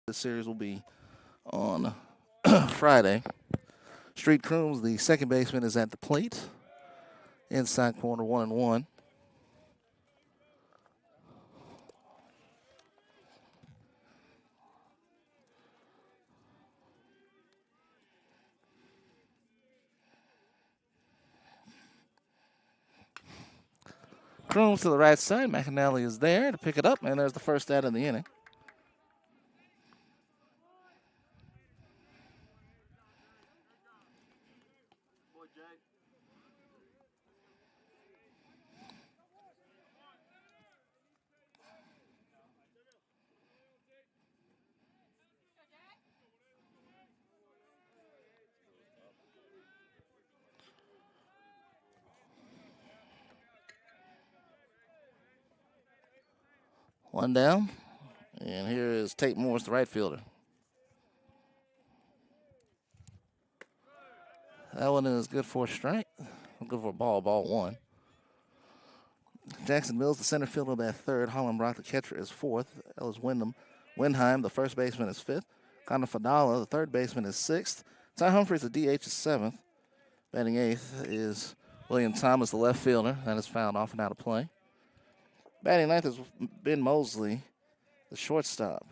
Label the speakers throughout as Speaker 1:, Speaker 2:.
Speaker 1: This series will be on Friday. Street Crooms, the second baseman, is at the plate. Inside corner, 1-1. Crooms to the right side. McAnally is there to pick it up, and there's the first out of the inning. One down, and here is Tate Morris, the right fielder. That one is good for a strike. Good for a ball, ball one. Jackson Mills, the center fielder, at third. Holland Brock, the catcher, is fourth. Ellis Windheim, the first baseman, is fifth. Connor Fadala, the third baseman, is sixth. Ty Humphries, the DH, is seventh. Batting eighth is William Thomas, the left fielder. That is fouled off and out of play. Batting ninth is Ben Mosley, the shortstop.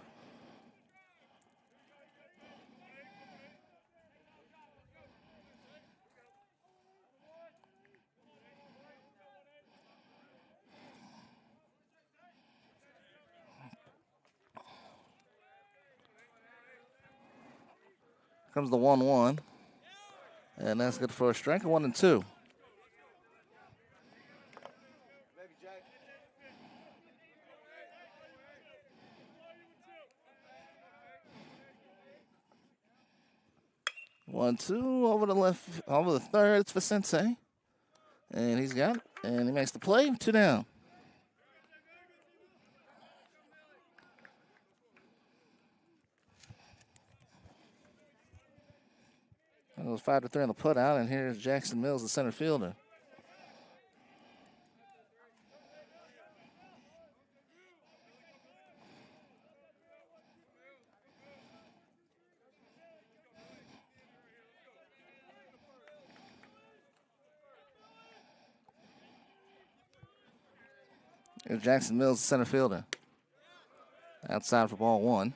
Speaker 1: Comes the 1-1. And that's good for a strike. 1-2. One, two, over the left, over the third. It's Vicente. And he's got it. And he makes the play. 2 down. It was 5-3 on the putout, and here's Jackson Mills, the center fielder. Here's Jackson Mills, the center fielder. Outside for ball one.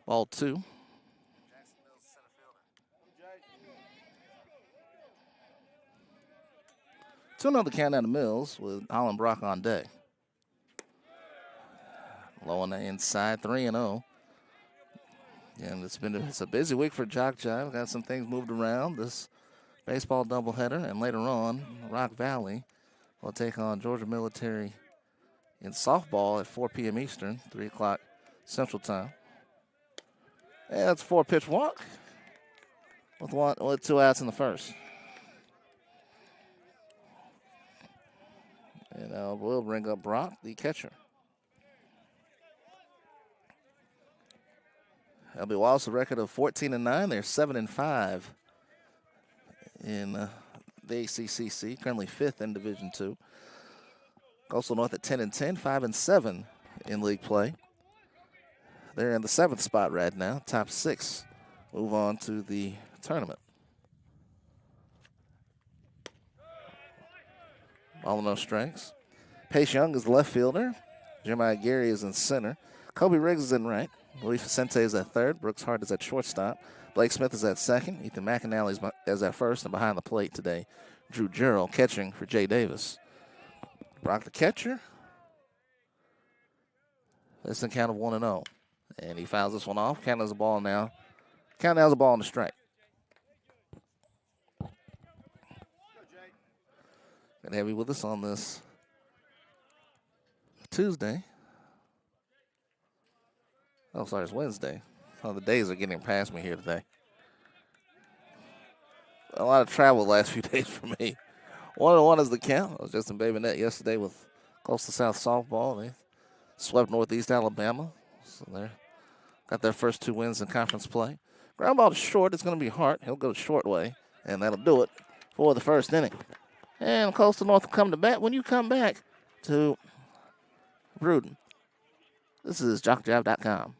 Speaker 1: Ball two. 2-0 the count out of Mills with Holland Brock on deck. Low on the inside, 3-0. And it's a busy week for JockJive. Got some things moved around. This baseball doubleheader, and later on, Rock Valley will take on Georgia Military in softball at 4 p.m. Eastern, 3 o'clock Central Time. And that's a 4-pitch walk with 2 outs in the first. And we'll bring up Brock, the catcher. LB Wallace, a record of 14-9. They're 7-5 in the ACCC, currently 5th in Division II. Coastal North at 10-10, 5-7 in league play. They're in the 7th spot right now, top 6. Move on to the tournament. All no strikes. Pace Young is the left fielder. Jeremiah Gary is in center. Kobe Riggs is in right. Luis Vicente is at third. Brooks Hart is at shortstop. Blake Smith is at second. Ethan McAnally is at first. And behind the plate today, Drew Gerald catching for Jay Davis. Brock the catcher. That's the count of 1-0. And he fouls this one off. Count as a ball now. Count as a ball on the strike. Got Heavy with us on this Tuesday. Oh, sorry, it's Wednesday. Oh, the days are getting past me here today. A lot of travel the last few days for me. 1-1 is the count. I was just in Baby Net yesterday with Coastal South softball. They swept Northeast Alabama. So they're got their first 2 wins in conference play. Ground ball to short. It's going to be Hart. He'll go short way, and that'll do it for the first inning. And Coastal North will come to bat when you come back to Rudin. This is JockJive.com.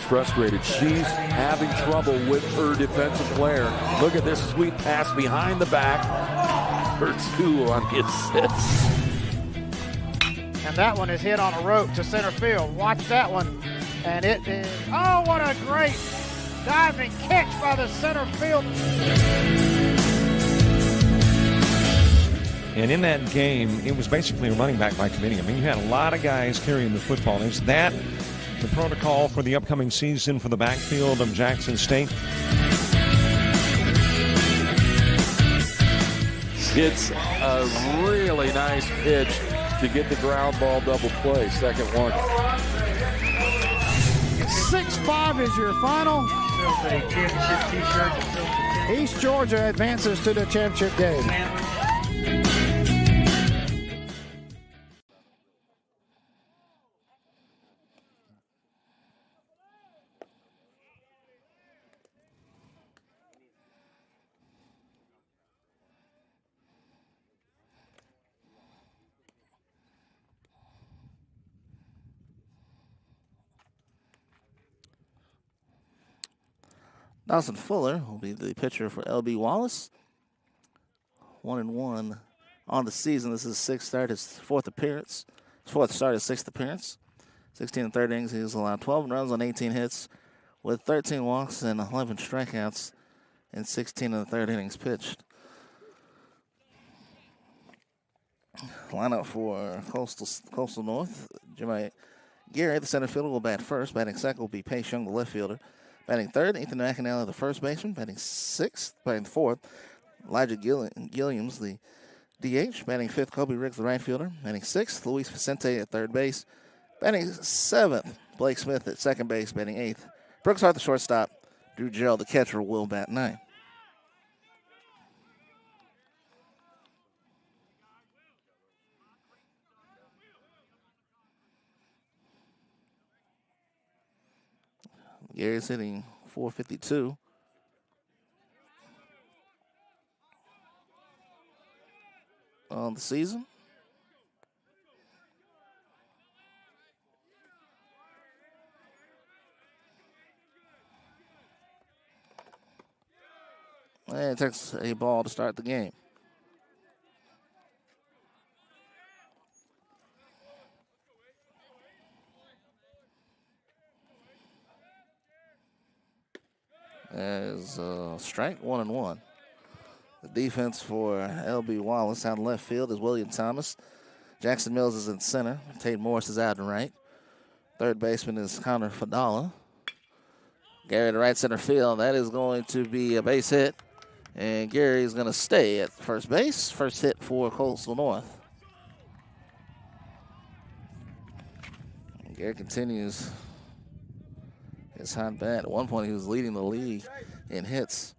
Speaker 2: Frustrated. She's having trouble with her defensive player. Look at this sweet pass behind the back for 2 on the assist.
Speaker 3: And that one is hit on a rope to center field. Watch that one. And it is, oh, what a great diving catch by the center field.
Speaker 4: And in that game, it was basically a running back by committee. I mean, you had a lot of guys carrying the football. Is that the protocol for the upcoming season for the backfield of Jackson State?
Speaker 2: It's a really nice pitch to get the ground ball double play. Second one.
Speaker 3: 6-5 is your final. East Georgia advances to the championship game.
Speaker 1: Dawson Fuller will be the pitcher for LB Wallace. 1-1 on the season. This is his 6th start, his 4th appearance. His 4th start, his 6th appearance. 16 and 3rd innings. He has allowed 12 runs on 18 hits with 13 walks and 11 strikeouts in 16 and 3rd innings pitched. Lineup for Coastal North. Jimmy Gary, the center fielder, will bat first. Batting second will be Pace Young, the left fielder. Batting third, Ethan McAnally, the first baseman. Batting fourth, Elijah Gilliams, the DH. Batting fifth, Kobe Riggs, the right fielder. Batting sixth, Luis Vicente at third base. Batting seventh, Blake Smith at second base. Batting eighth, Brooks Hart, the shortstop. Drew Gerald, the catcher, will bat ninth. Gary's hitting .452. On the season. And it takes a ball to start the game. As strike 1-1. The defense for LB Wallace out in left field is William Thomas. Jackson Mills is in center. Tate Morris is out in right. Third baseman is Connor Fadala. Gary to right center field. That is going to be a base hit. And Gary is going to stay at first base. First hit for Coastal North. And Gary continues his hot bat. At one point, he was leading the league in hits.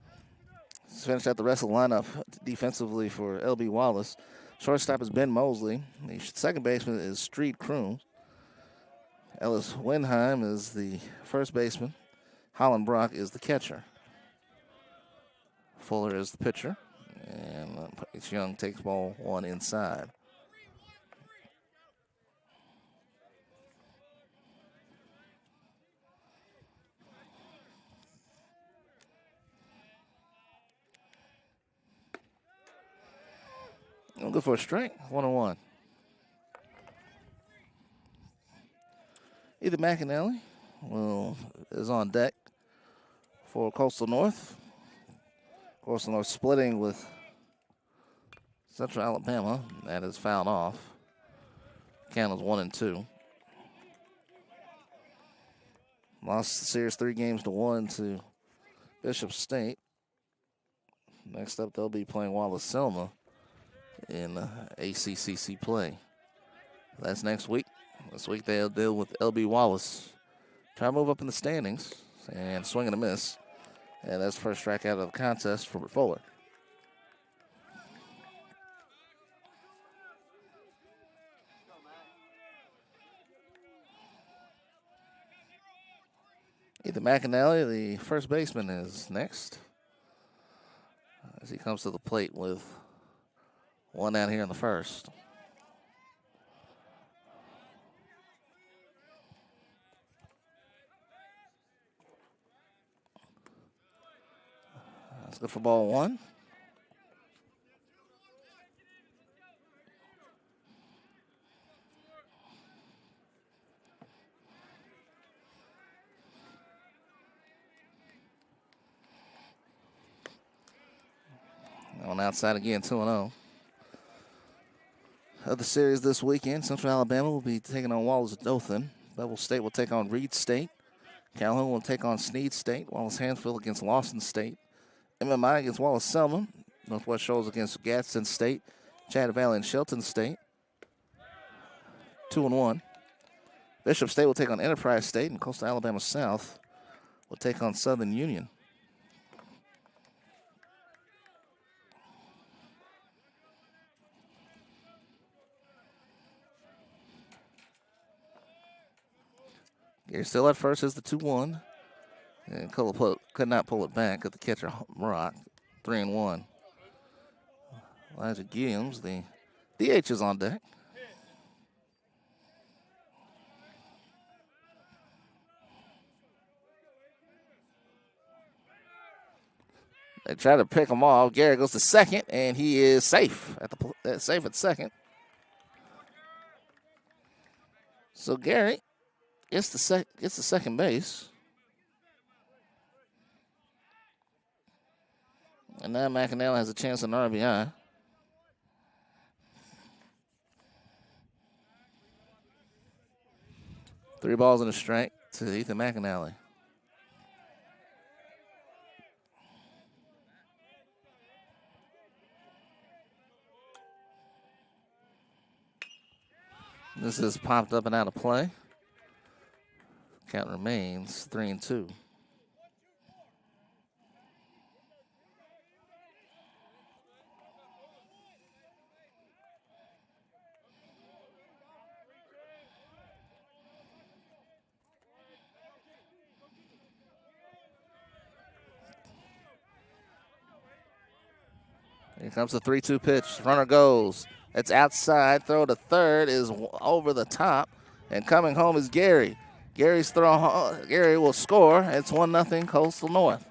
Speaker 1: He's finished out the rest of the lineup defensively for LB Wallace. Shortstop is Ben Mosley. The second baseman is Street Kroom. Ellis Windheim is the first baseman. Holland Brock is the catcher. Fuller is the pitcher. And Pace Young takes ball one inside. We'll go for a strike, 1-1. Ethan McAnally is on deck for Coastal North. Coastal North splitting with Central Alabama. That is fouled off. Count is 1-2. Lost the series 3-1 to Bishop State. Next up, they'll be playing Wallace-Selma in ACCC play. That's next week. This week they'll deal with LB Wallace. Try to move up in the standings and swing and a miss. And that's the first strike out of the contest for Fuller. Ethan McAnally, the first baseman, is next as he comes to the plate with one out here in the first. That's good for ball one. On outside again, 2-0. Of the series this weekend, Central Alabama will be taking on Wallace Dothan. Bevel State will take on Reed State. Calhoun will take on Sneed State. Wallace Hansfield against Lawson State. MMI against Wallace Selma. Northwest Shoals against Gadsden State. Chatham Valley and Shelton State. 2-1. Bishop State will take on Enterprise State, and Coastal Alabama South will take on Southern Union. Gary still at first is the 2-1. And could not pull it back at the catcher, Rock. 3-1. Elijah Gilliams, the DH, is on deck. They try to pick him off. Gary goes to second, and he is safe safe at second. So Gary gets the second base. And now McAnally has a chance on RBI. Three balls and a strike to Ethan McAnally. This is popped up and out of play. Count remains 3-2. Here comes the 3-2 pitch. Runner goes. It's outside. Throw to third is over the top. And coming home is Gary. Gary's throw. Gary will score. It's 1-0 Coastal North.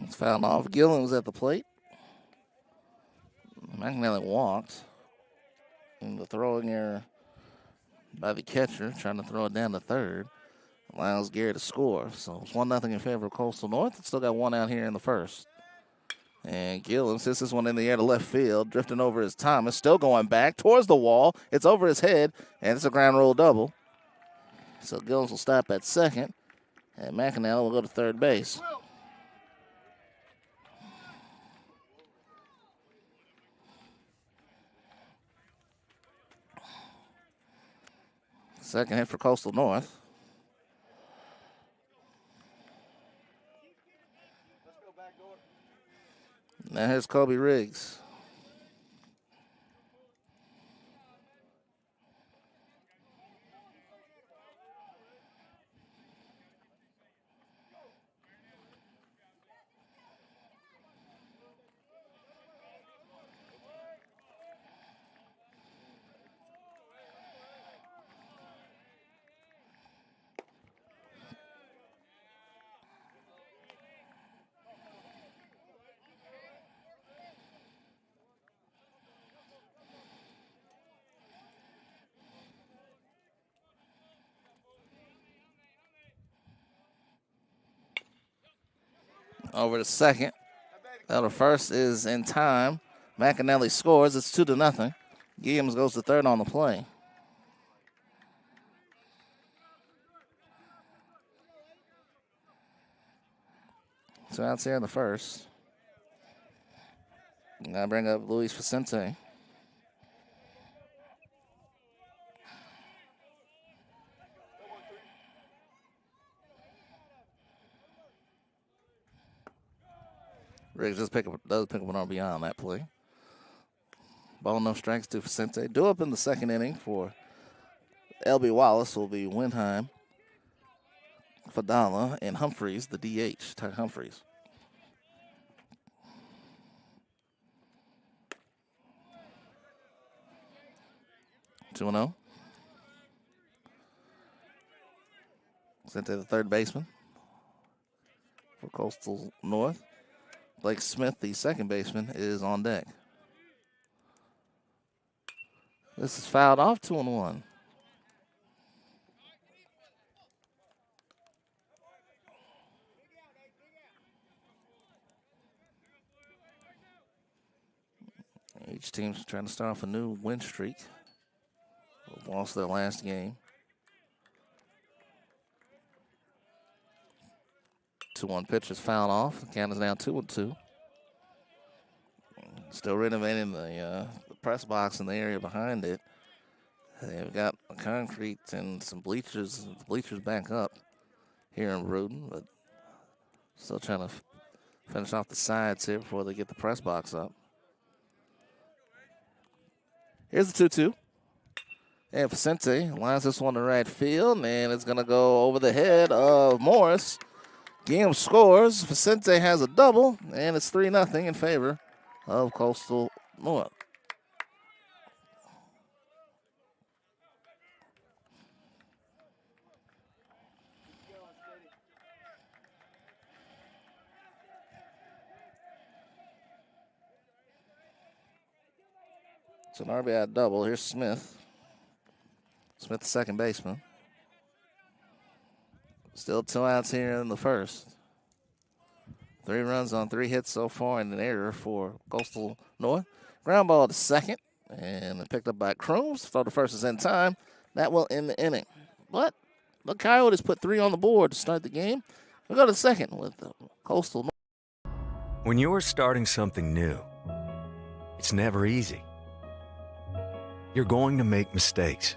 Speaker 1: It's fouled off. Gillen was at the plate. McAnally walked. And the throwing error by the catcher, trying to throw it down to third, allows Gary to score. So it's 1-0 in favor of Coastal North. It's still got one out here in the first. And Gillen sits this one in the air to left field, drifting over his Thomas, still going back towards the wall. It's over his head, and it's a ground rule double. So Gillen will stop at second, and McAnally will go to third base. Second hit for Coastal North. Now here's Kobe Riggs. over to second. Now the first is in time. McAnally scores. It's 2-0. Guilliams goes to third on the play. So outs here in the first. Now bring up Luis Vicente. Riggs does pick up an RBI on that play. Ball no strikes to Vicente. Due up in the second inning for LB Wallace will be Winheim, Fadala, and Humphreys, the DH, Ty Humphreys. Two 2-0. Vicente, the third baseman for Coastal North. Blake Smith, the second baseman, is on deck. This is fouled off, 2-1. Each team's trying to start off a new win streak. Lost their last game. 2-1 pitch is fouled off. The count is now 2-2. Still renovating the press box in the area behind it. They've got concrete and some bleachers. The bleachers back up here in Rudin, but still trying to finish off the sides here before they get the press box up. Here's the 2-2. And Vicente lines this one to right field, and it's going to go over the head of Morris. Guilliams scores. Vicente has a double, and it's 3-0 in favor of Coastal North. It's an RBI double. Here's Smith. Smith, the second baseman. Still 2 outs here in the first. 3 runs on 3 hits so far and an error for Coastal North. Ground ball to second, and picked up by Crooms. Throw to first is in time. That will end the inning. But the Coyotes put 3 on the board to start the game. We'll go to second with Coastal North.
Speaker 5: When you're starting something new, it's never easy. You're going to make mistakes.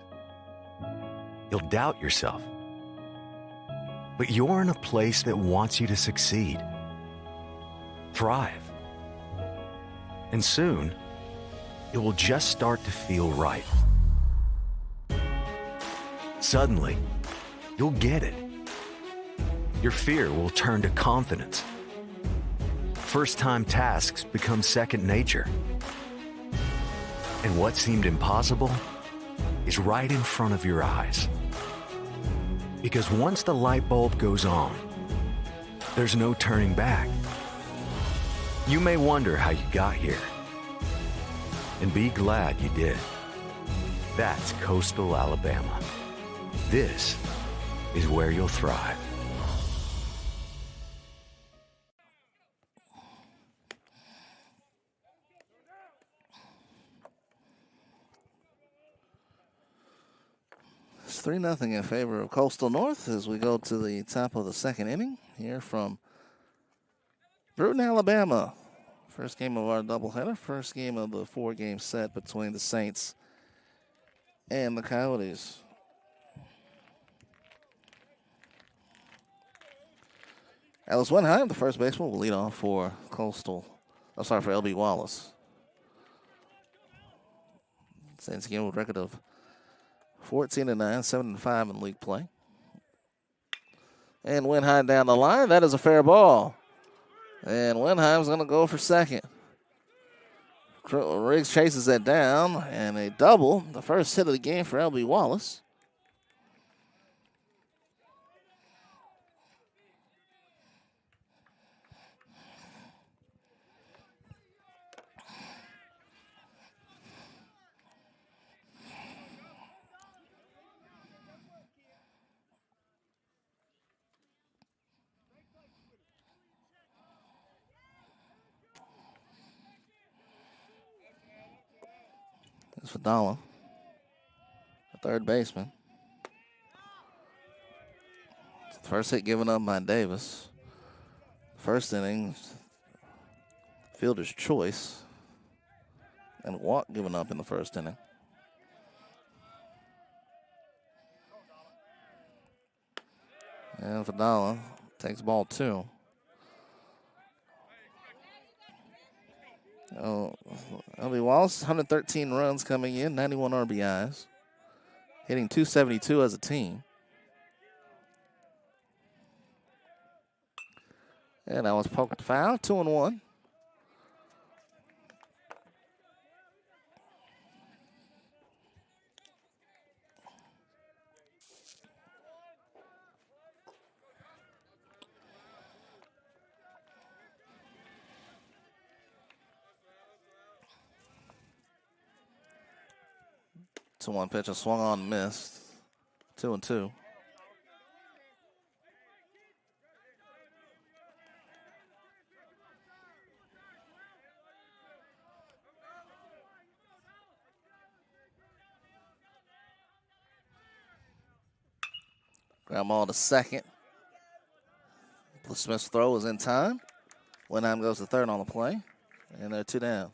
Speaker 5: You'll doubt yourself. But you're in a place that wants you to succeed, thrive. And soon, it will just start to feel right. Suddenly, you'll get it. Your fear will turn to confidence. First-time tasks become second nature. And what seemed impossible is right in front of your eyes. Because once the light bulb goes on, there's no turning back. You may wonder how you got here, and be glad you did. That's Coastal Alabama. This is where you'll thrive.
Speaker 1: It's 3-0 in favor of Coastal North as we go to the top of the second inning here from Bruton, Alabama. First game of our doubleheader, first game of the 4-game set between the Saints and the Coyotes. Alice Winheim, the first baseman, will lead off for for LB Wallace. Saints game with a record of 14-9, 7-5 in league play. And Winheim down the line. That is a fair ball. And Winheim's going to go for second. Riggs chases that down, and a double. The first hit of the game for LB Wallace. It's Fadala, the third baseman. First hit given up by Davis. First inning, fielder's choice. And a walk given up in the first inning. And Fadala takes ball 2. LB Wallace, 113 runs coming in, 91 RBIs. Hitting .272 as a team. And that was poked foul, 2-1. To 1 pitch, a swung on, missed. 2-2. Ground ball to second. Smith's throw is in time. Wenheim goes to third on the play, and they're 2 down.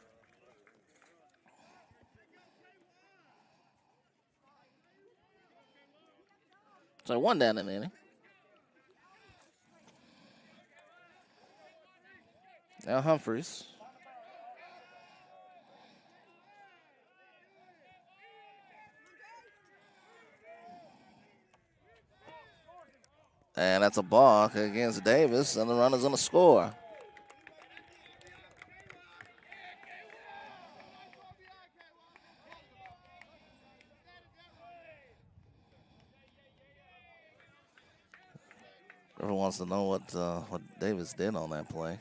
Speaker 1: So 1 down in the inning. Now Humphreys. And that's a balk against Davis, and the runner's on the score. Everyone wants to know what Davis did on that play.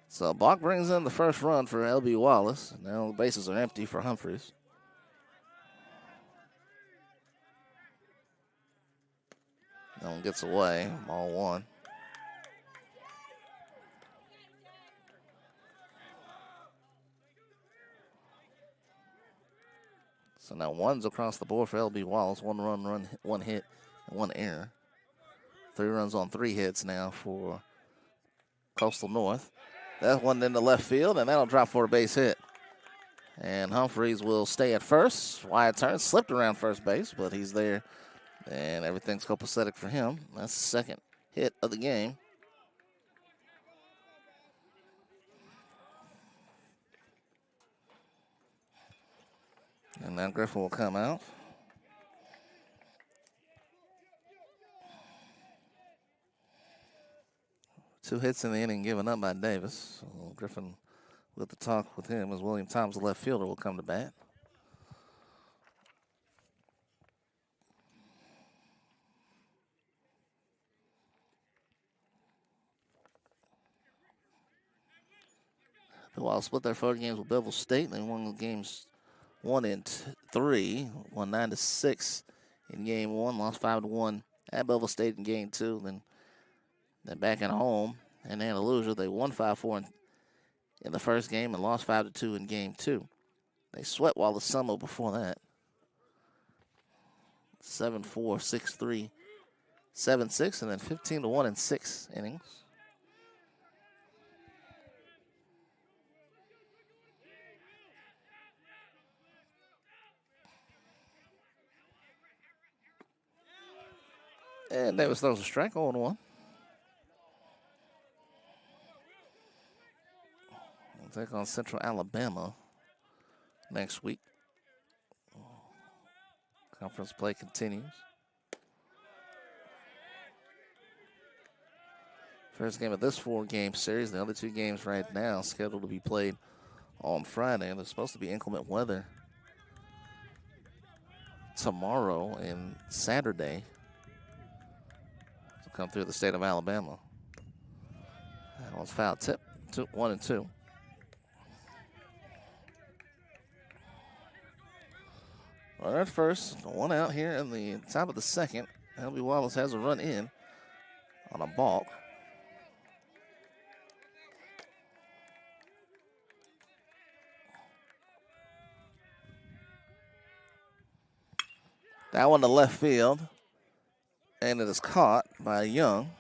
Speaker 1: So balk brings in the first run for LB Wallace. Now the bases are empty for Humphreys. That one gets away, ball 1. So now 1's across the board for LB Wallace. 1 run, 1 hit, and 1 error. 3 runs on 3 hits now for Coastal North. That one into left field, and that'll drop for a base hit. And Humphreys will stay at first. Wide turn, slipped around first base, but he's there. And everything's copacetic for him. That's the second hit of the game. And now Griffin will come out. Two hits in the inning given up by Davis. So Griffin will have to talk with him as William Thomas, the left fielder, will come to bat. While split their 4 games with Bevel State, they won the games 1 and 3, won 9-6 in game 1, lost 5-1 at Bevel State in game 2. Then they're back at home in Andalusia. They won 5-4 in the first game and lost 5-2 in game 2. They swept Wallace Summit before that. 7-4, 6-3, 7-6, and then 15-1 in 6 innings. And Davis throws a strike, 0-1. We'll take on Central Alabama next week. Conference play continues. First game of this 4-game series. The other 2 games right now scheduled to be played on Friday. There's supposed to be inclement weather tomorrow and Saturday to come through the state of Alabama. That was foul tip, 1-2. Well, at first, 1 out here in the top of the second. LB Wallace has a run in on a balk. That one to left field. And it is caught by Young.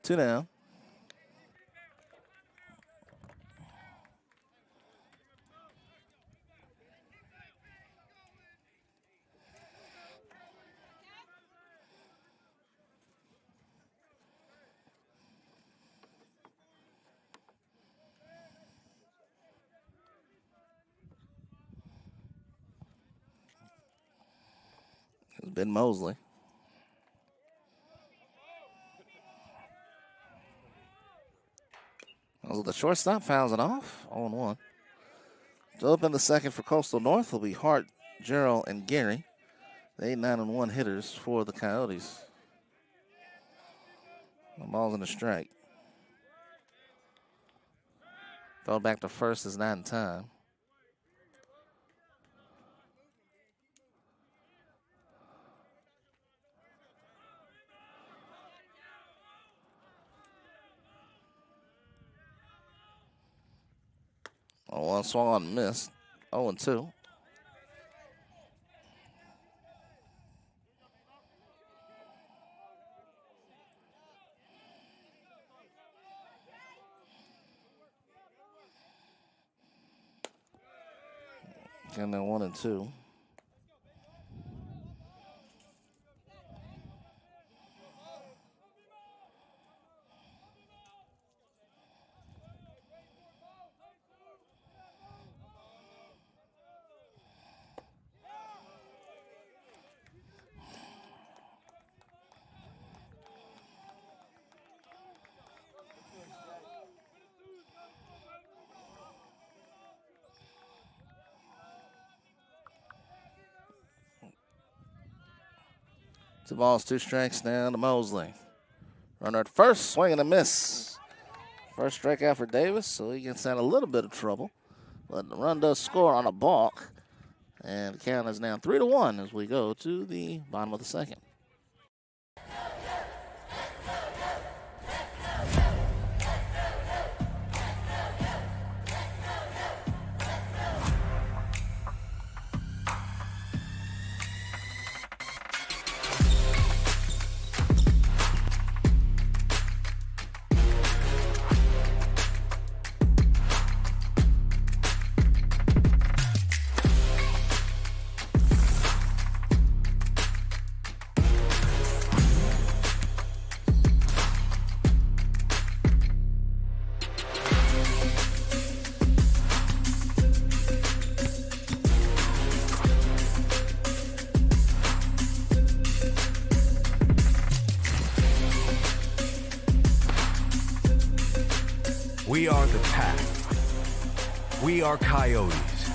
Speaker 1: 2 down. It's been Mosley. The shortstop fouls it off. 0-1. To open the second for Coastal North will be Hart, Gerald, and Gary. The 8-9-1 hitters for the Coyotes. The ball's in the strike. Throw it back to first is not in time. One swung on and missed. 0-2. And then 1-2. Two balls, 2 strikes down to Mosley. Runner at first, swing and a miss. First strikeout for Davis, so he gets out a little bit of trouble. But the run does score on a balk. And the count is now 3-1 as we go to the bottom of the second.
Speaker 5: We are the Pack. We are Coyotes.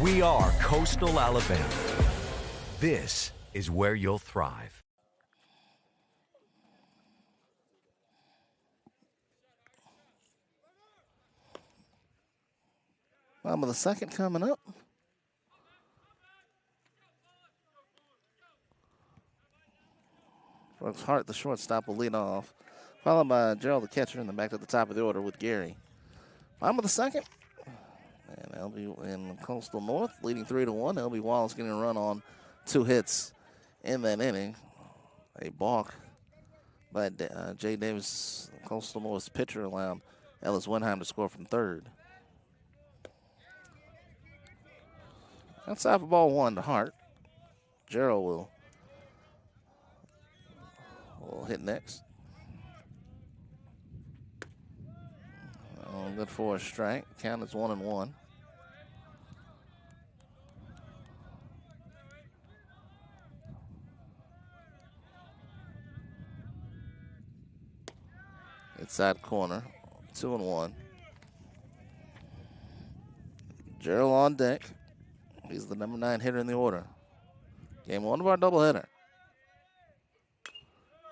Speaker 5: We are Coastal Alabama. This is where you'll thrive.
Speaker 1: Bottom of the second coming up. Brooks Hart, the shortstop, will lead off, followed by Gerald, the catcher, and then back to the top of the order with Gary. Bottom of the second. And LB in Coastal North leading 3-1. LB Wallace getting a run on 2 hits in that inning. A balk by Jay Davis, Coastal North's pitcher, allowed Ellis Wenheim to score from third. Outside for ball 1 to Hart. Gerald will hit next. Good for a strike. Count is 1-1. Inside corner, 2-1. Gerald on deck. He's the number 9 hitter in the order. Game 1 of our doubleheader.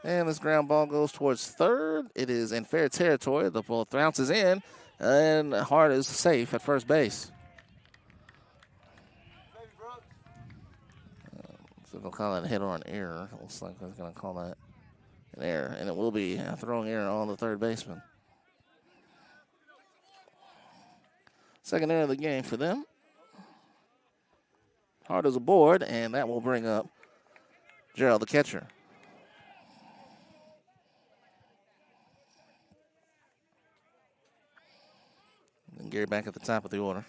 Speaker 1: And this ground ball goes towards third. It is in fair territory. The ball bounces in, and Hart is safe at first base. So they'll call that a hit or an error. Looks like they're going to call that an error, and it will be a throwing error on the third baseman. Second error of the game for them. Hart is aboard, and that will bring up Gerald, the catcher. And Gary back at the top of the order.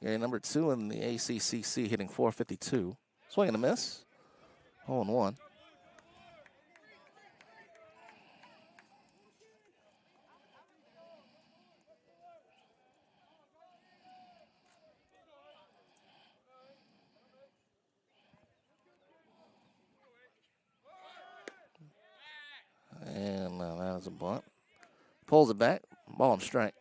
Speaker 1: Gary, number 2 in the ACCC, hitting .452. Swing and a miss. 0-1. And that is a bunt. Pulls it back. Ball and strike.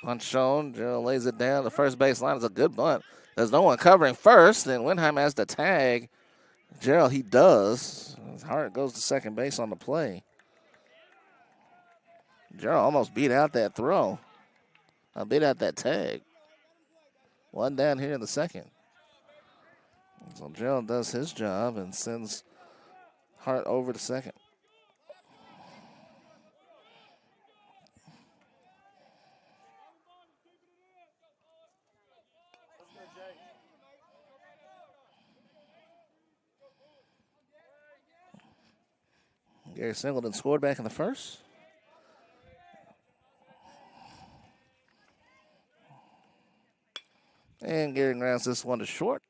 Speaker 1: Bunt shown. Gerald lays it down. The first base line is a good bunt. There's no one covering first, and Windheim has the tag. Gerald, he does. Hart goes to second base on the play. Gerald almost beat out that throw. Beat out that tag. One down here in the second. So Gerald does his job and sends Hart over to second. Gary Singleton scored back in the first. And Gary grounds this one to short.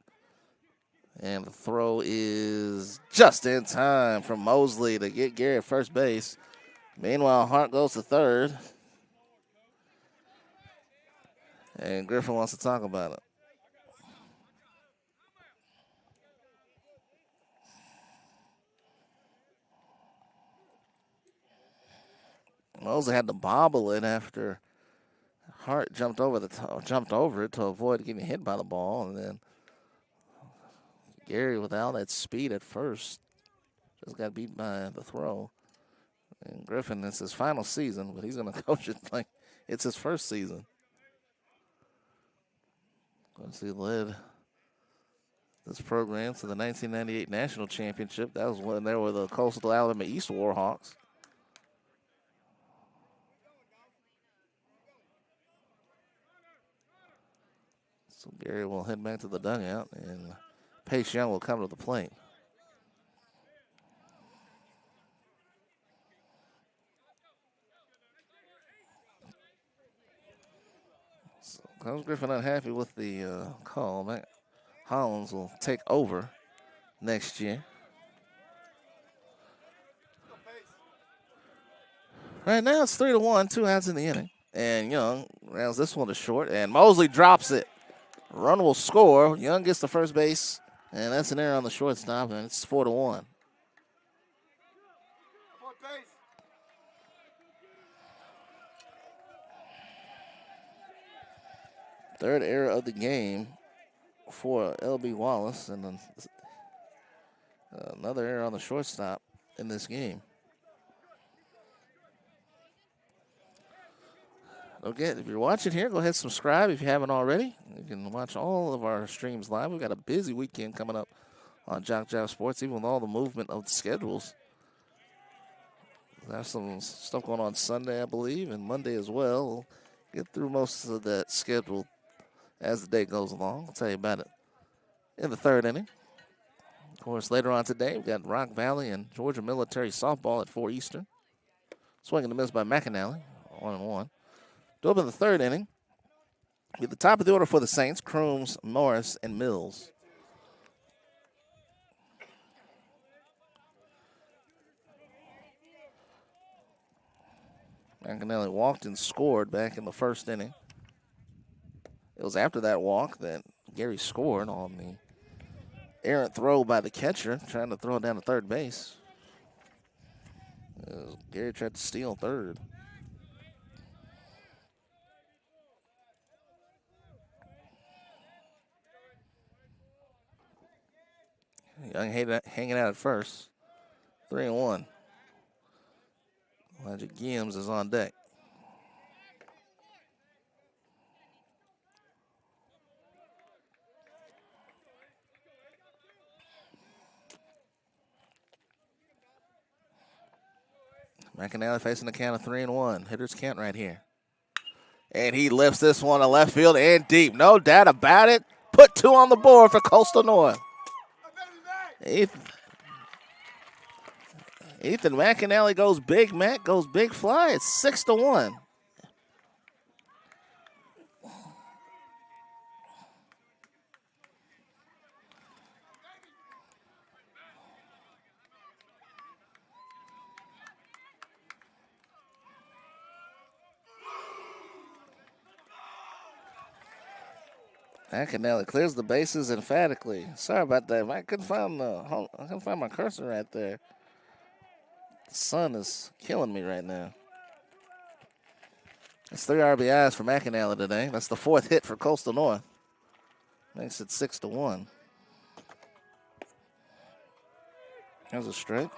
Speaker 1: And the throw is just in time from Mosley to get Gary at first base. Meanwhile, Hart goes to third. And Griffin wants to talk about it. Mosley had to bobble it after Hart jumped over it to avoid getting hit by the ball, and then Gary, with all that speed at first, just got beat by the throw. And Griffin, it's his final season, but he's going to coach it like it's his first season. Because he led this program to the 1998 National Championship. That was when they were the Coastal Alabama East Warhawks. So Gary will head back to the dugout, and Pace Young will come to the plate. So Coach Griffin unhappy with the call. Matt Hollins will take over next year. Right now it's 3-1, 2 outs in the inning. And Young rounds this one to short, and Mosley drops it. Run will score. Young gets to first base, and that's an error on the shortstop, and it's 4-1. Third error of the game for LB Wallace, and then another error on the shortstop in this game. Okay, if you're watching here, go ahead and subscribe if you haven't already. You can watch all of our streams live. We've got a busy weekend coming up on JockJive Sports, even with all the movement of the schedules. There's some stuff going on Sunday, I believe, and Monday as well. We'll get through most of that schedule as the day goes along. I'll tell you about it in the third inning. Of course, later on today, we've got Rock Valley and Georgia Military Softball at 4 Eastern. Swing and a miss by McAnally, 1-1. To open the third inning, at the top of the order for the Saints, Crooms, Morris, and Mills. McAnally walked and scored back in the first inning. It was after that walk that Gary scored on the errant throw by the catcher, trying to throw it down to third base. Gary tried to steal third. Young hanging out at first. 3-1. Elijah Gibbs is on deck. McAnally facing the count of 3-1. Hitters count right here. And he lifts this one to left field and deep. No doubt about it. Put 2 on the board for Coastal North. Ethan McAnally goes big. Mac goes big fly. It's 6-1. McAnally clears the bases emphatically. Sorry about that. I couldn't find my cursor right there. The sun is killing me right now. That's 3 RBIs for McAnally today. That's the 4th hit for Coastal North. Makes it 6-1. There's a strike.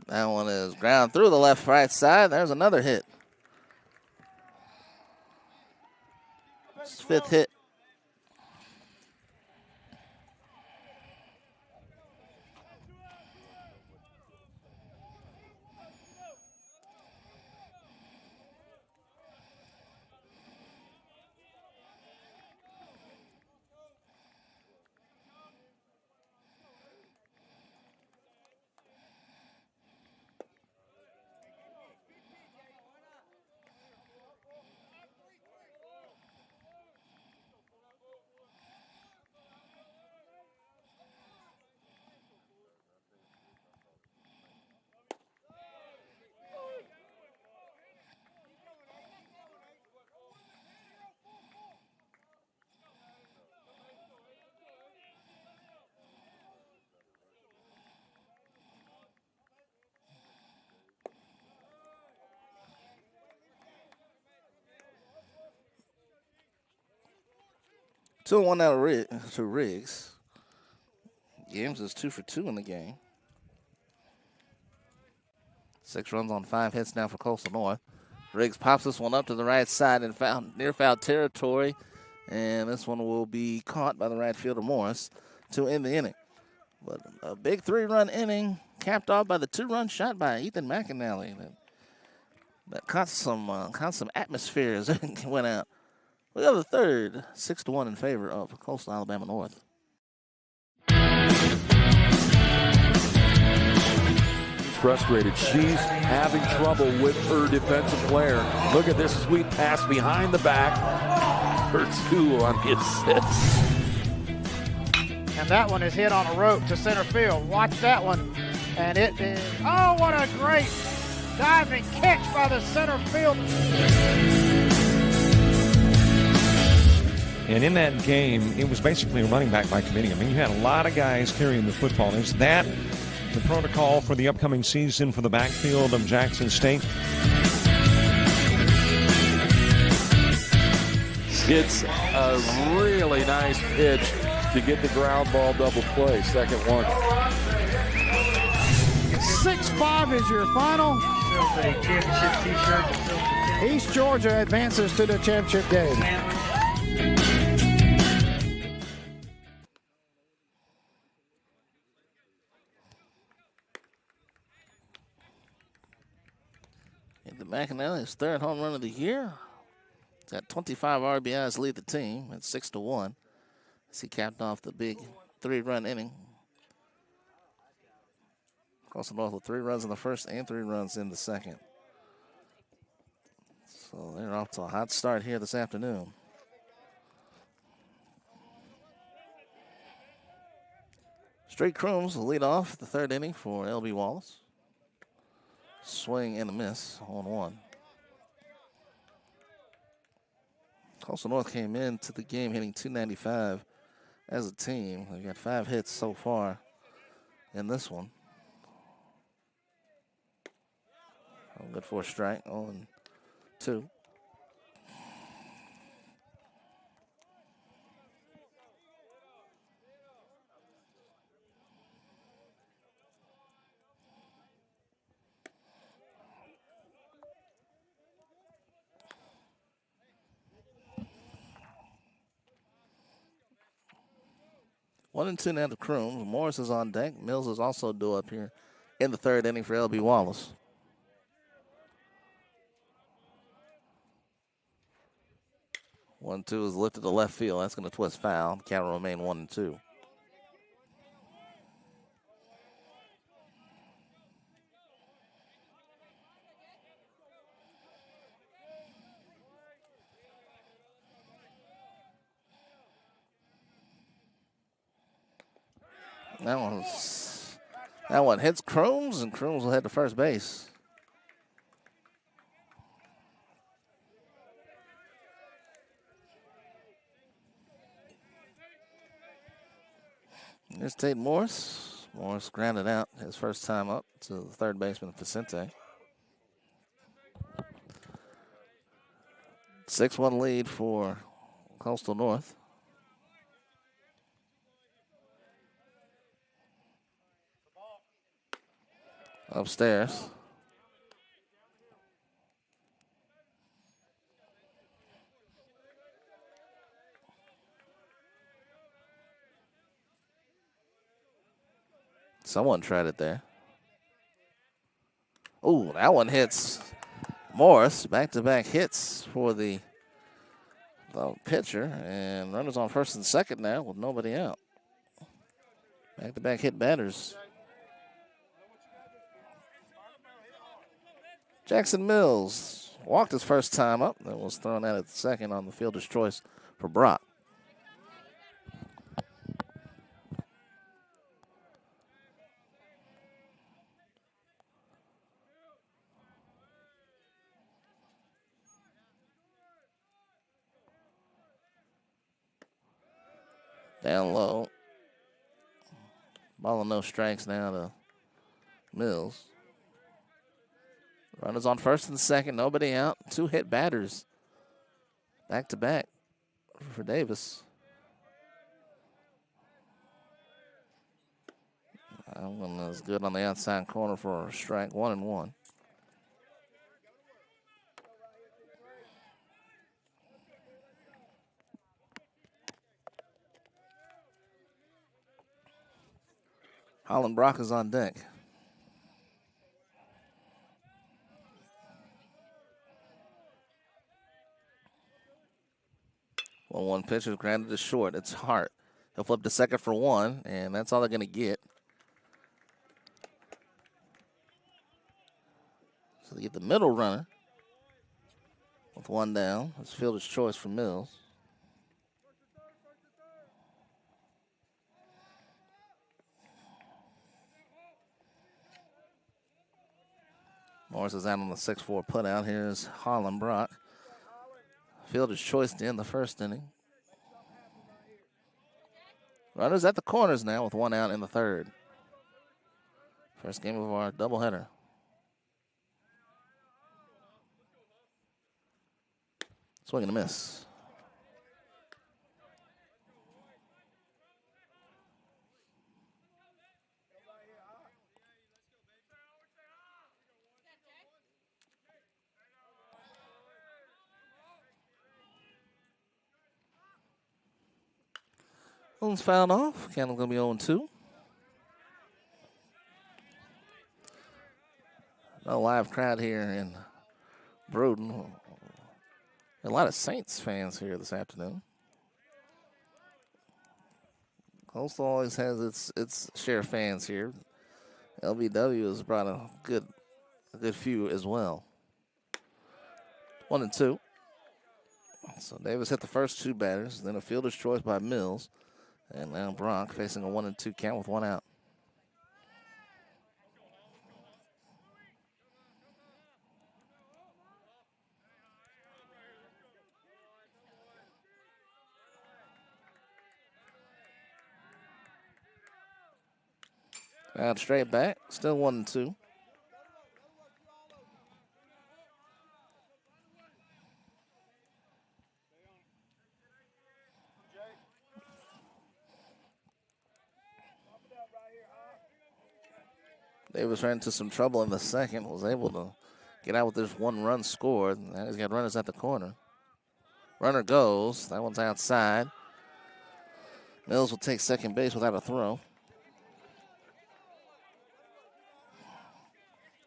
Speaker 1: That one is ground through the left-right side. There's another hit. It's 5th hit. Two and 1 out to Riggs. Games is 2 for 2 in the game. 6 runs on 5 hits now for Coastal North. Riggs pops this one up to the right side in near foul territory. And this one will be caught by the right fielder Morris to end the inning. But a big 3-run inning capped off by the 2-run shot by Ethan McAnally. That caught some atmosphere as it went out. We have the 3rd, 6-1 in favor of Coastal Alabama North.
Speaker 2: Frustrated. She's having trouble with her defensive player. Look at this sweet pass behind the back for 2 on the assist.
Speaker 3: And that one is hit on a rope to center field. Watch that one. And it is, oh, what a great diving catch by the center field.
Speaker 4: And in that game, it was basically a running back by committee. I mean, you had a lot of guys carrying the football. Is that the protocol for the upcoming season for the backfield of Jackson State?
Speaker 2: It's a really nice pitch to get the ground ball double play. Second one.
Speaker 3: 6-5 is your final. East Georgia advances to the championship game.
Speaker 1: McAnally, his 3rd home run of the year. He's got 25 RBIs, lead the team at 6-1. As he capped off the big 3-run inning. Coastal North with 3 runs in the first and 3 runs in the second. So they're off to a hot start here this afternoon. Straight Crooms will lead off the 3rd inning for LB Wallace. Swing and a miss on 1. Coastal North came into the game hitting .295 as a team. They've got 5 hits so far in this one. Good for a strike on 2. 1-2 now to Crooms. Morris is on deck. Mills is also due up here in the third inning for LB Wallace. One, 2 is lifted to left field. That's going to twist foul. Count will remain 1-2. That one hits Crooms, and Crooms will head to first base. Here's Tate Morris. Morris grounded out his first time up to the third baseman, Vicente. 6-1 lead for Coastal North. Upstairs. Someone tried it there. Oh, that one hits Morris. Back-to-back hits for the pitcher. And runners on first and second now with nobody out. Back-to-back hit batters. Jackson Mills walked his first time up. Then was thrown out at second on the fielder's choice for Brock. Down low. Ball and no strikes now to Mills. Runners on first and second, nobody out. 2 hit batters. Back to back for Davis. That one is good on the outside corner for a strike, 1-1. Holland Brock is on deck. 1-1 pitch is grounded to short. It's Hart. He'll flip to second for 1, and that's all they're going to get. So they get the middle runner with 1 down. It's fielder's choice for Mills. Morris is out on the 6-4 put out. Here's Holland Brock. Fielder's choice to end the first inning. Runners at the corners now with 1 out in the third. First game of our doubleheader. Swing and a miss. One's fouled off. Candle's going to be 0-2. No live crowd here in Broden. A lot of Saints fans here this afternoon. Coastal always has its share of fans here. LBW has brought a good few as well. 1-2. So Davis hit the first 2 batters, then a fielder's choice by Mills. And now Brock facing a 1-2 count with 1 out. Out straight back, still 1-2. Davis ran into some trouble in the second, was able to get out with this 1 run scored. Now he's got runners at the corner. Runner goes. That one's outside. Mills will take second base without a throw.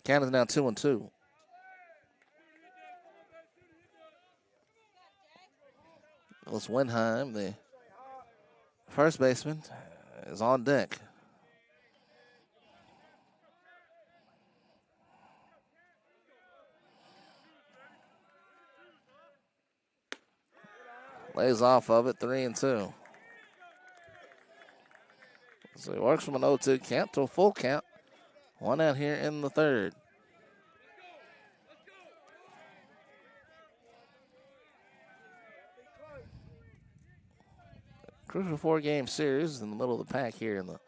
Speaker 1: Count is now 2-2. Willis Windheim, the first baseman, is on deck. Lays off of it, 3-2. So he works from an 0-2 count to a full count. One out here in the third. Crucial 4-game series in the middle of the pack here in the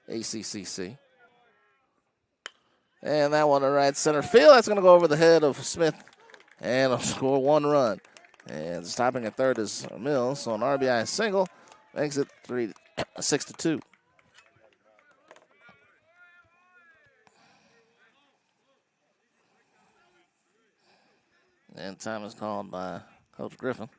Speaker 1: ACCC. And that one to right center field. That's going to go over the head of Smith and will score 1 run. And stopping at third is Mills. So an RBI single makes it 6-2. And time is called by Coach Griffin.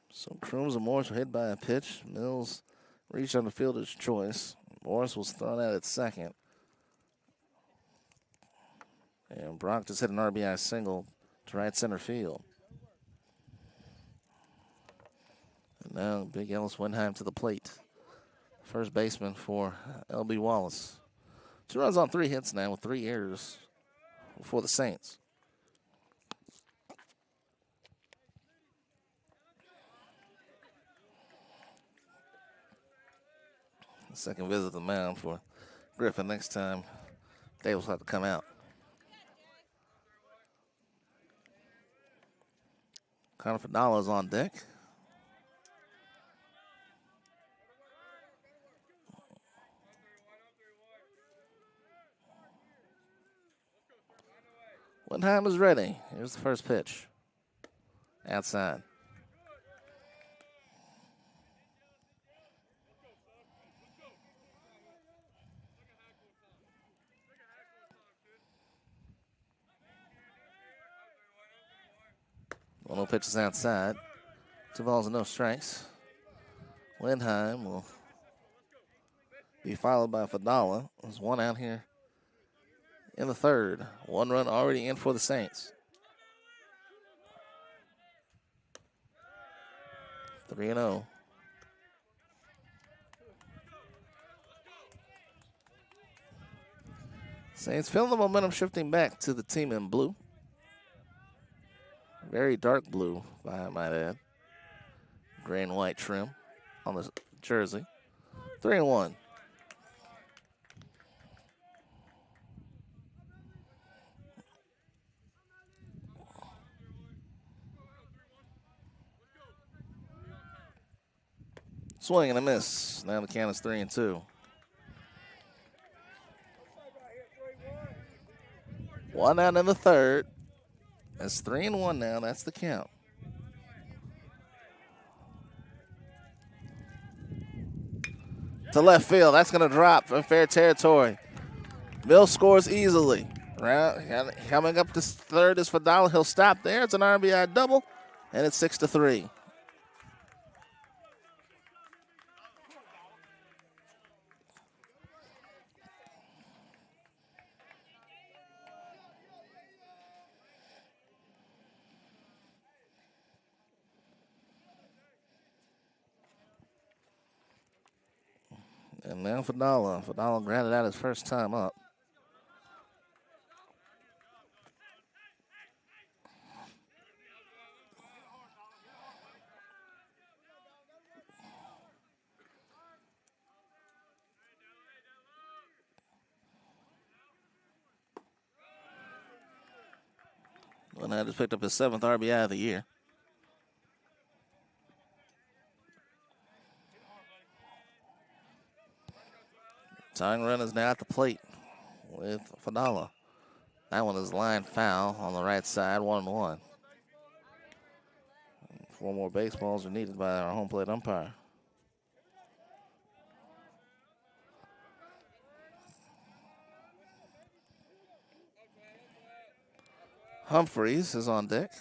Speaker 1: So Crooms and Morris were hit by a pitch. Mills reached on the fielder's choice. Morris was thrown out at second. And Brock just hit an RBI single to right center field. And now Big Ellis Windheim to the plate. First baseman for LB Wallace. 2 runs on 3 hits now with 3 errors for the Saints. Second visit to the mound for Griffin. Next time, Davis will have to come out. Connor Fadala is on deck. Windheim is ready. Here's the first pitch. Outside. One pitches outside. 2 balls and no strikes. Windheim will be followed by Fadala. There's 1 out here in the third. 1 run already in for the Saints. 3-0. Saints feel the momentum shifting back to the team in blue. Very dark blue, I might add. Gray and white trim on the jersey. 3-1. Swing and a miss. Now the count is 3-2. 1 out in the third. That's 3-1 now. That's the count. To left field. That's going to drop from fair territory. Mills scores easily. Coming up to third is Fadala. He'll stop there. It's an RBI double, and it's 6-3. And now Fadala. Fadala grounded out his first time up. Well, just picked up his 7th RBI of the year. Tying run is now at the plate with Fadala. That one is line foul on the right side, 1-1. 4 more baseballs are needed by our home plate umpire. Humphreys is on deck.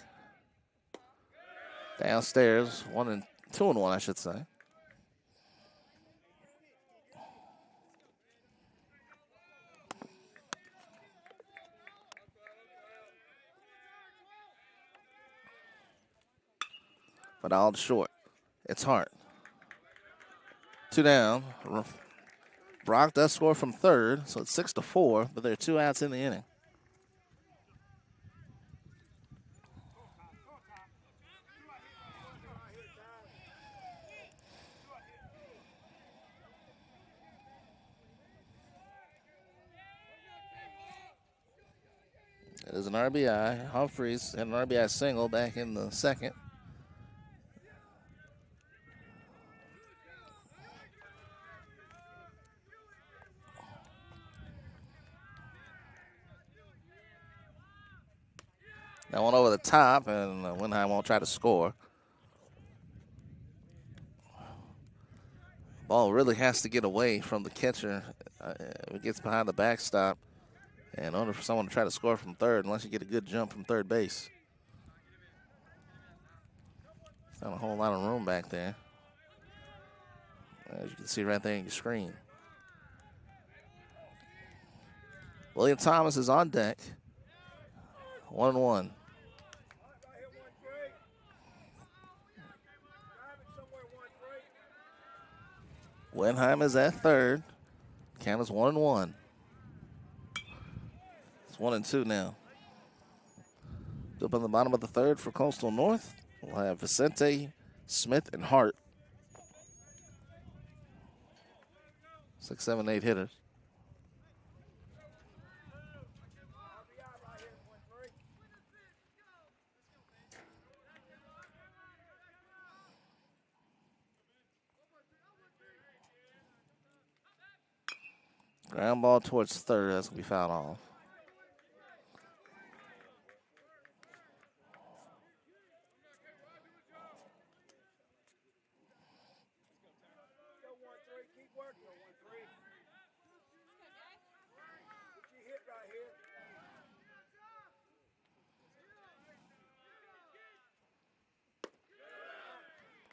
Speaker 1: Downstairs, 2-1, I should say. But all short. It's Hart. 2 down. Brock does score from third, so it's 6-4, but there are 2 outs in the inning. It is an RBI. Humphreys had an RBI single back in the second. That one over the top, and Winheim won't try to score. Ball really has to get away from the catcher if it gets behind the backstop. And in order for someone to try to score from third, unless you get a good jump from third base. Not a whole lot of room back there, as you can see right there in your screen. William Thomas is on deck. 1-1. Winheim is at third. Count is 1-1. It's 1-2 now. Up on the bottom of the third for Coastal North, we'll have Vicente, Smith, and Hart. 6, 7, 8 hitters. Ground ball towards third. That's going to be fouled off.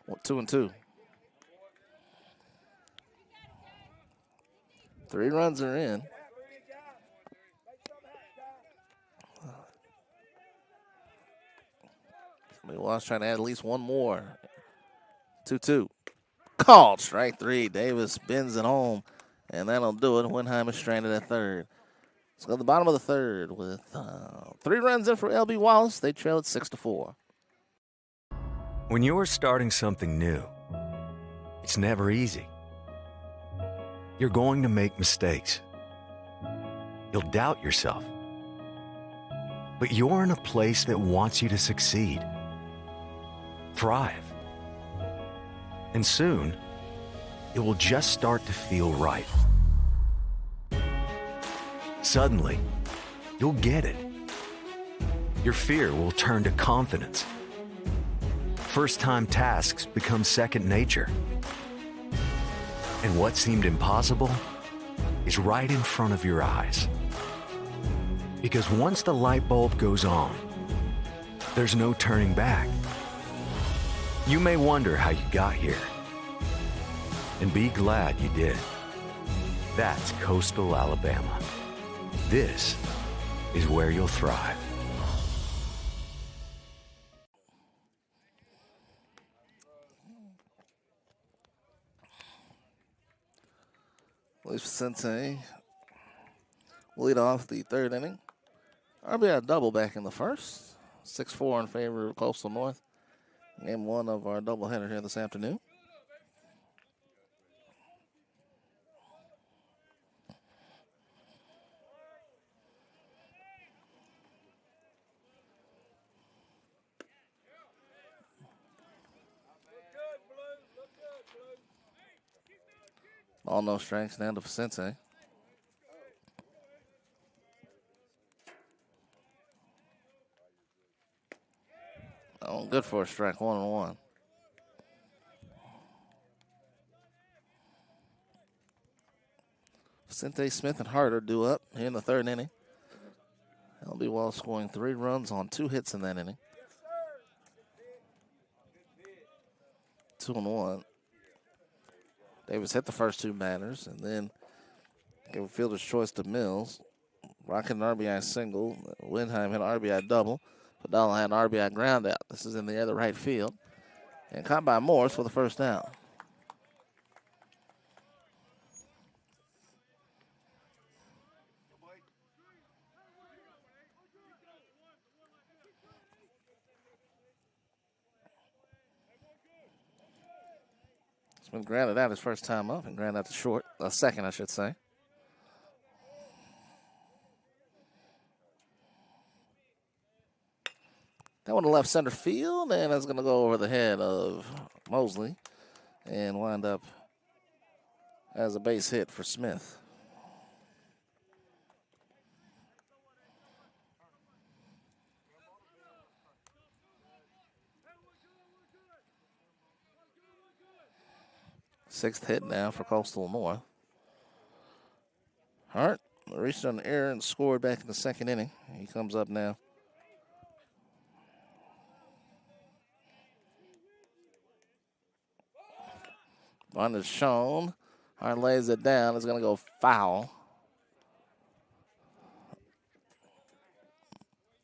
Speaker 1: Well, 2-2. 3 runs are in. Wallace trying to add at least one more. 2-2. Called strike 3. Davis bends it home, and that'll do it. Winheim is stranded at third. Let's go to the bottom of the third with 3 runs in for LB Wallace. They trail at 6-4.
Speaker 5: When you're starting something new, it's never easy. You're going to make mistakes. You'll doubt yourself. But you're in a place that wants you to succeed, thrive. And soon, it will just start to feel right. Suddenly, you'll get it. Your fear will turn to confidence. First-time tasks become second nature. And what seemed impossible is right in front of your eyes. Because once the light bulb goes on, there's no turning back. You may wonder how you got here, and be glad you did. That's Coastal Alabama. This is where you'll thrive.
Speaker 1: Luis Vicente will lead off the third inning. RBI double back in the first. 6-4 in favor of Coastal North. Game 1 of our doubleheader here this afternoon. All no strikes down to Vicente. Oh, good for a strike, 1-1. Vicente, Smith, and Hart are due up here in the third inning. LB Wallace scoring 3 runs on 2 hits in that inning. 2-1. Davis hit the first 2 batters and then gave a fielder's choice to Mills. Rocket an RBI single. Windheim hit an RBI double. Padala had an RBI ground out. This is in the other right field. And caught by Morris for the first down. Smith grounded out his first time up and grounded out to short. Second, I should say. That one to left center field, and that's going to go over the head of Mosley and wind up as a base hit for Smith. Sixth hit now for Coastal North. Hart reached on the error and scored back in the second inning. He comes up now. Run is shown. Hart lays it down. It's going to go foul.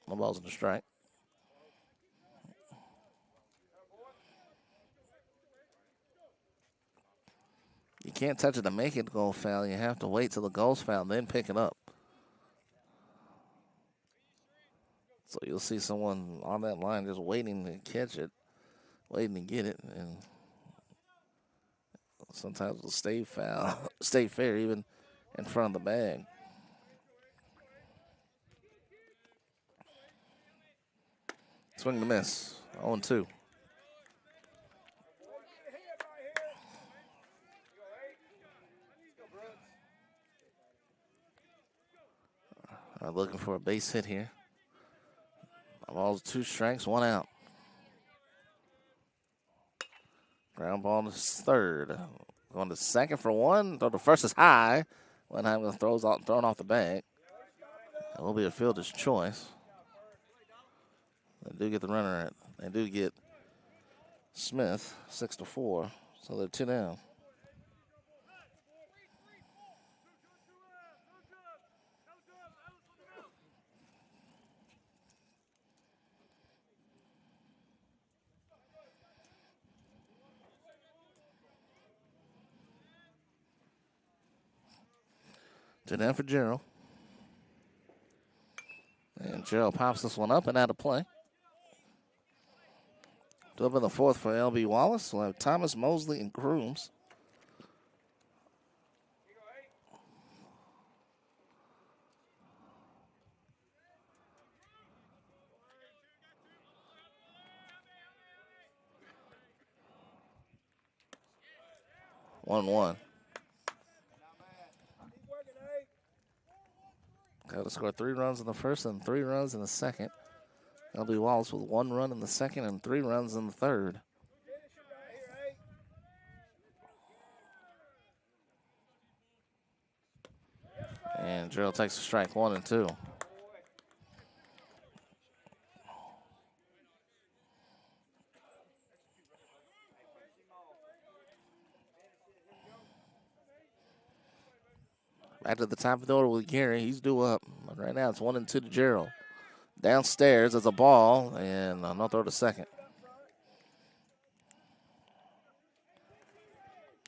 Speaker 1: The ball's in the strike. You can't touch it to make it go foul. You have to wait till the goal's foul, then pick it up. So you'll see someone on that line just waiting to catch it, waiting to get it, and sometimes it'll stay foul, stay fair even in front of the bag. Swing and a miss, 0-2. Looking for a base hit here. Ball's 2 strikes, 1 out. Ground ball to third. Going to second for 1. Though the first is high. Windheim thrown off the bag. It will be a fielder's choice. They do get the runner at. They do get Smith 6-4. So they're 2 down. Two down for Gerald. And Gerald pops this one up and out of play. Two up in the fourth for LB Wallace. We'll have Thomas, Mosley, and Grooms. One. Got to score 3 runs in the first and 3 runs in the second. LB Wallace with 1 run in the second and 3 runs in the third. And Gerald takes a strike 1 and 2. Back to the top of the order with Gary. He's due up. But right now it's 1 and 2 to Gerald. Downstairs is a ball, and no throw to second.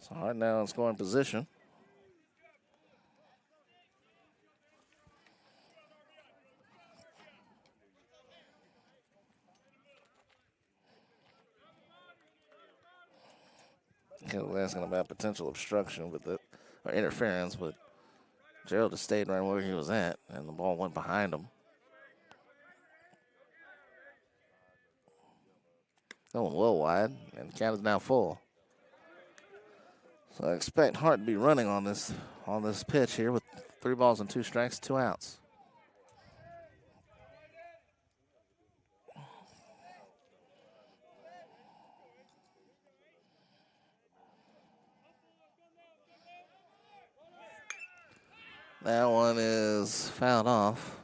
Speaker 1: So Hart now in scoring position. I was asking about potential obstruction with it, or interference, but Gerald just stayed right where he was at, and the ball went behind him. Going well wide, and the count is now full. So I expect Hart to be running on this pitch here with 3 balls and 2 strikes, 2 outs. That one is fouled off.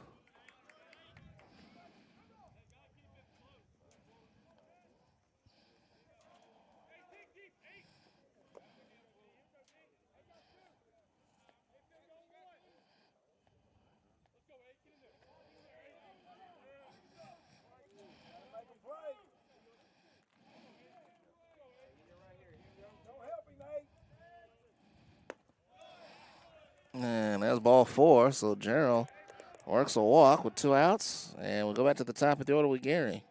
Speaker 1: That's ball 4. So Gerald works a walk with 2 outs. And we'll go back to the top of the order with Gary.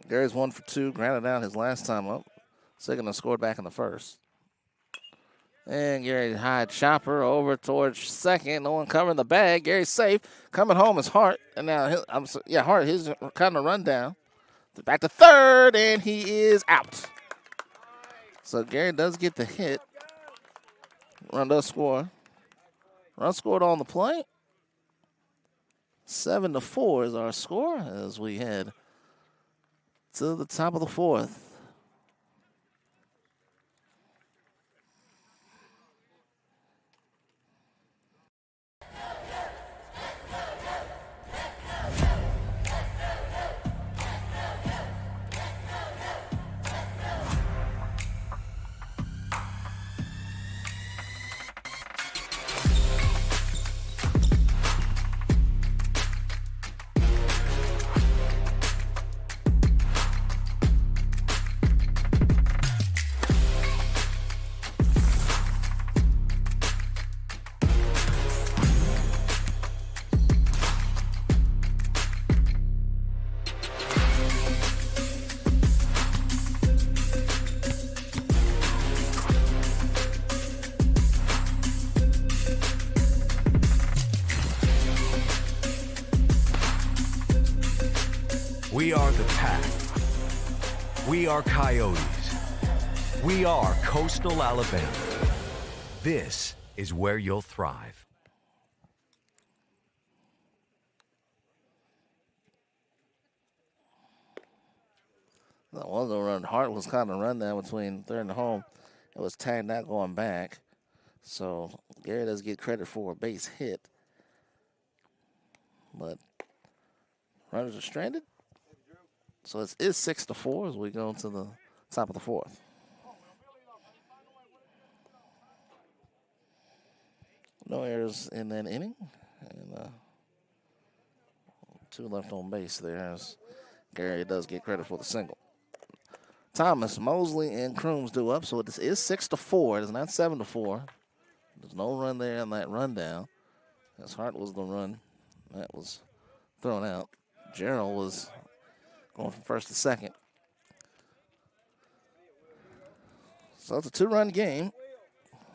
Speaker 1: Gary's 1 for 2, grounded out his last time up. Signa scored back in the first. And Gary high chopper over towards second. No one covering the bag. Gary's safe. Coming home is Hart. And now, Hart, he's kind of run down. Back to third, and he is out. So Gary does get the hit. Run does score. Run scored on the play. 7-4 is our score as we head to the top of the 4th.
Speaker 5: We are the Pack. We are Coyotes. We are Coastal Alabama. This is where you'll thrive.
Speaker 1: That was a run. Hart was kind of run down between third and home. It was tagged out going back. So Gary does get credit for a base hit. But runners are stranded. So it is 6-4 as we go to the top of the 4th. No errors in that inning. And 2 left on base there as Gary does get credit for the single. Thomas, Mosley, and Crooms do up. So it is 6-4. It is not 7-4. There's no run there on that rundown. As Hart was the run that was thrown out. Gerald was going from first to second. So it's a 2-run game.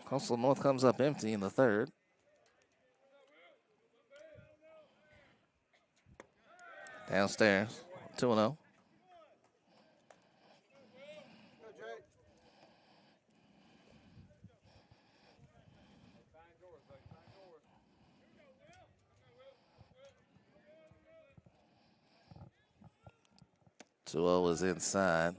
Speaker 1: Coastal North comes up empty in the 3rd. Downstairs, 2-0. Is inside.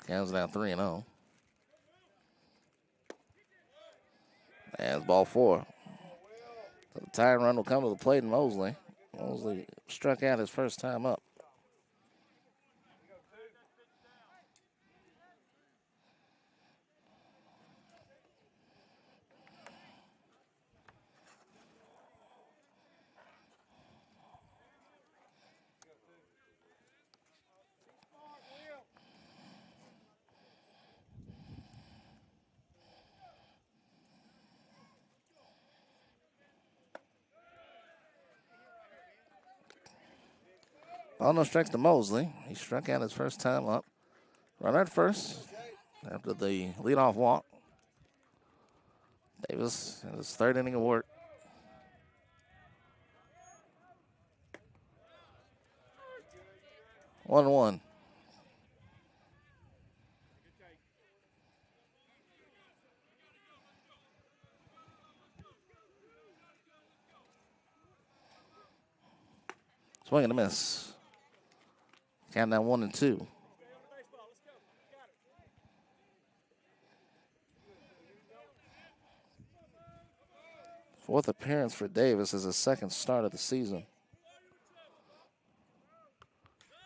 Speaker 1: Counts down 3-0. And it's ball 4. So the tying run will come to the plate in Mosley. Mosley struck out his first time up. Ball no strikes to Mosley. He struck out his first time up. Runner at first after the leadoff walk. Davis in his 3rd inning of work. One. Swing and a miss. Count down 1-2. Fourth appearance for Davis is his second start of the season.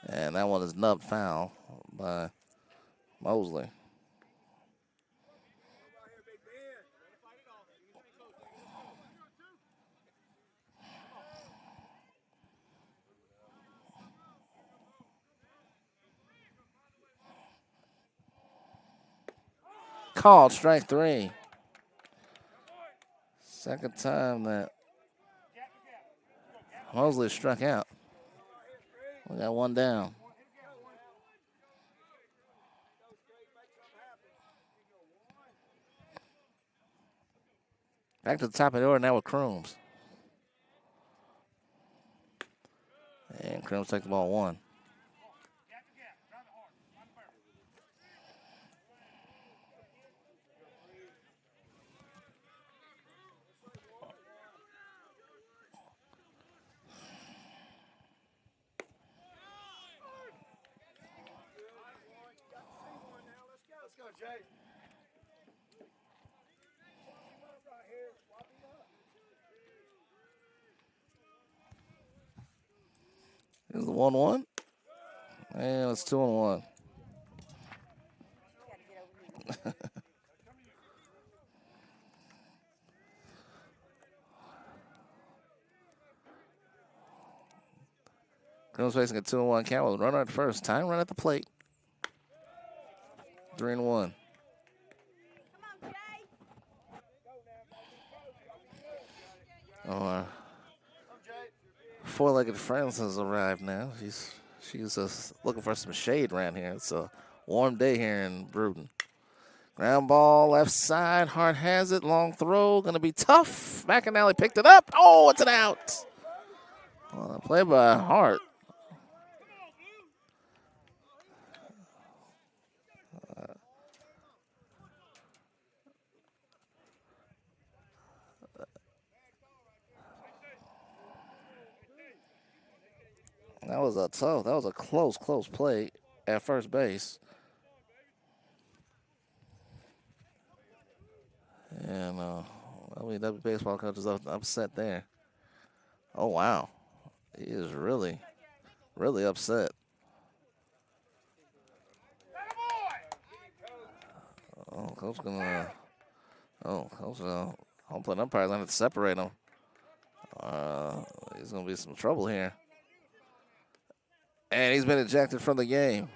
Speaker 1: And that one is nubbed foul by Mosley. Called strike 3. Second time that Mosley struck out. We got one down. Back to the top of the order now with Crooms. And Crooms takes the ball 1. Here's the 1-1. And it's 2-1. Comes facing a 2-1 count with a runner at first. Time run at the plate. 3-1. Our four-legged friends has arrived now. She's just looking for some shade around here. It's a warm day here in Brewton. Ground ball left side. Hart has it. Long throw. Going to be tough. McAnally picked it up. Oh, it's an out. Well, play by Hart. That was a close play at first base. And LBW baseball coach is upset there. Oh, wow. He is really, really upset. Oh, coach gonna. Coach, home plate umpire's gonna have to separate him. There's gonna be some trouble here. And he's been ejected from the game.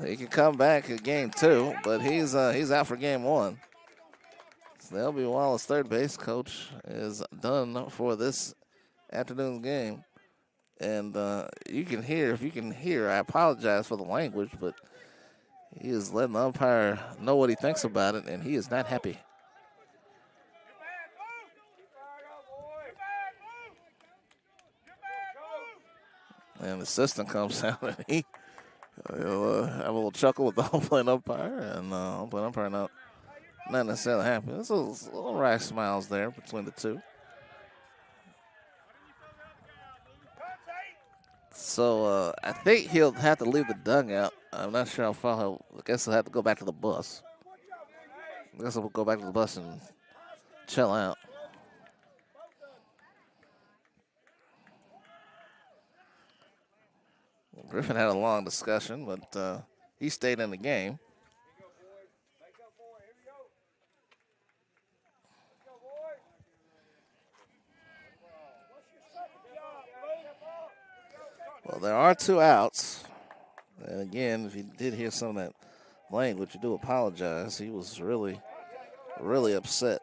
Speaker 1: He can come back at game 2, but he's out for game 1. So the LB Wallace third base coach is done for this afternoon's game. And you can hear, if you can hear, I apologize for the language, but he is letting the umpire know what he thinks about it, and he is not happy. And the assistant comes out and he'll have a little chuckle with the home plate umpire, and home plate umpire not necessarily happy. There's a little wry smiles there between the two. So I think he'll have to leave the dugout. I'm not sure how far. I guess he'll have to go back to the bus. I guess he'll go back to the bus and chill out. Griffin had a long discussion, but he stayed in the game. Well, there are 2 outs. And again, if you did hear some of that language, you do apologize. He was really, really upset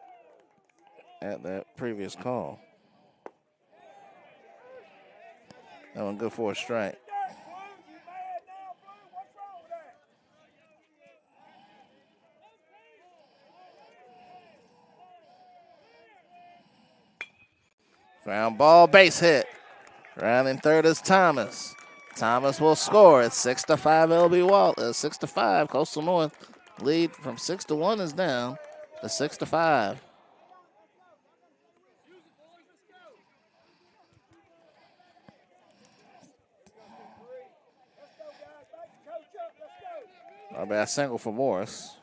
Speaker 1: at that previous call. That one good for a strike. Ground ball, base hit. Rounding third is Thomas. Thomas will score. It's 6-5 LB Wallace. 6-5. Coastal North lead from 6-1 is down to 6-5. RBI single for Morris.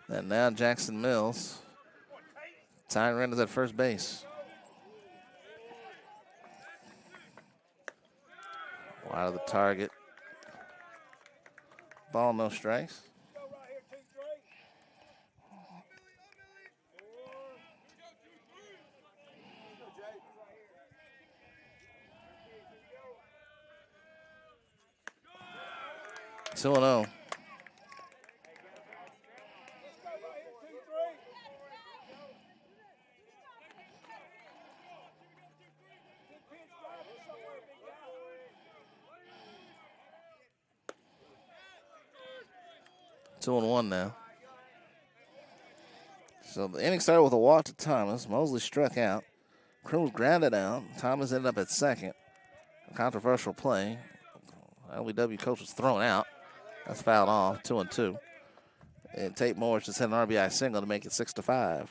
Speaker 1: And now Jackson Mills Tying runners at first base. Wide of the target. Ball, no strikes. Two and 0. Two and 1 now. So the inning started with a walk to Thomas. Mosley struck out. Cruz grounded out. Thomas ended up at second. A controversial play. LBW coach was thrown out. That's fouled off. 2 and 2. And Tate Morris just hit an RBI single to make it 6-5.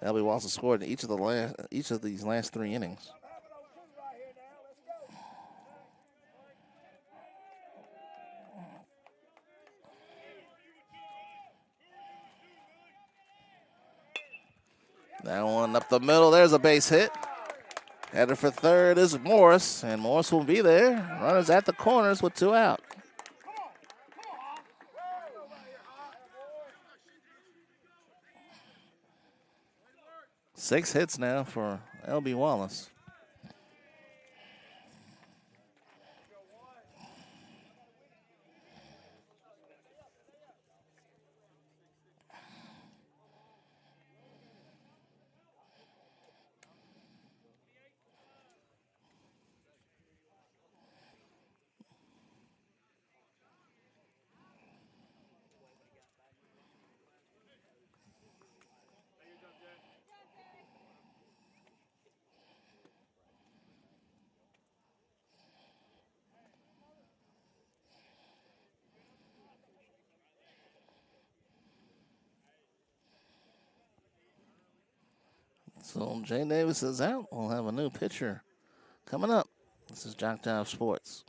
Speaker 1: LB Wallace scored in each of these last 3 innings. That one up the middle. There's a base hit. Headed for third is Morris, and Morris will be there. Runners at the corners with 2 out. Six hits now for LB Wallace. So Jay Davis is out. We'll have a new pitcher coming up. This is JockJive Sports.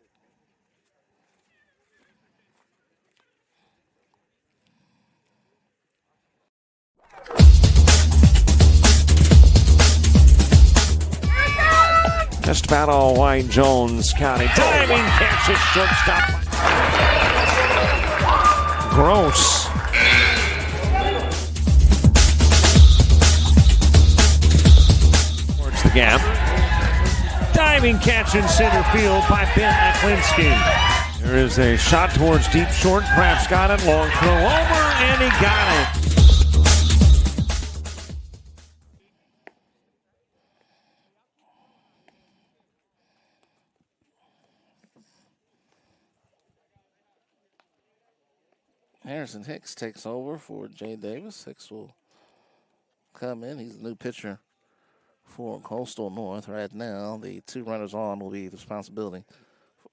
Speaker 4: Just about all Wayne Jones County. Diving catch at shortstop. Gross. Towards the gap. Diving catch in center field by Ben Aklinski. There is a shot towards deep short. Kraft's got it. Long throw over, and he got it.
Speaker 1: Harrison Hicks takes over for Jay Davis. Hicks will come in. He's the new pitcher for Coastal North. Right now, the 2 runners on will be the responsibility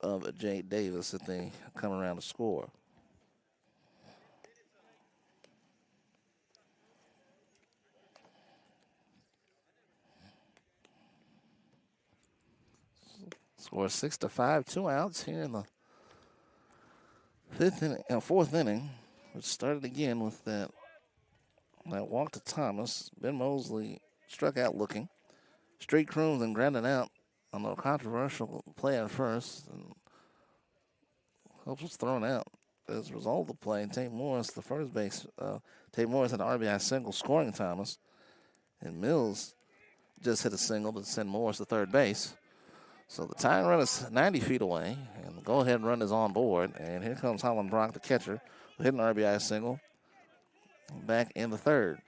Speaker 1: of Jay Davis if they come around to score. Score 6-5, 2 outs here in the 4th inning, which started again with that walk to Thomas. Ben Mosley struck out looking. Straight Crooms and grounded out on a controversial play at first. And Helps was thrown out. As a result of the play, Tate Morris, the first base, Tate Morris had an RBI single scoring Thomas. And Mills just hit a single to send Morris to third base. So the tying run is 90 feet away, and the go-ahead run is on board. And here comes Holland Brock, the catcher, who hit an RBI single back in the third.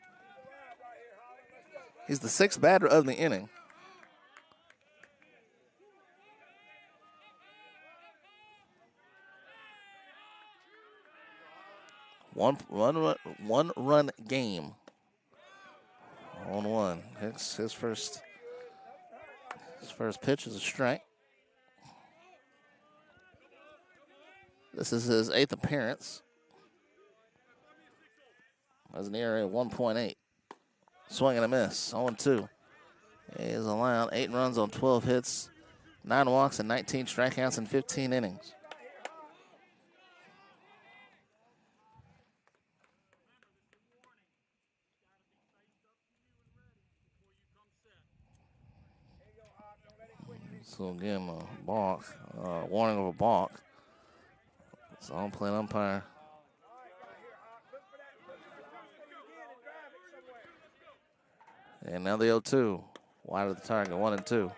Speaker 1: He's the 6th batter of the inning. One run game. 1-1. Hicks, his first pitch is a strike. This is his 8th appearance. Has an ERA of 1.8. Swing and a miss. 0-2. He is allowed 8 runs on 12 hits, 9 walks, and 19 strikeouts in 15 innings. So again, a balk, warning of a balk. It's on play umpire. And now the 0-2. Wide of the target, 1-2.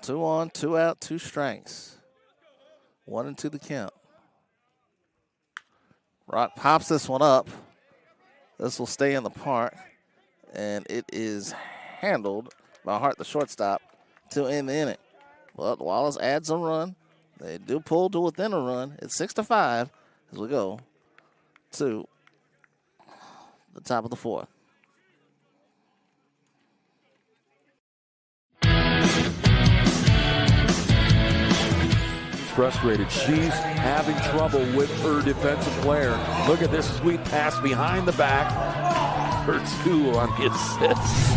Speaker 1: Two on, 2 out, 2 strikes. 1-2 the count. Rock pops this one up. This will stay in the park. And it is handled by Hart, the shortstop, to end the inning. But Wallace adds a run. They do pull to within a run. It's 6-5 as we go to the top of the 4th.
Speaker 2: Frustrated. She's having trouble with her defensive player. Look at this sweet pass behind the back for 2 on the assist.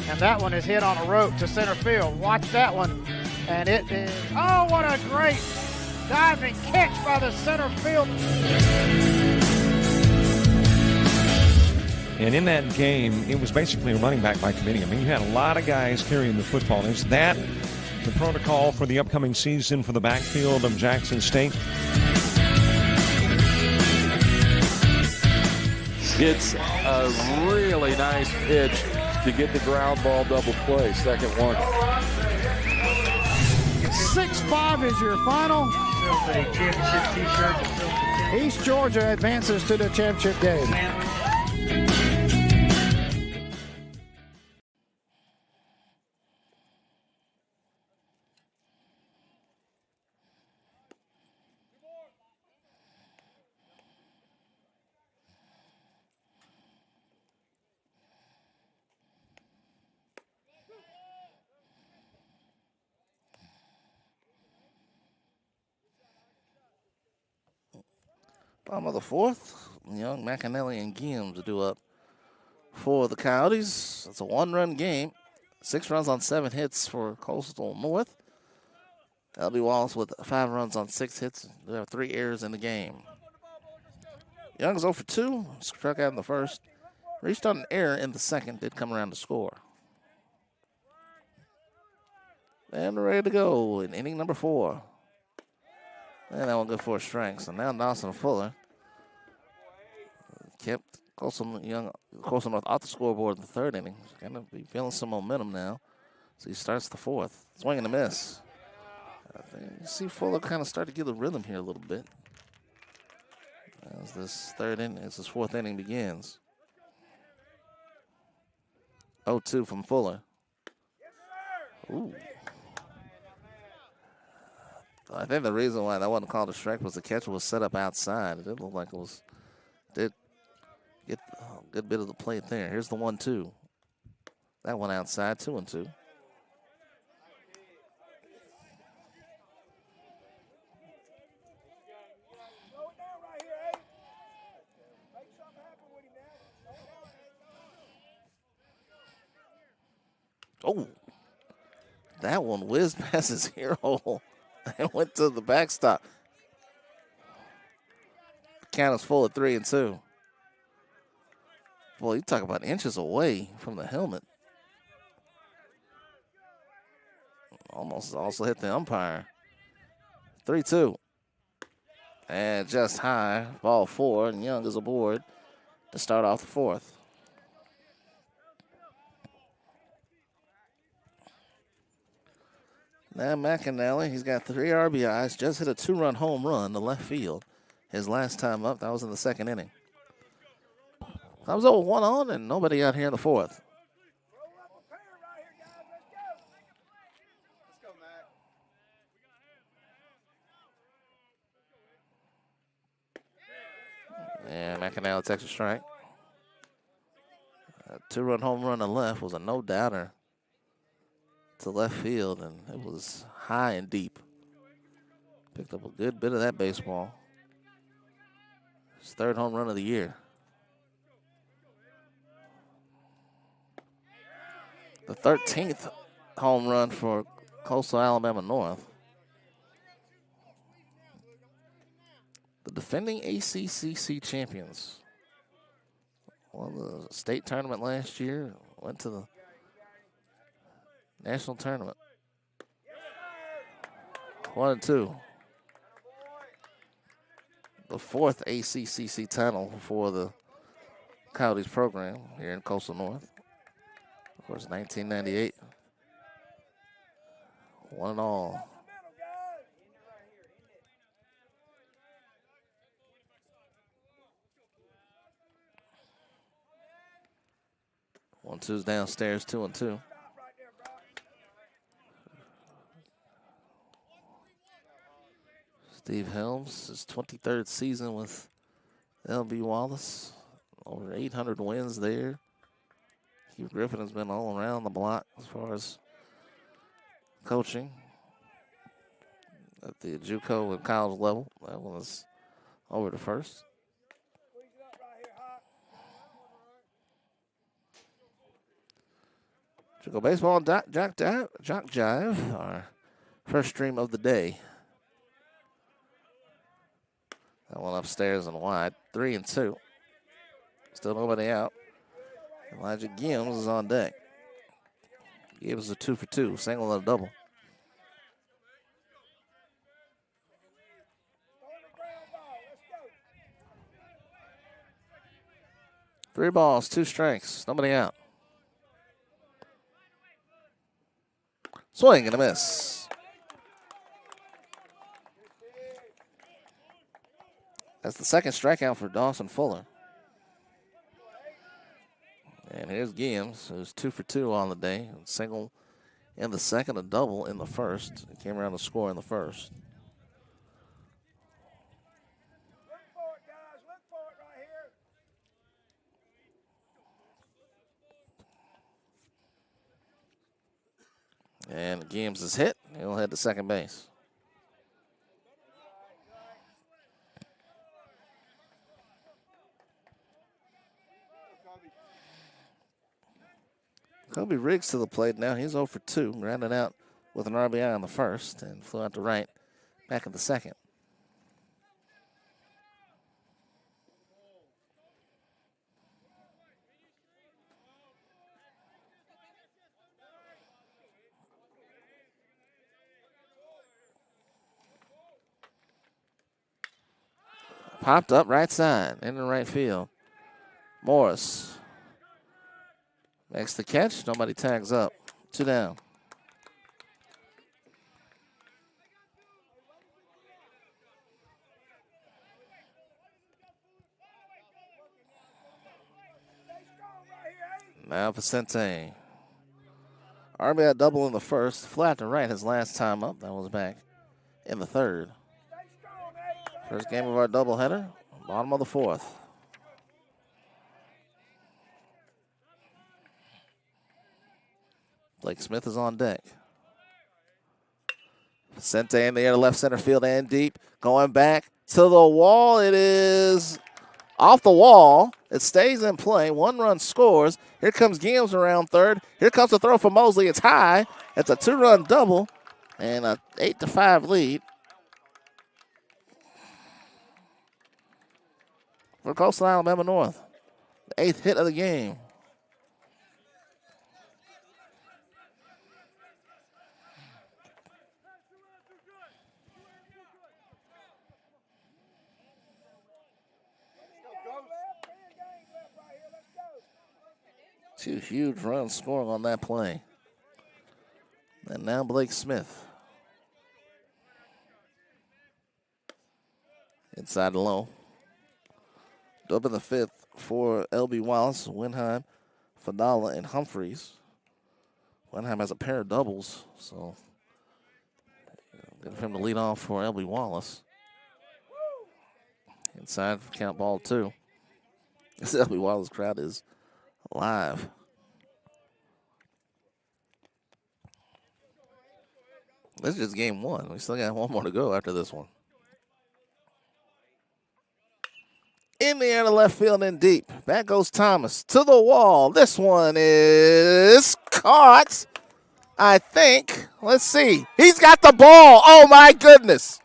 Speaker 3: And that one is hit on a rope to center field. Watch that one. And it is, oh, what a great diving catch by the center field.
Speaker 4: And in that game, it was basically a running back by committee. I mean, you had a lot of guys carrying the football. Is that the protocol for the upcoming season for the backfield of Jackson State?
Speaker 2: It's a really nice pitch to get the ground ball double play. Second one.
Speaker 3: 6-5 is your final. East Georgia advances to the championship game.
Speaker 1: Bottom of the 4th, Young, McAnally, and Gibbs do up for the Coyotes. It's a 1-run game. 6 runs on 7 hits for Coastal North. LB Wallace with 5 runs on 6 hits. There are 3 errors in the game. Young's 0 for 2, struck out in the first. Reached on an error in the second, did come around to score. And ready to go in inning number 4. And that one good for a strike. So now Dawson Fuller kept Coastal North off the scoreboard in the 3rd inning. He's going to be feeling some momentum now. So he starts the 4th. Swing and a miss. I think you see Fuller kind of start to get the rhythm here a little bit as this 4th inning begins. 0-2 from Fuller. Ooh. I think the reason why that wasn't called a strike was the catcher was set up outside. It didn't look like it was. Did get a good bit of the plate there. Here's the 1-2. That one outside, 2-2. Oh, that one whizzed past his hero and went to the backstop. Count is full of 3-2. Boy, you talk about inches away from the helmet. Almost also hit the umpire. 3-2. And just high, ball 4, and Young is aboard to start off the 4th. Now McAnally, he's got 3 RBIs, just hit a 2-run home run to left field. His last time up, that was in the 2nd inning. Comes over 1 on and nobody out here in the 4th. And McAnally takes a strike. A 2-run home run to left was a no-doubter to left field, and it was high and deep. Picked up a good bit of that baseball. His 3rd home run of the year. The 13th home run for Coastal Alabama North. the defending ACCC champions. Won the state tournament last year. Went to the national tournament. 1-2. The fourth ACCC title for the Coyotes program here in Coastal North. Of course, 1998. 1-all. One, two's downstairs, 2-2. Steve Helms, his 23rd season with LB Wallace. Over 800 wins there. Hugh Griffin has been all around the block as far as coaching at the JUCO and college level. That one is over to first. JUCO Baseball, JockJive, our first stream of the day. That one upstairs and wide, 3-2. Still nobody out. Elijah Gims is on deck. Gives a 2-for-2, single and a double. Three balls, 2 strikes, nobody out. Swing and a miss. That's the second strikeout for Dawson Fuller. And here's Gims, who's 2-for-2 on the day. A single in the second, a double in the first. He came around to score in the first.
Speaker 6: Look for it, guys. Look for it right here.
Speaker 1: And Gims is hit. He'll head to second base. Kobe Riggs to the plate now. He's 0-for-2, grounded out with an RBI on the first and flew out to right back in the second. Popped up right side, into right field. Morris makes the catch. Nobody tags up. 2 down. Now Vicente. RBI double in the first. Flat to right his last time up. That was back in the third. First game of our doubleheader. Bottom of the fourth. Blake Smith is on deck. Vicente in the air to left center field and deep. Going back to the wall. It is off the wall. It stays in play. 1 run scores. Here comes Gims around third. Here comes the throw for Mosley. It's high. It's a 2-run double and a 8-5 lead for Coastal Alabama North. The 8th hit of the game. Two huge runs scoring on that play. And now Blake Smith. Inside low. Up in the 5th for LB Wallace, Winheim, Fadala, and Humphreys. Winheim has a pair of doubles, so good for him to lead off for LB Wallace. Inside for count ball 2. This LB Wallace crowd is alive. This is just game 1. We still got 1 more to go after this one. In the air to left field and deep. Back goes Thomas to the wall. This one is caught, I think. Let's see. He's got the ball. Oh, my goodness.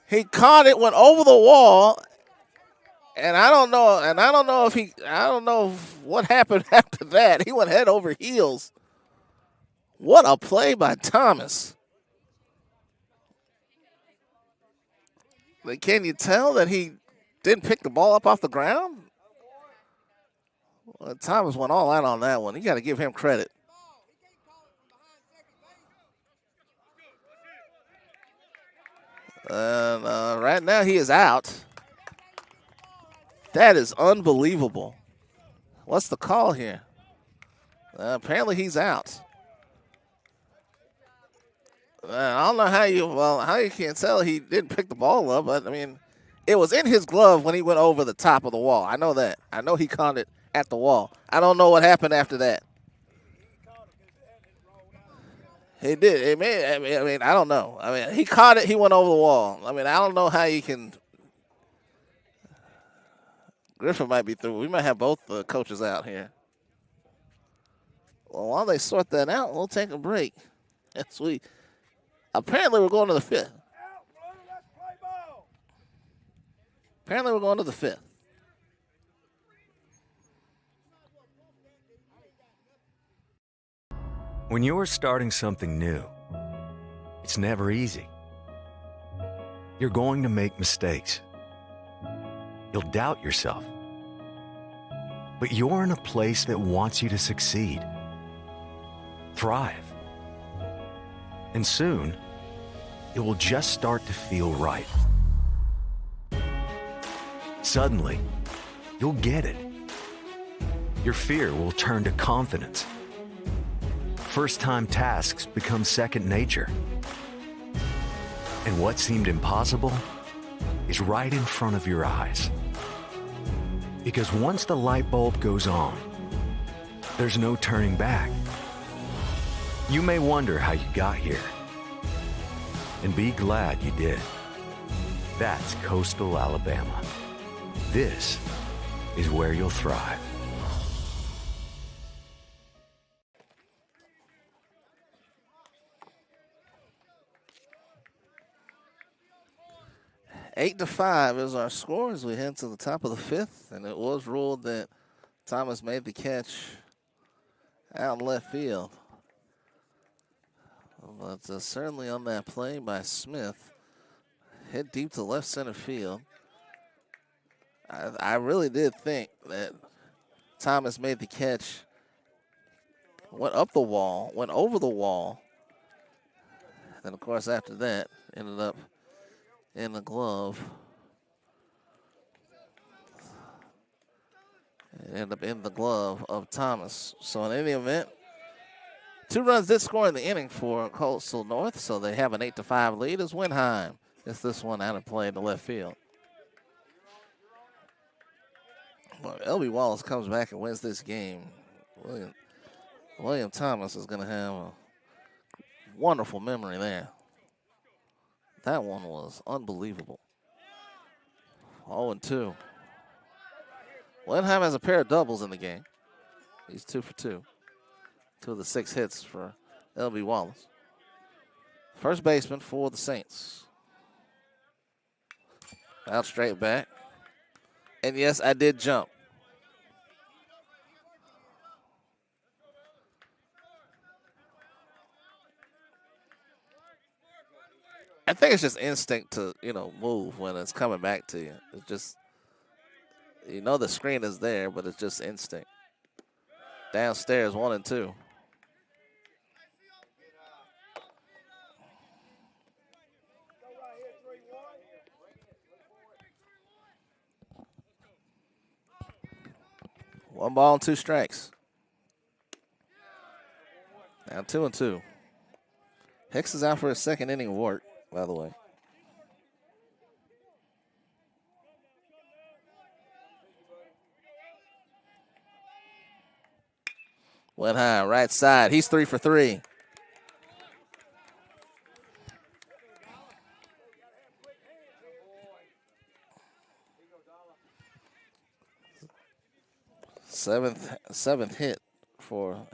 Speaker 1: He caught it, went over the wall, and I don't know what happened after that. He went head over heels. What a play by Thomas. Like, can you tell that he didn't pick the ball up off the ground? Well, Thomas went all out on that one. You got to give him credit. And right now he is out. That is unbelievable. What's the call here? Apparently he's out. I don't know how you can't tell he didn't pick the ball up, but I mean, it was in his glove when he went over the top of the wall. I know that. I know he caught it at the wall. I don't know what happened after that. He did. I mean, I don't know. I mean, he caught it. He went over the wall. I mean, I don't know how you can. Griffin might be through. We might have both coaches out here. Well, while they sort that out, we'll take a break. Yes, apparently we're going to the fifth. Apparently we're going to the fifth.
Speaker 5: When you're starting something new, it's never easy. You're going to make mistakes. You'll doubt yourself. But you're in a place that wants you to succeed, thrive. And soon, it will just start to feel right. Suddenly, you'll get it. Your fear will turn to confidence. First-time tasks become second nature. And what seemed impossible is right in front of your eyes. Because once the light bulb goes on, there's no turning back. You may wonder how you got here, and be glad you did. That's Coastal Alabama. This is where you'll thrive.
Speaker 1: Eight to 5 is our score as we head to the top of the fifth, and it was ruled that Thomas made the catch out in left field. But certainly on that play by Smith, hit deep to left center field. I really did think that Thomas made the catch, went up the wall, went over the wall, and of course after that ended up in the glove. It ended up in the glove of Thomas. So in any event, 2 runs did score in the inning for Coastal North, so they have an 8-5 lead as Winheim gets this one out of play in the left field. Well, LB Wallace comes back and wins this game. William Thomas is going to have a wonderful memory there. That one was unbelievable. 0-2. Winheim has a pair of doubles in the game. He's 2 for 2. 2 of the 6 hits for LB Wallace. First baseman for the Saints. Out straight back. And yes, I did jump. I think it's just instinct to, move when it's coming back to you. It's just, the screen is there, but it's just instinct. Downstairs, 1-2. One ball and 2 strikes. Now 2-2. Hicks is out for his second inning of work, by the way. Went high, right side. He's 3 for 3. Seventh hit for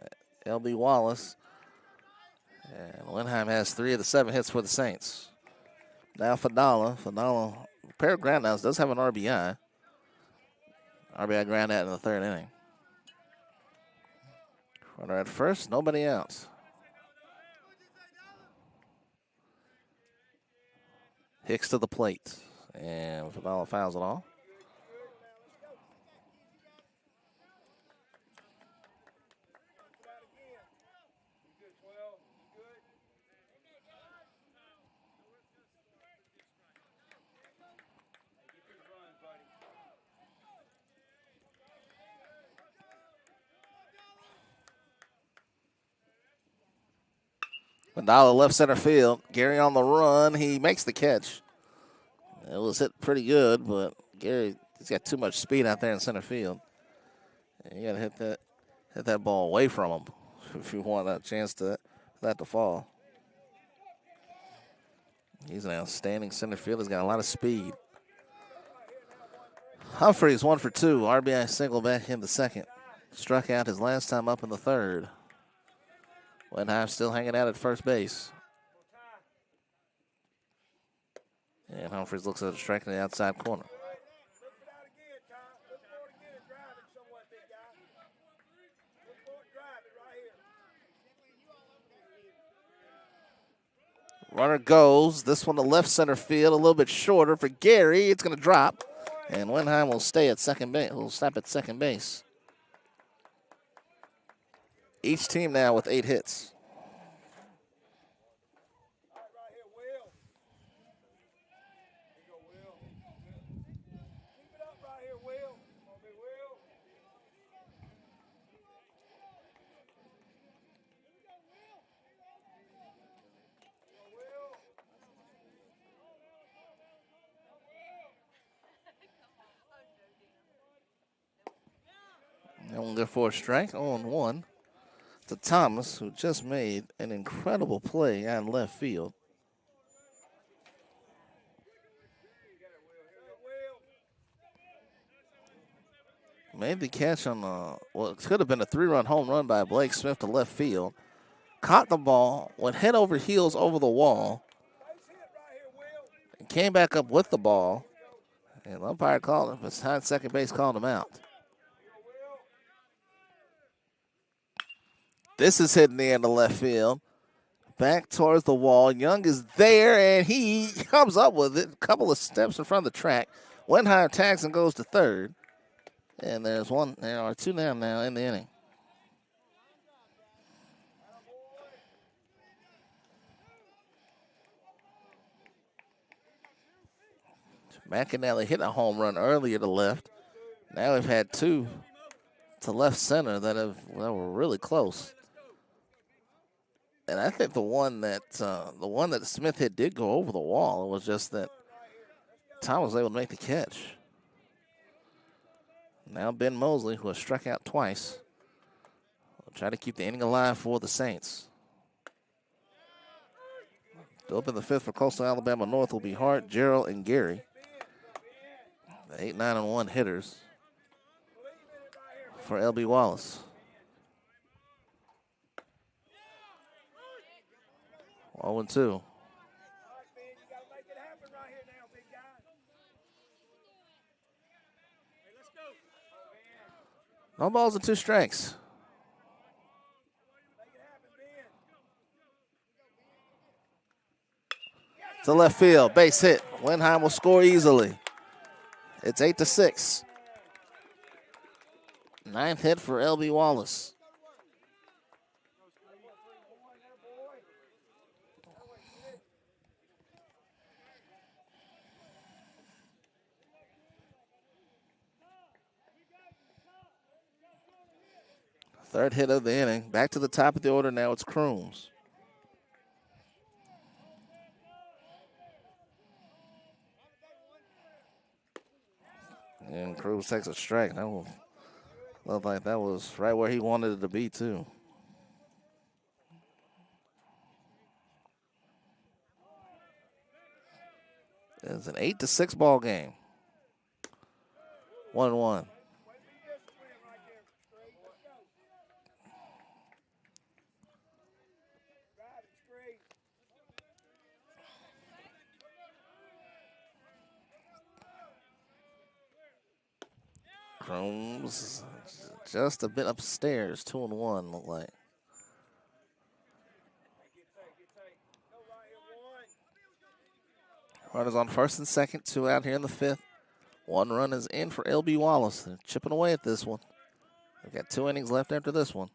Speaker 1: LB Wallace. And Winheim has 3 of the 7 hits for the Saints. Now Fadala. Fadala, pair of groundouts, does have an RBI. RBI ground out in the third inning. Runner at first, nobody out. Hicks to the plate. And Fadala fouls it off. Mandala left center field. Gary on the run. He makes the catch. It was hit pretty good, but Gary, he's got too much speed out there in center field. And you got to hit that ball away from him if you want a chance for that to fall. He's an outstanding center fielder. He's got a lot of speed. Humphreys 1 for 2. RBI single back in the second. Struck out his last time up in the third. Wenheim still hanging out at first base. And Humphreys looks at a strike in the outside corner. Runner goes. This one to left center field, a little bit shorter for Gary. It's going to drop. And Wenheim will stay at second base. Will stop at second base. Each team now with 8 hits. Only there for a strike, 0-1 to Thomas, who just made an incredible play on left field. Made the catch on well, it could have been a 3-run home run by Blake Smith to left field. Caught the ball, went head over heels over the wall, and came back up with the ball. And the umpire called him, behind second base, called him out. This is hitting the end of left field. Back towards the wall. Young is there, and he comes up with it. A couple of steps in front of the track. Wenheim tags and goes to third. And there are 2 down now in the inning. McAnally hit a home run earlier to left. Now we've had 2 to left center that were really close. And I think the one that Smith hit did go over the wall. It was just that Tom was able to make the catch. Now Ben Mosley, who has struck out twice, will try to keep the inning alive for the Saints. To open the 5th for Coastal Alabama North will be Hart, Gerald, and Gary. The 8, 9, and 1 hitters for LB Wallace. 0-2. No balls and 2 strikes. To left field, base hit. Wenheim will score easily. It's 8-6. 9th hit for LB Wallace. Third hit of the inning. Back to the top of the order now. It's Crooms. And Crooms takes a strike. That looked like that was right where he wanted it to be, too. It's an 8-6 ball game. 1-1. Chrome's just a bit upstairs, 2-1 look like. Runners on first and second, 2 out here in the 5th. 1 run is in for LB Wallace. They're chipping away at this one. They've got 2 innings left after this one.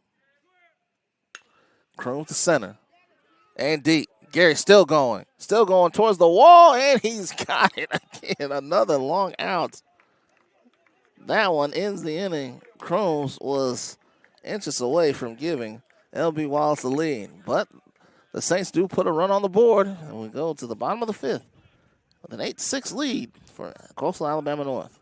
Speaker 1: Chrome to center. And deep. Gary still going towards the wall, and he's got it again. Another long out. That one ends the inning. Chrome's was inches away from giving LB Wallace the lead. But the Saints do put a run on the board, and we go to the bottom of the 5th with an 8-6 lead for Coastal Alabama North.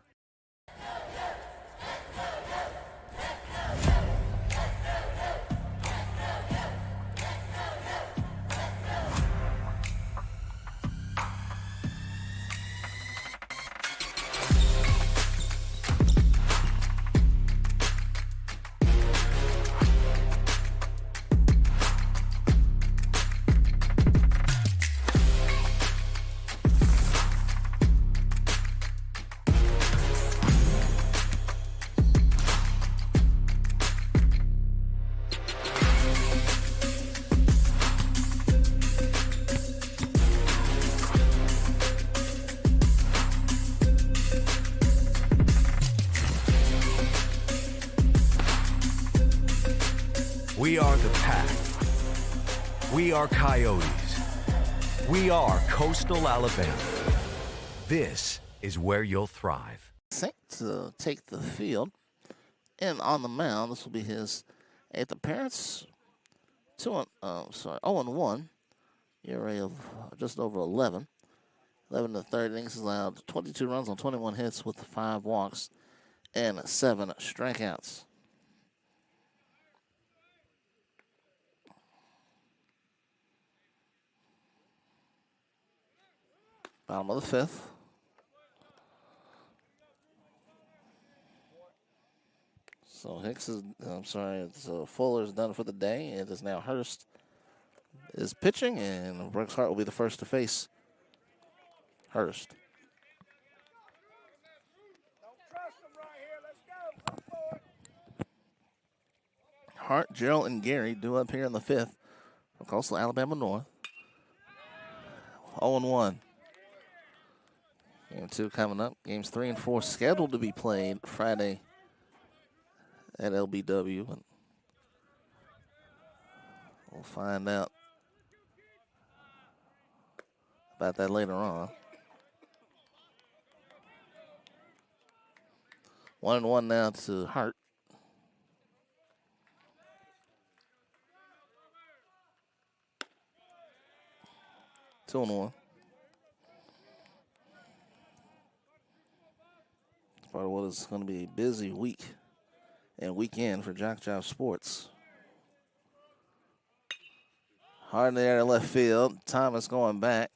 Speaker 5: We are the Pack. We are Coyotes. We are Coastal Alabama. This is where you'll thrive.
Speaker 1: Saints take the field, and on the mound, this will be his 8th appearance. 0-1. ERA of just over 11. 11 to 3rd innings, allowed 22 runs on 21 hits with 5 walks and 7 strikeouts. Bottom of the 5th. So Fuller's done for the day. It is now Hurst is pitching, and Brooks Hart will be the first to face Hurst.
Speaker 6: Don't trust them right here. Let's go. Look for it.
Speaker 1: Hart, Gerald, and Gary due up here in the 5th for Coastal Alabama North. 0-1. Game 2 coming up. Games 3 and 4 scheduled to be played Friday at LBW. But we'll find out about that later on. 1-1 now to Hart. Two and 1. Part of what is going to be a busy week and weekend for JockJive Sports. Hard in the air to left field. Thomas going back.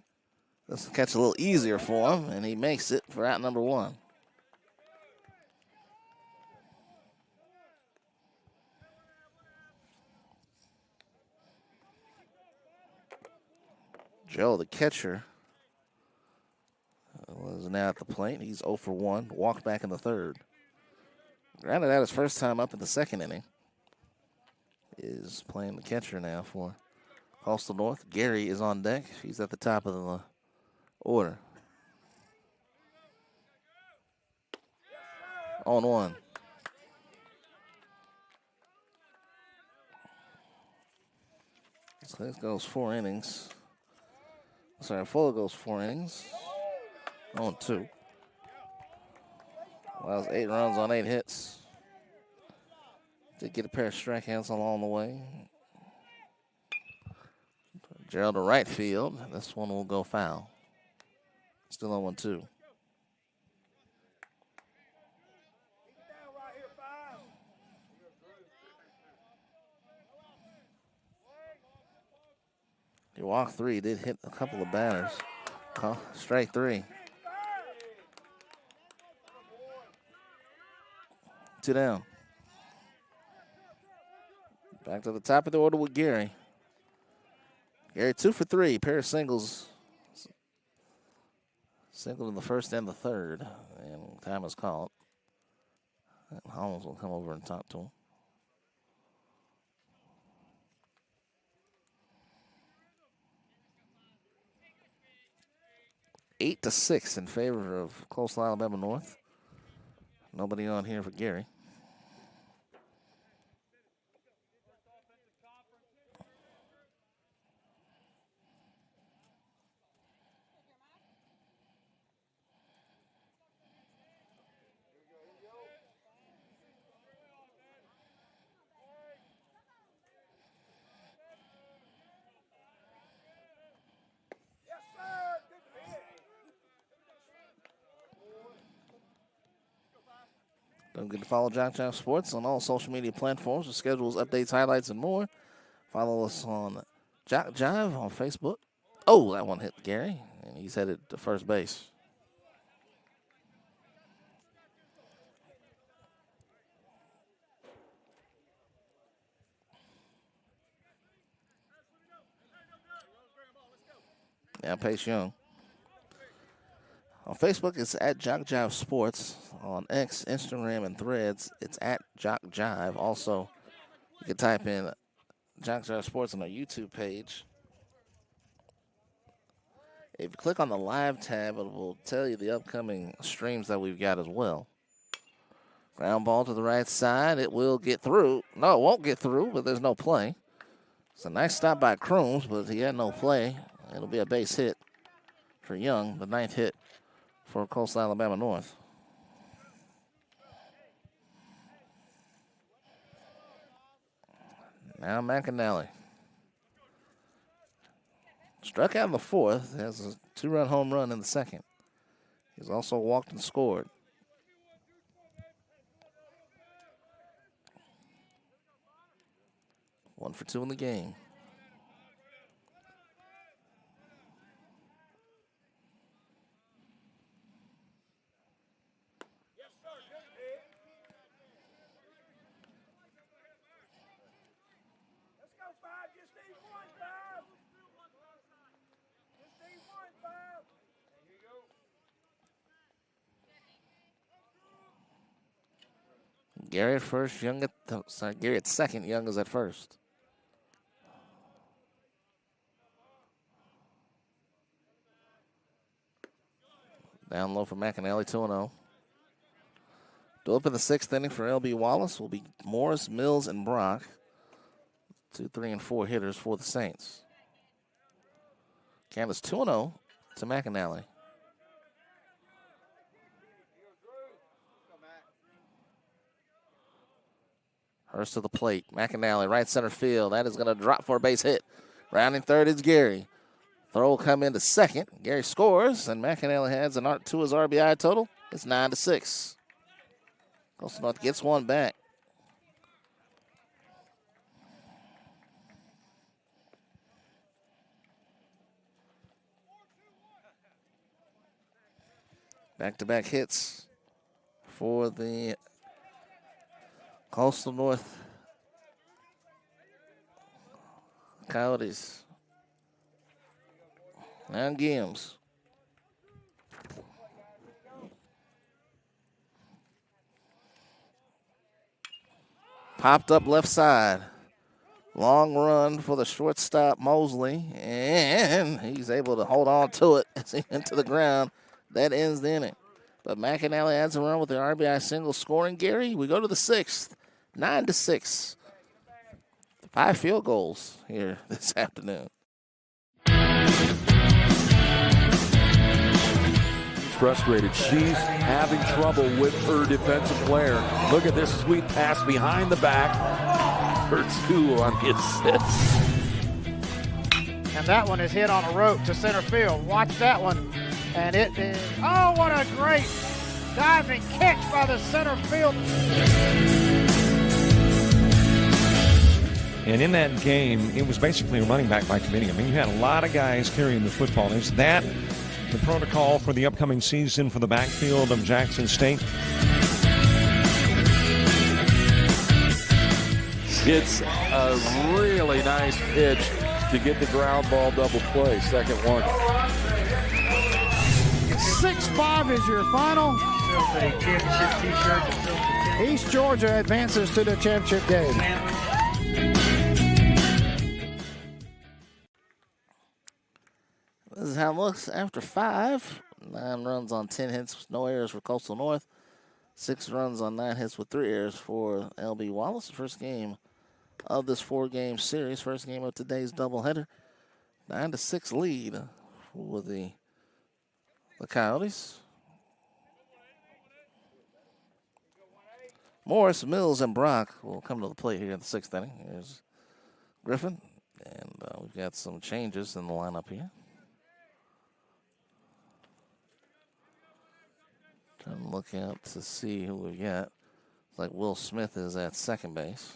Speaker 1: This will catch a little easier for him, and he makes it for out number 1. Joe, the catcher, was now at the plate. He's 0 for 1. Walked back in the 3rd. Granted, that his first time up in the 2nd inning. Is playing the catcher now for Coastal North. Gary is on deck. He's at the top of the order. 0-1. So this goes 4 innings. Sorry, Fuller goes 4 innings. 0-2. Allows 8 runs on 8 hits. Did get a pair of strikeouts along the way. Gerald to right field. This one will go foul. Still 0-2. He walked 3. Did hit a couple of batters. Strike 3. 2 down. Back to the top of the order with Gary. Gary 2 for 3. Pair of singles. Single in the 1st and the 3rd. And time is called. Holmes will come over and talk to him. Eight to 6 in favor of Coastal Alabama North. Nobody on here for Gary. Don't forget to follow JockJive Sports on all social media platforms with schedules, updates, highlights, and more. Follow us on JockJive on Facebook. Oh, that one hit Gary, and he's headed to first base. Now Pace Young. On Facebook, it's at JockJive Sports. On X, Instagram, and Threads, it's at JockJive. Also, you can type in JockJive Sports on our YouTube page. If you click on the live tab, it will tell you the upcoming streams that we've got as well. Ground ball to the right side. It will get through. No, it won't get through, but there's no play. It's a nice stop by Crooms, but he had no play. It'll be a base hit for Young, the 9th hit for Coastal Alabama North. Now McAnally. Struck out in the 4th, has a 2-run home run in the 2nd. He's also walked and scored. One for 2 in the game. Gary at first, Young at Gary at second, Young is at first. Down low for McAnally, 2-0. Due up in the 6th inning for LB Wallace will be Morris, Mills, and Brock. 2, 3, and 4 hitters for the Saints. Count is 2-0 to McAnally. Hurst to the plate. McAnally, right center field. That is going to drop for a base hit. Rounding third is Gary. Throw will come into second. Gary scores, and McAnally adds an art to his RBI total. It's 9-6. Coastal North gets one back. Back-to-back hits for the Coastal North Coyotes. Now Gims. Popped up left side. Long run for the shortstop Mosley, and he's able to hold on to it as he went to the ground. That ends the inning. But McAnally adds a run with the RBI single scoring Gary. We go to the 6th, 9-6. 5 field goals here this afternoon.
Speaker 2: Frustrated. She's having trouble with her defensive player. Look at this sweet pass behind the back for 2 on the assist.
Speaker 3: And that one is hit on a rope to center field. Watch that one. And it is, oh, what a great diving catch by the center field.
Speaker 4: And in that game, it was basically a running back by committee. I mean, you had a lot of guys carrying the football. Is that the protocol for the upcoming season for the backfield of Jackson State?
Speaker 2: It's a really nice pitch to get the ground ball double play. Second one.
Speaker 3: 6 6-5 is your final. East Georgia advances to the championship game.
Speaker 1: This is how it looks after 5. 9 runs on 10 hits, no errors for Coastal North. 6 runs on 9 hits with 3 errors for LB Wallace. First game of this 4-game series. First game of today's doubleheader. 9-6 lead for the Coyotes. Morris, Mills, and Brock will come to the plate here in the 6th inning. Here's Griffin, and we've got some changes in the lineup here. Trying to look out to see who we've got. It's like Will Smith is at second base.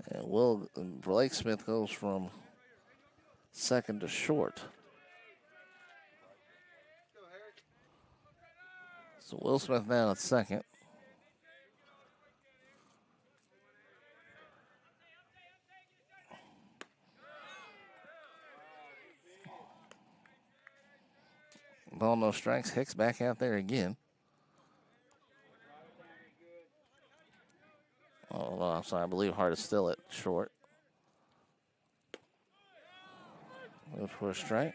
Speaker 1: And Blake Smith goes from second to short. So Will Smith now at second. Ball, no strikes. Hicks back out there again. Oh, no, I'm sorry. I believe Hart is still at short. Look for a strike.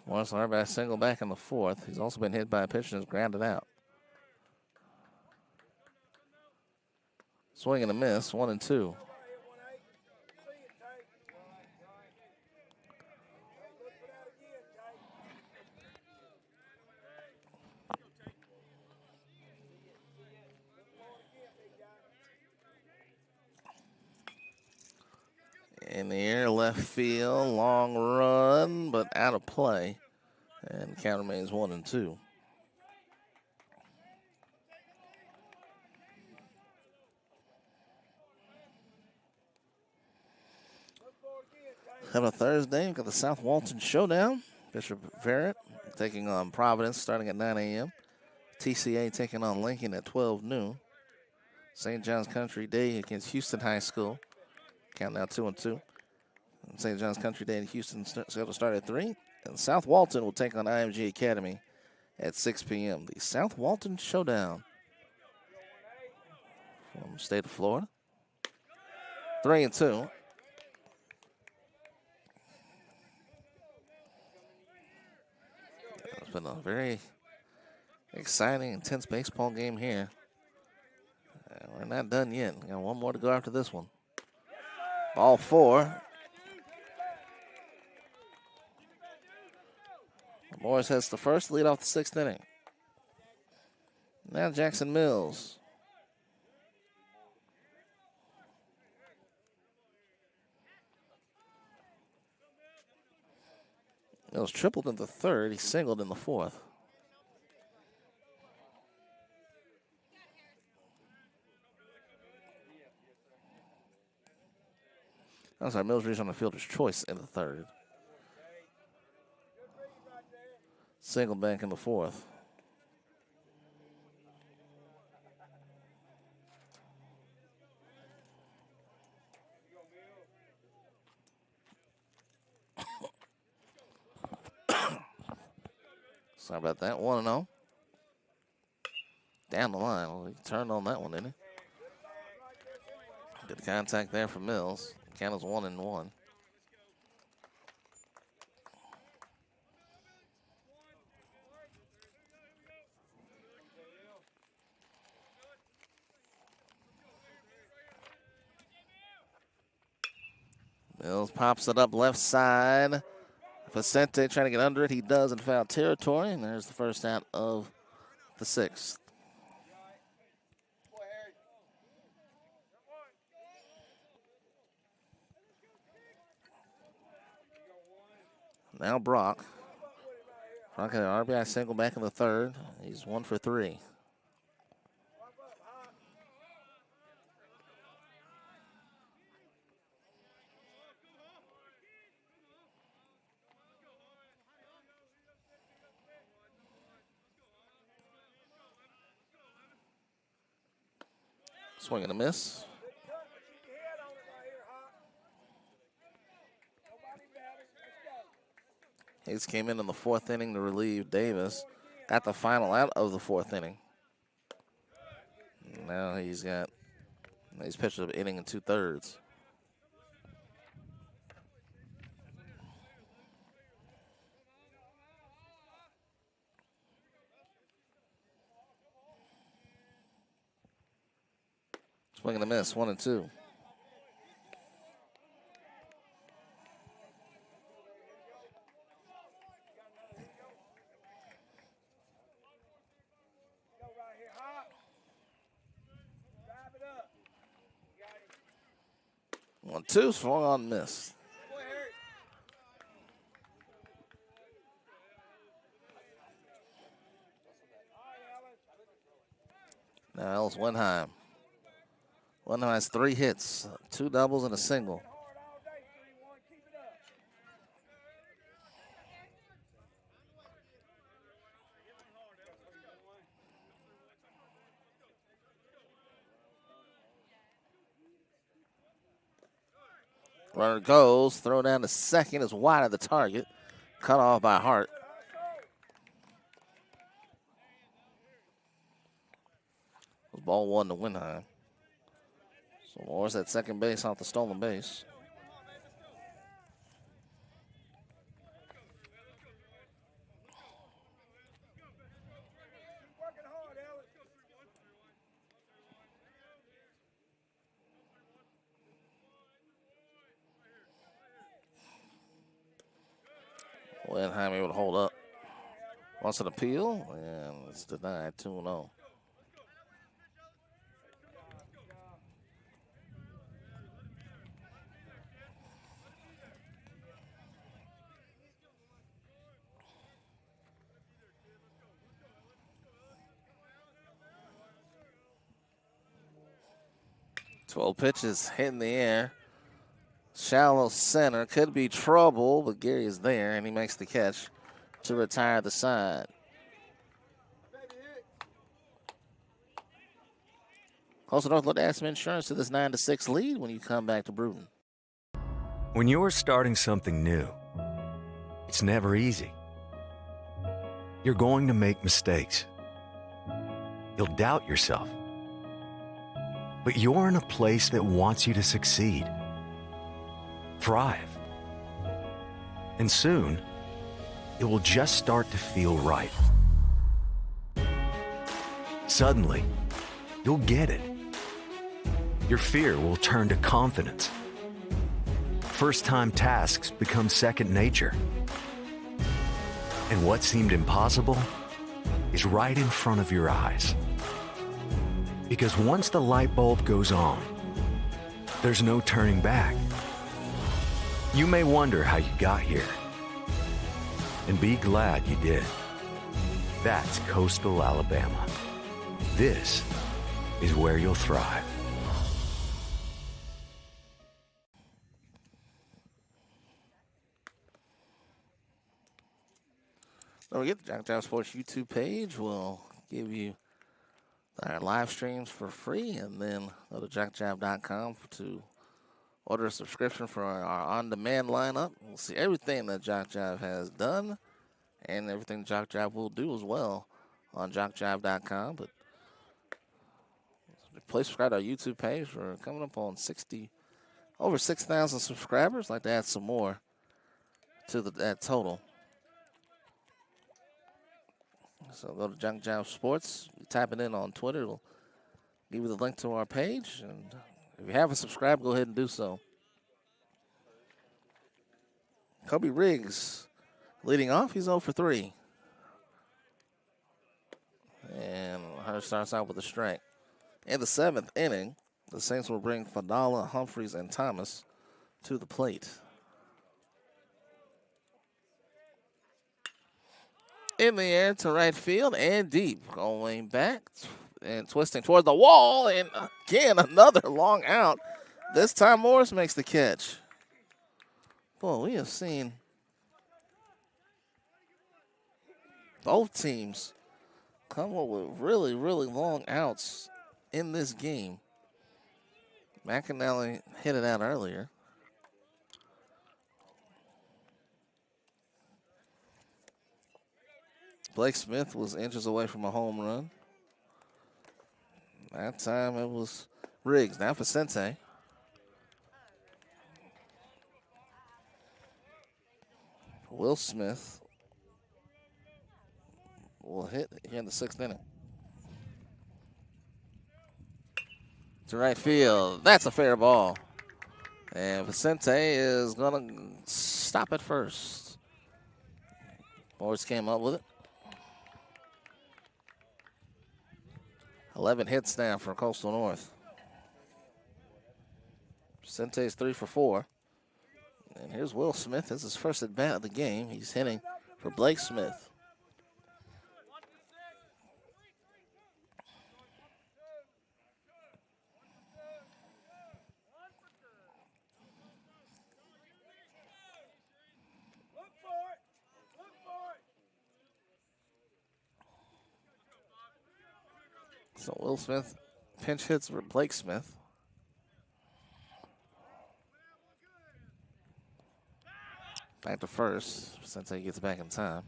Speaker 1: Morris Larback single back in the 4th. He's also been hit by a pitch and is grounded out. Swing and a miss, 1-2. In the air, left field, long run, but out of play. And the count remains 1-2. On a Thursday, we've got the South Walton Showdown. Bishop Verrett taking on Providence starting at 9 a.m. TCA taking on Lincoln at 12 noon. St. John's Country Day against Houston High School. Count now 2-2. St. John's Country Day in Houston scheduled to start at 3. And South Walton will take on IMG Academy at 6 p.m. The South Walton Showdown from the state of Florida. 3-2. It's been a very exciting, intense baseball game here. We're not done yet. We got one more to go after this one. Ball 4. Morris has the first, lead off the 6th inning. Now Jackson Mills. Mills tripled in the 3rd. He singled in the 4th. I'm sorry, Mills reached on the fielder's choice in the 3rd. Single back in the 4th. Sorry about that. 1-0. Down the line. Well, he turned on that one, didn't he? Good contact there for Mills. Count is 1-1. Mills pops it up left side. Vicente trying to get under it. He does in foul territory, and there's the first out of the 6th. Now Brock. Brock had an RBI single back in the 3rd. He's 1 for 3. Swing and a miss. Hayes came in the fourth inning to relieve Davis. Got the final out of the fourth inning. Now he's pitched an inning and 2/3. Swing and a miss, 1-2. One, two, swung on, miss. Now Ellis Wenheim. Wenheim has 3 hits, 2 doubles and a single. Runner goes, throw down to second is wide of the target. Cut off by Hart. Ball 1 to Wenheim. So Morris at second base off the stolen base. Wenheim able to hold up. Wants an appeal, and it's denied 2-0. Twelve pitches hit in the air. Shallow center, could be trouble, but Gary is there, and he makes the catch to retire the side. Coastal North look to add some insurance to this 9-6 lead when you come back to Bruton.
Speaker 5: When you're starting something new, it's never easy. You're going to make mistakes. You'll doubt yourself. But you're in a place that wants you to succeed, thrive. And soon, it will just start to feel right. Suddenly, you'll get it. Your fear will turn to confidence. First-time tasks become second nature. And what seemed impossible is right in front of your eyes. Because once the light bulb goes on, there's no turning back. You may wonder how you got here, and be glad you did. That's Coastal Alabama. This is where you'll thrive.
Speaker 1: Don't forget the JockJive Sports YouTube page. We'll give you our live streams for free, and then go to JockJive.com to order a subscription for our on-demand lineup. We'll see everything that JockJive has done and everything JockJive will do as well on JockJive.com. But please subscribe to our YouTube page. We're coming up on over 6,000 subscribers. I'd like to add some more to that total. So go to JockJive Sports. You type it in on Twitter. It'll give you the link to our page. And if you haven't subscribed, go ahead and do so. Kobe Riggs leading off. He's 0 for 3. And Hunter starts out with a strike. In the 7th inning, the Saints will bring Fadala, Humphreys, and Thomas to the plate. In the air to right field and deep. Going back and twisting toward the wall. And again, another long out. This time Morris makes the catch. Boy, we have seen both teams come up with really, really long outs in this game. McAnally hit it out earlier. Blake Smith was inches away from a home run. That time it was Riggs. Now for Sensei. Will Smith will hit here in the 6th inning. To right field. That's a fair ball. And Vicente is going to stop at first. Morris came up with it. 11 hits now for Coastal North. Vicente's 3 for 4. And here's Will Smith. This is his first at bat of the game. He's hitting for Blake Smith. So Will Smith pinch hits for Blake Smith. Back to first, since he gets back in time.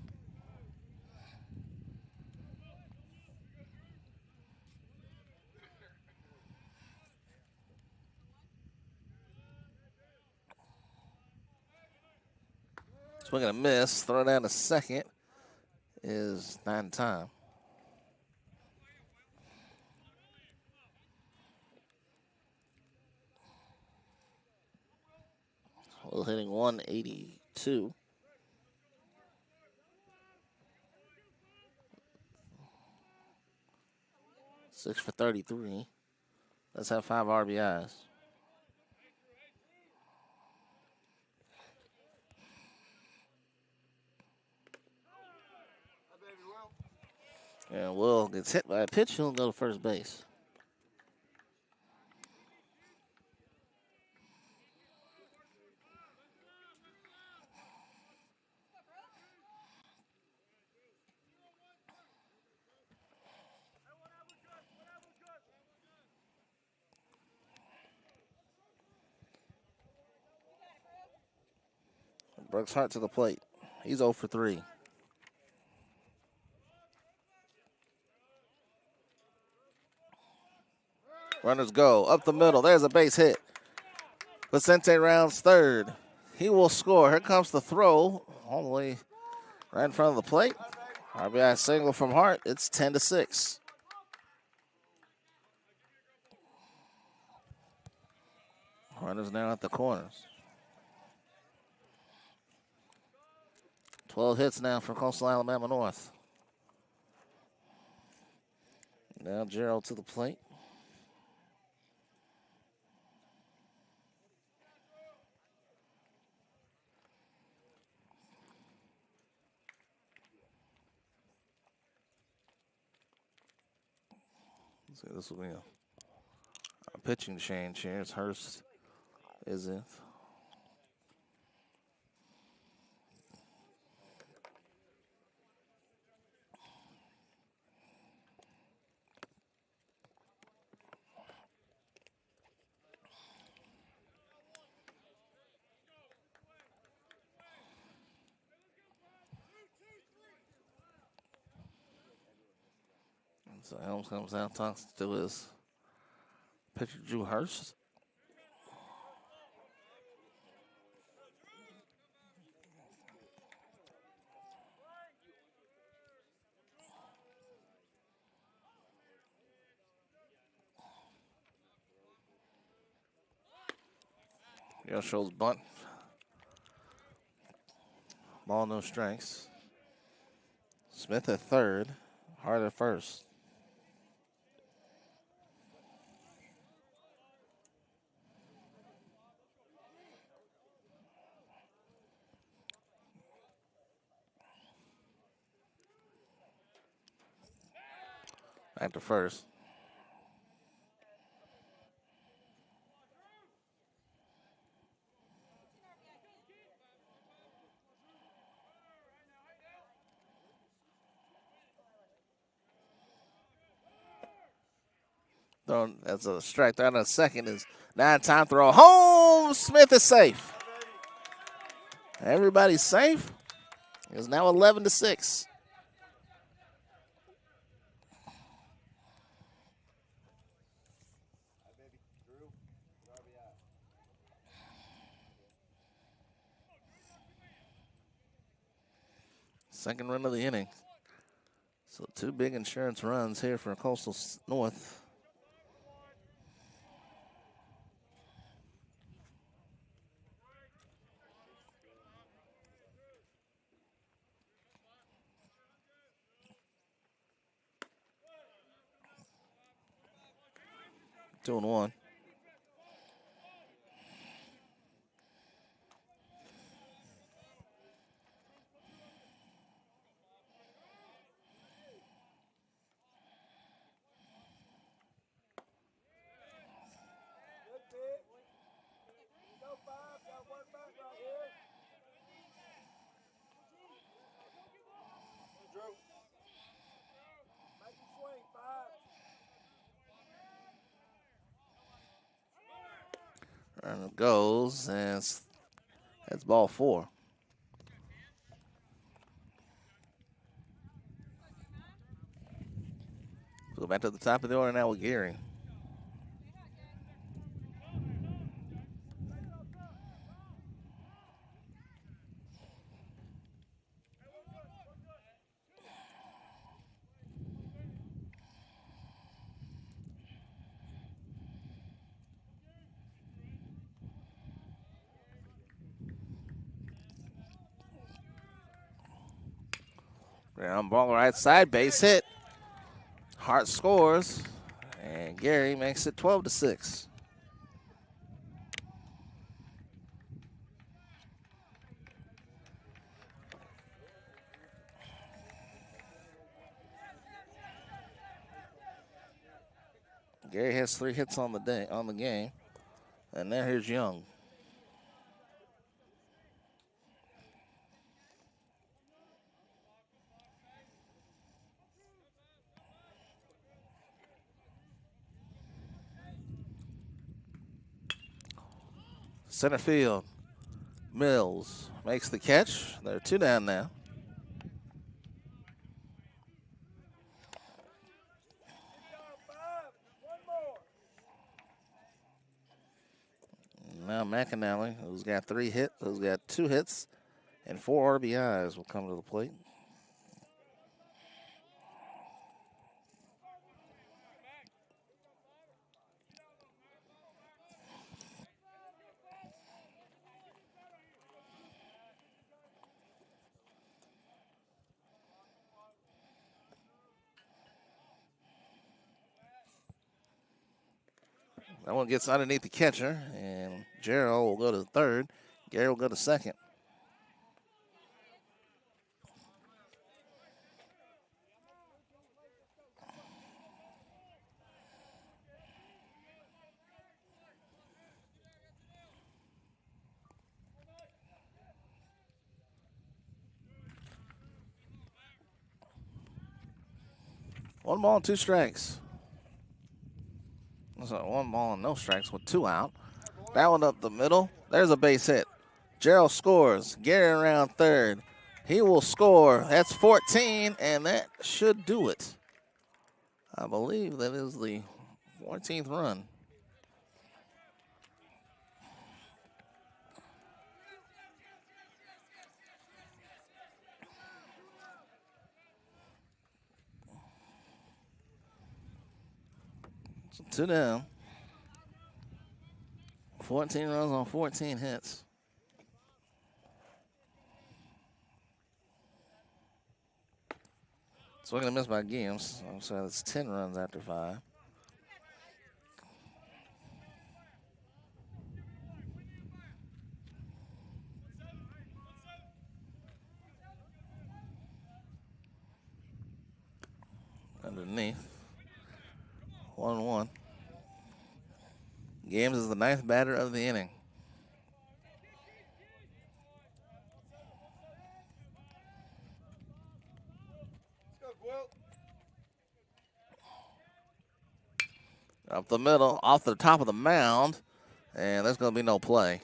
Speaker 1: Swing and a miss. Throw down to second is not in time. Will hitting 182. Six for 33. Let's have 5 RBIs. And Will gets hit by a pitch. He'll go to first base. Brooks Hart to the plate. He's 0 for 3. Runners go up the middle. There's a base hit. Vicente rounds third. He will score. Here comes the throw all the way right in front of the plate. RBI single from Hart. It's 10-6. Runners now at the corners. 12 hits now for Coastal Alabama North. Now Gerald to the plate. Let's see, this will be a pitching change here. It's Hurst, is it? So Helms comes out, talks to his pitcher, Drew Hurst. Here shows bunt. Ball, no strikes. Smith at third, Hart at first. Back to first. Thrown as a strike. Throw out a second is 9-time throw. Home. Smith is safe. Everybody's safe. It's now 11-6. Second run of the inning. So 2 big insurance runs here for Coastal North. Two and one. And it goes, and that's ball 4. Go back to the top of the order now with Gary. Ground ball right side, base hit. Hart scores, and Gary makes it 12-6. Gary has 3 hits on the game, and now here's Young. Center field, Mills makes the catch. There are 2 down now. Now McAnally, who's got 2 hits and 4 RBIs, will come to the plate. That one gets underneath the catcher, and Gerald will go to third. Gary will go to second. One ball and 2 strikes. So 1 ball and no strikes with 2 out. That one up the middle. There's a base hit. Gerald scores. Gary around third. He will score. That's 14, and that should do it. I believe that is the 14th run. So 2 down. 14 runs on 14 hits. So we're going to miss by games. So that's 10 runs after 5. Underneath. 1-1. Games is the 9th batter of the inning. Up the middle, off the top of the mound, and there's going to be no play.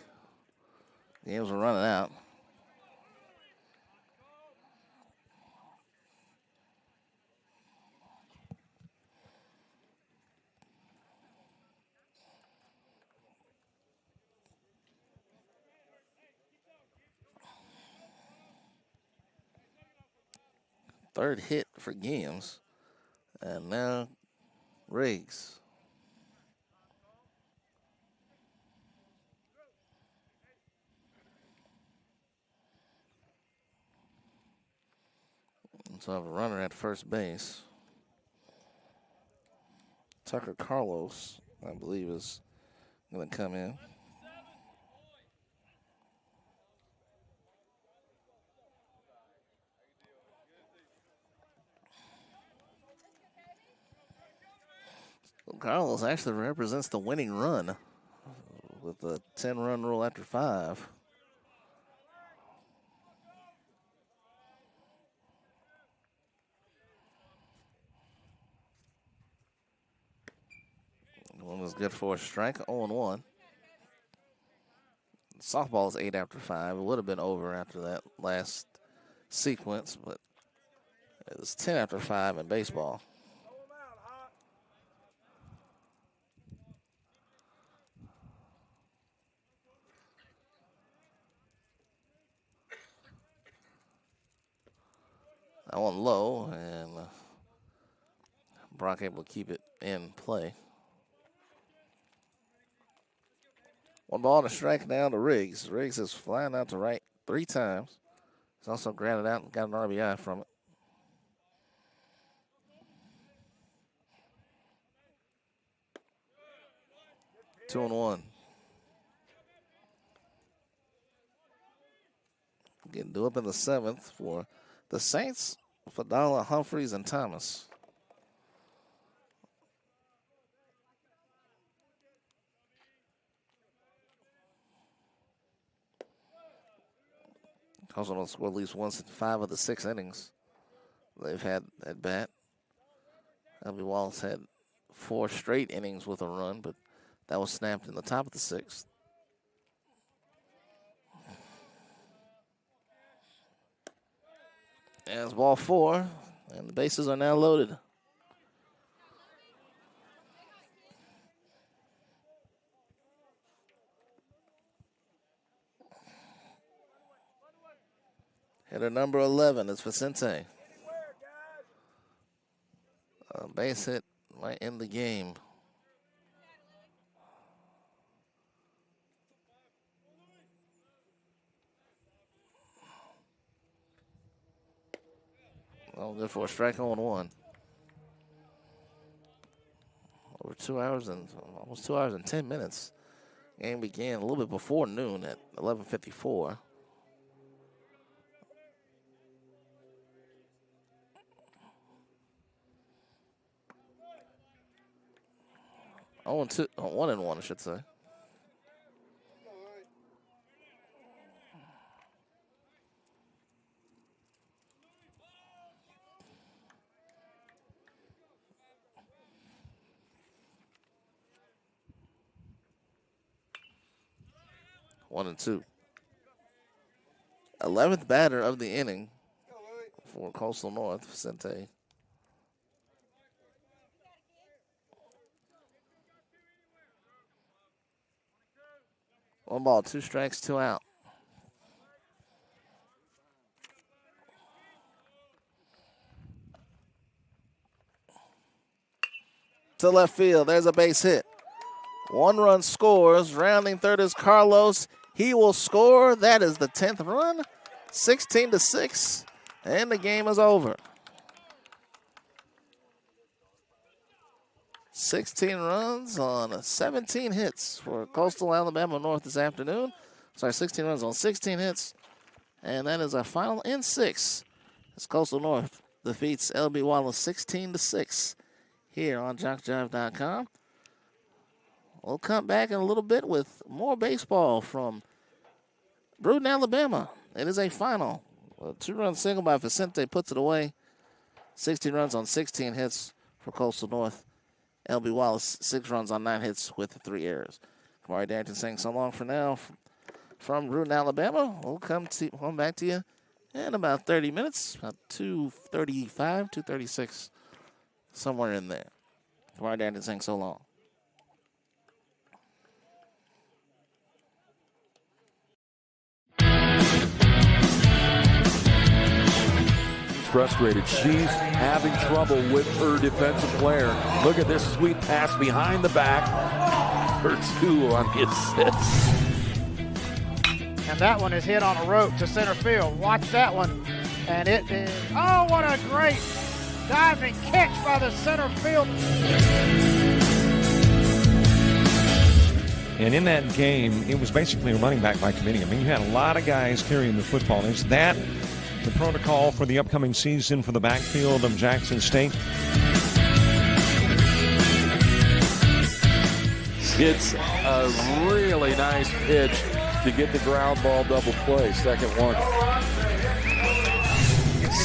Speaker 1: Games are running out. Third hit for Games. And now Riggs. So I have a runner at first base. Tucker Carlos, I believe, is going to come in. Carlos actually represents the winning run with the 10-run rule after 5. One was good for a strike, 0-1. Softball is 8 after 5. It would have been over after that last sequence, but it was 10 after 5 in baseball. That one low, and Brock able to keep it in play. 1 ball and a strike down to Riggs. Riggs is flying out to right 3 times. He's also grounded out and got an RBI from it. Two and 1. Getting due up in the 7th for the Saints, Fadala, Humphreys, and Thomas. Also don't score at least once in 5 of the 6 innings they've had at bat. LB Wallace had 4 straight innings with a run, but that was snapped in the top of the 6th. And it's ball 4, and the bases are now loaded. Hitter number 11 is Vicente. A base hit might end the game. Well, good for a strike on 1. Over 2 hours and almost 2 hours and 10 minutes. Game began a little bit before noon at 11:54. Oh, 1-1, I should say. One and 2. 11th batter of the inning for Coastal North, Vicente. One ball, 2 strikes, 2 out. To left field, there's a base hit. 1 run scores, rounding third is Carlos. He will score. That is the 10th run, 16-6, and the game is over. 16 runs on 17 hits for Coastal Alabama North this afternoon. Sorry, 16 runs on 16 hits. And that is our final in 6. As Coastal North defeats LB Wallace 16-6 here on JockJive.com. We'll come back in a little bit with more baseball from Brewton, Alabama. It is a final. A 2-run single by Vicente puts it away. 16 runs on 16 hits for Coastal North LB Wallace, 6 runs on 9 hits with 3 errors. Kamari Darrington saying so long for now from Rudin, Alabama. We'll come back to you in about 30 minutes, about 2:35, 2:36, somewhere in there. Kamari Darrington saying so long.
Speaker 2: Frustrated. She's having trouble with her defensive player. Look at this sweet pass behind the back for 2 on the assist.
Speaker 3: And that one is hit on a rope to center field. Watch that one. And it is, oh, what a great diving catch by the center field.
Speaker 4: And in that game, it was basically a running back by committee. I mean, you had a lot of guys carrying the football. Is that the protocol for the upcoming season for the backfield of Jackson State?
Speaker 2: It's a really nice pitch to get the ground ball double play. Second one.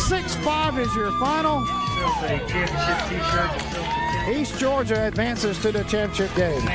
Speaker 3: 6-5 is your final. East Georgia advances to the championship game.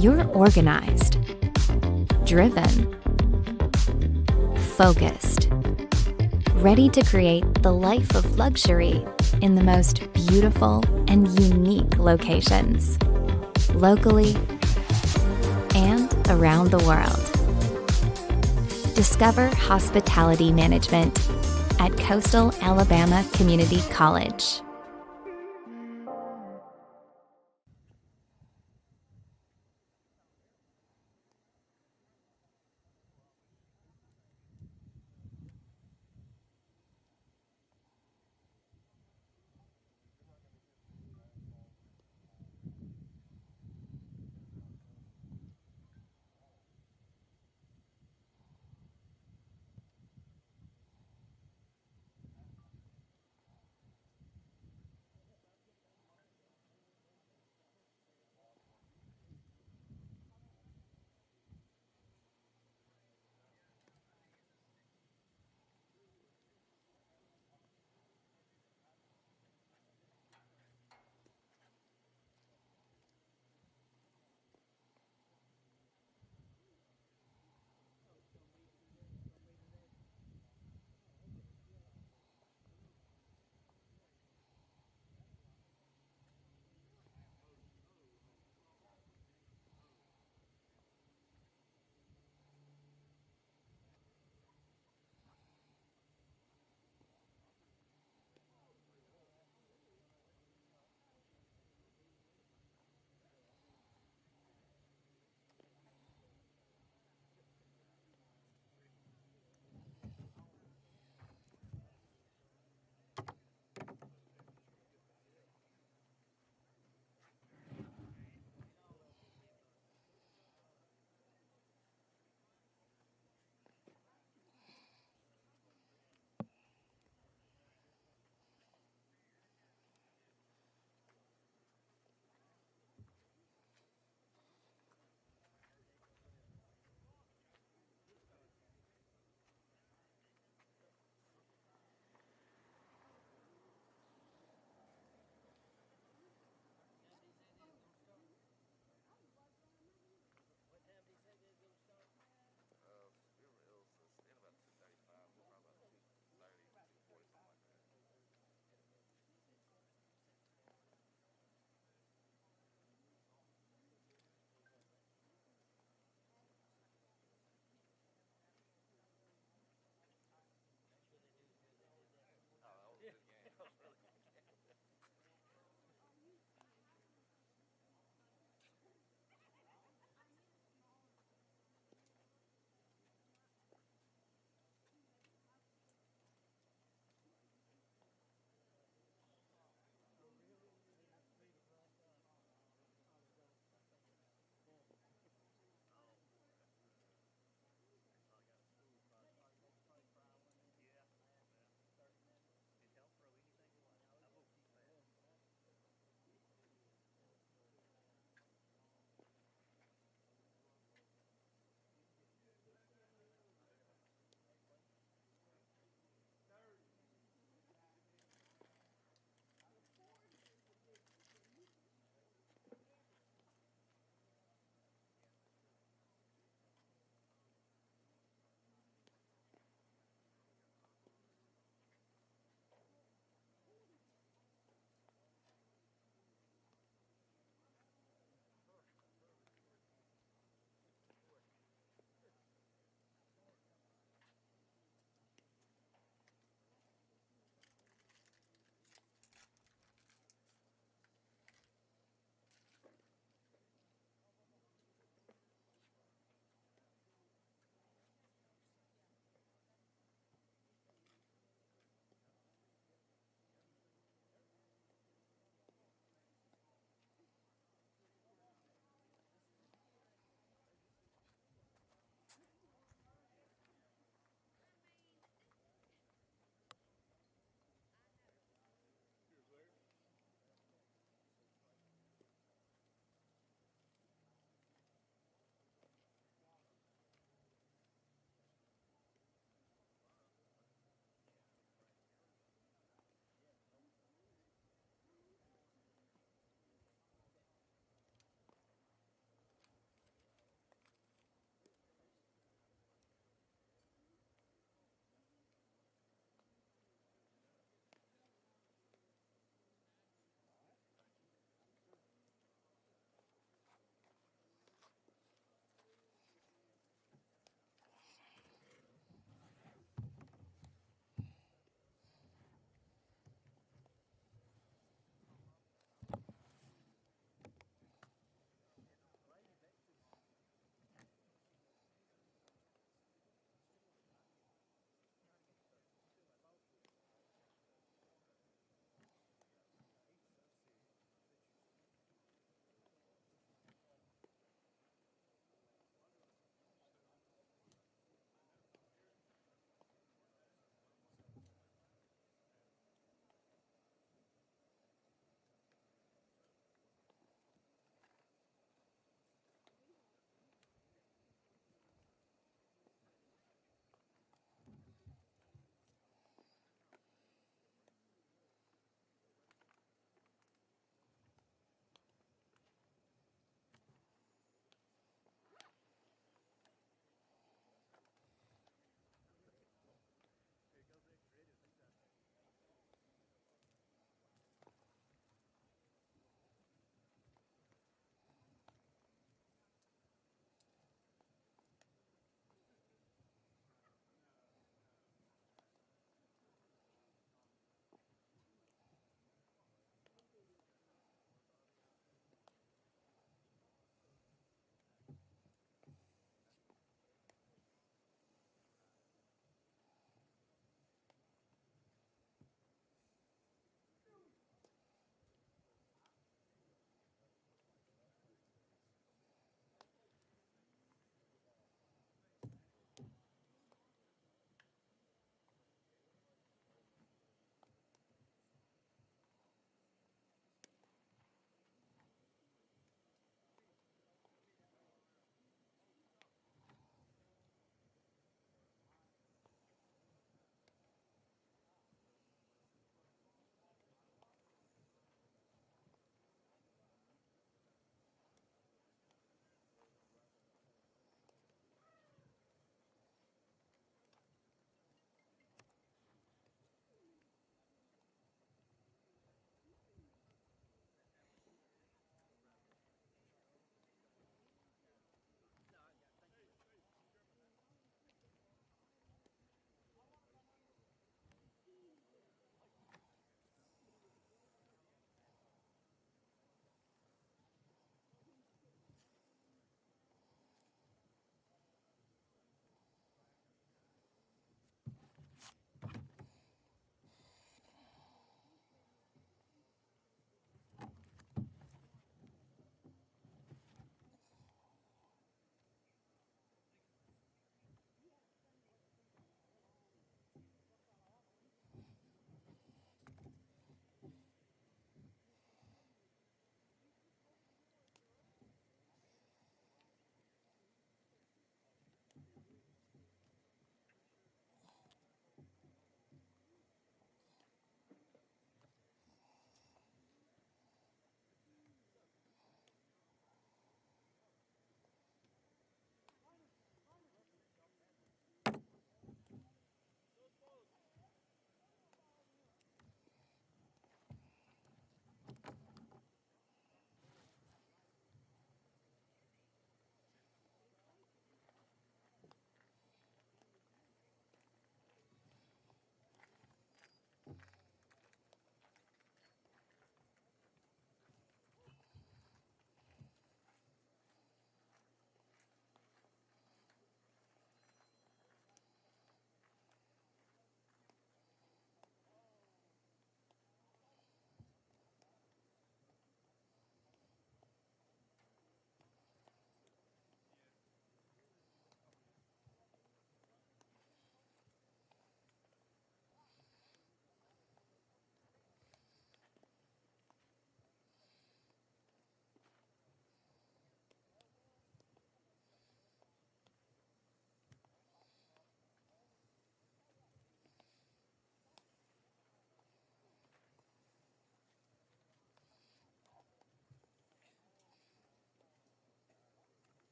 Speaker 7: You're organized, driven, focused, ready to create the life of luxury in the most beautiful and unique locations, locally and around the world. Discover hospitality management at Coastal Alabama Community College.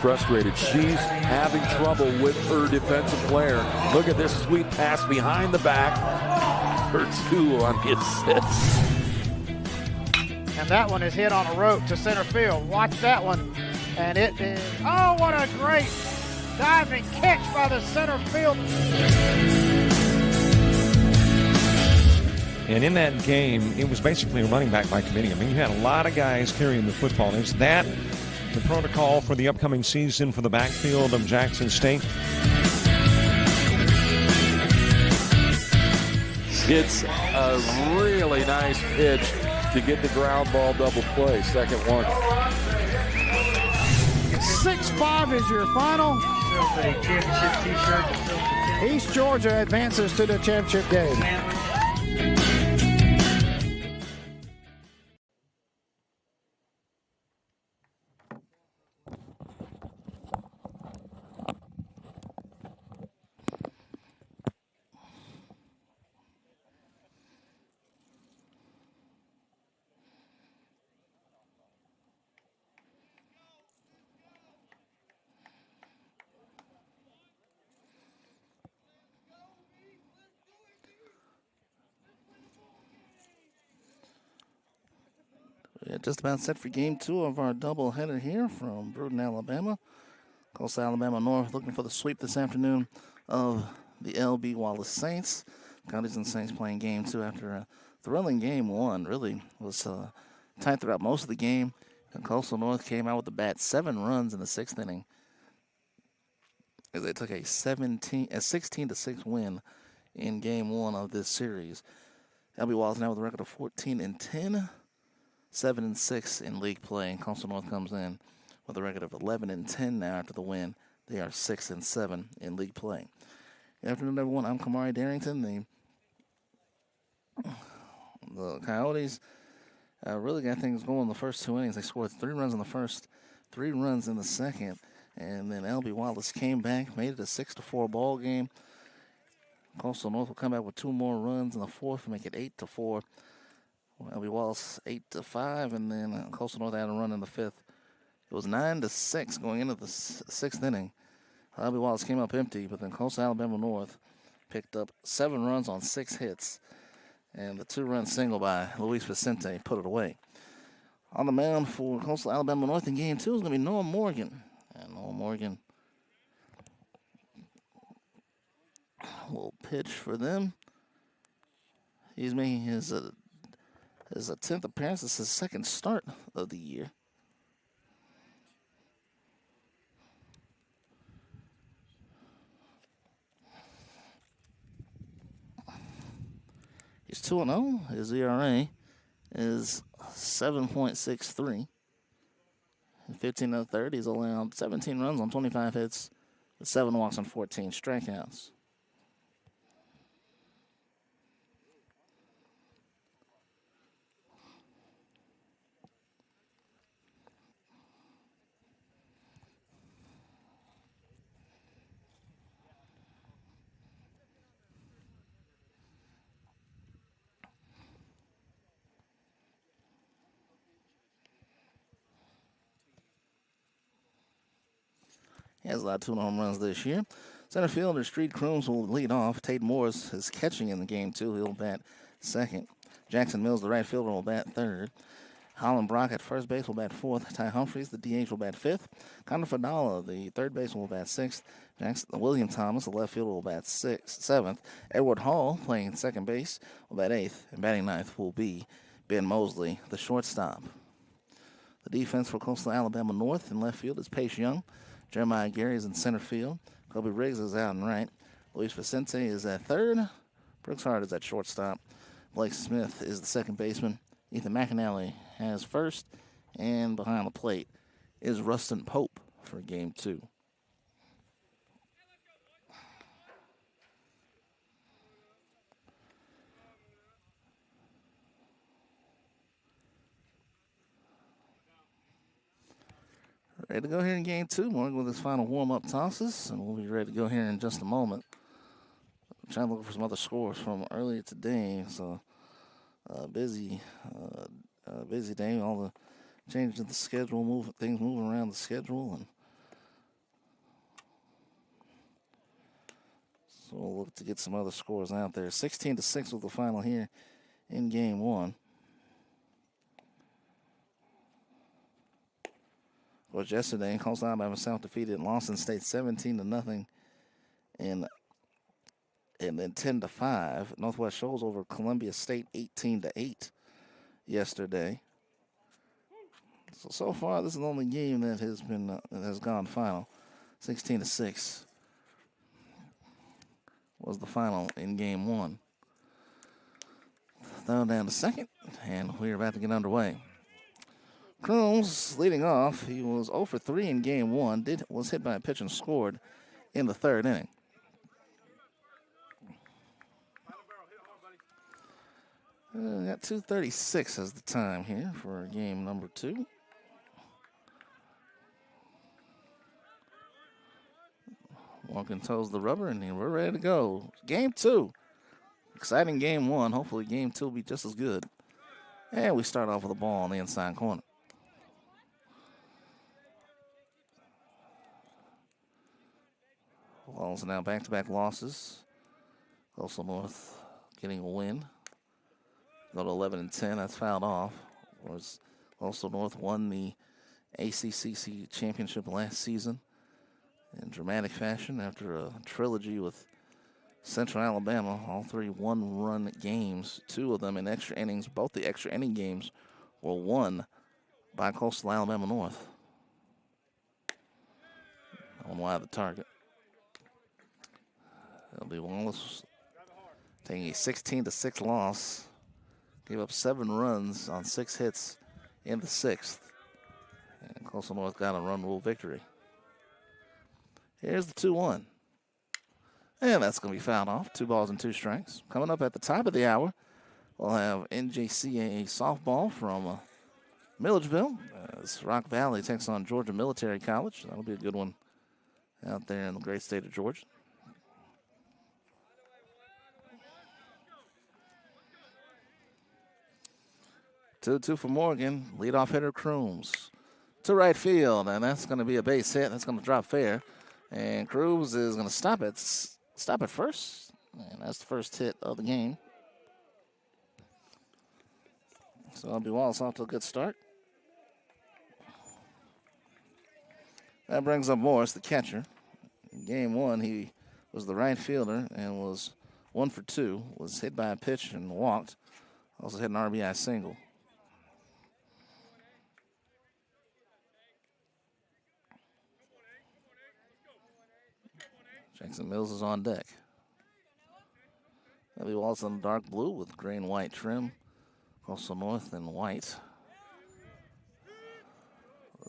Speaker 2: frustrated. She's having trouble with her defensive player. Look at this sweet pass behind the back for 2 on the assist.
Speaker 3: And that one is hit on a rope to center field. Watch that one. And it is, oh, what a great diving catch by the center field.
Speaker 4: And in that game, it was basically a running back by committee. I mean, you had a lot of guys carrying the football. Is that the protocol for the upcoming season for the backfield of Jackson State?
Speaker 2: It's a really nice pitch to get the ground ball double play. Second one.
Speaker 3: 6-5 is your final. East Georgia advances to the championship game.
Speaker 1: Yeah, just about set for game 2 of our doubleheader here from Brewton, Alabama. Coastal Alabama North looking for the sweep this afternoon of the LB Wallace Saints. Counties and Saints playing game 2 after a thrilling game 1. Really was tight throughout most of the game. And Coastal North came out with the bat 7 runs in the 6th inning as they took a 16-6 win in game 1 of this series. LB Wallace now with a record of 14-10. 7-6 in league play, and Coastal North comes in with a record of 11-10 now after the win. They are 6-7 in league play. Good afternoon, everyone. I'm Kamari Darrington. The Coyotes really got things going in the first 2 innings. They scored 3 runs in the first, 3 runs in the second, and then LB Wallace came back, made it a 6-4 ball game. Coastal North will come back with 2 more runs in the fourth to make it 8-4. LB Wallace 8-5, and then Coastal North had a run in the 5th. It was 9-6 going into the 6th inning. LB Wallace came up empty, but then Coastal Alabama North picked up 7 runs on 6 hits, and the 2-run single by Luis Vicente put it away. On the mound for Coastal Alabama North in game 2 is going to be Noah Morgan, and Noah Morgan will pitch for them. He's making his 10th appearance. This is his 2nd start of the year. He's 2-0. His ERA is 7.63. In 15 of 30, he's allowed 17 runs on 25 hits with 7 walks and 14 strikeouts. He has allowed 2 home runs this year. Center fielder Street Crooms will lead off. Tate Morris is catching in the game, too. He'll bat 2nd. Jackson Mills, the right fielder, will bat 3rd. Holland Brock at first base will bat 4th. Ty Humphreys, the DH, will bat 5th. Connor Fadala, the third baseman, will bat 6th. William Thomas, the left fielder, will bat 7th. Edward Hall, playing second base, will bat 8th. And batting 9th will be Ben Mosley, the shortstop. The defense for Coastal Alabama North in left field is Pace Young. Jeremiah Gary is in center field. Kobe Riggs is out in right. Luis Vicente is at 3rd. Brooks Hart is at shortstop. Blake Smith is the second baseman. Ethan McAnally has 1st. And behind the plate is Rustin Pope for game 2. Ready to go here in game 2. Morgan with his final warm-up tosses, and we'll be ready to go here in just a moment. I'm trying to look for some other scores from earlier today. So busy day. All the changes in the schedule, things moving around the schedule, and So we'll look to get some other scores out there. 16-6 was the final here in game one. Of course, yesterday, Coastal Alabama South defeated Lawson State 17-0, and then 10-5. Northwest Shoals over Columbia State 18-8 yesterday. So far, this is the only game that has been that has gone final. 16-6 was the final in game one. Thrown down to second, and we're about to get underway. Crooms leading off. He was 0 for 3 in game one. Was hit by a pitch and scored in the third inning. Got 2:36 as the time here for game number 2. Walking toes the rubber, and we're ready to go. Game 2. Exciting game 1. Hopefully game 2 will be just as good. And we start off with a ball on the inside corner. Wallace now back-to-back losses. Coastal North getting a win. Go to 11-10. That's fouled off. Whereas Coastal North won the ACCC championship last season in dramatic fashion after a trilogy with Central Alabama. All 3 one-run games. 2 of them in extra innings. Both the extra inning games were won by Coastal Alabama North. On wide the target. LB Wallace taking a 16-6 loss. Gave up 7 runs on 6 hits in the 6th. And Coastal North got a run rule victory. Here's the 2-1. And that's going to be fouled off. 2 balls and 2 strikes. Coming up at the top of the hour, we'll have NJCAA softball from Milledgeville as Rock Valley takes on Georgia Military College. That'll be a good one out there in the great state of Georgia. Two for Morgan. Leadoff hitter Crooms to right field, and that's going to be a base hit. That's going to drop fair, and Crooms is going to stop at first, and that's the first hit of the game. So LB Wallace off to a good start. That brings up Morris, the catcher. In game 1, he was the right fielder and was 1 for 2. Was hit by a pitch and walked. Also hit an RBI single. Jackson Mills is on deck. LB Wallace in dark blue with gray and white trim. Coastal North in white.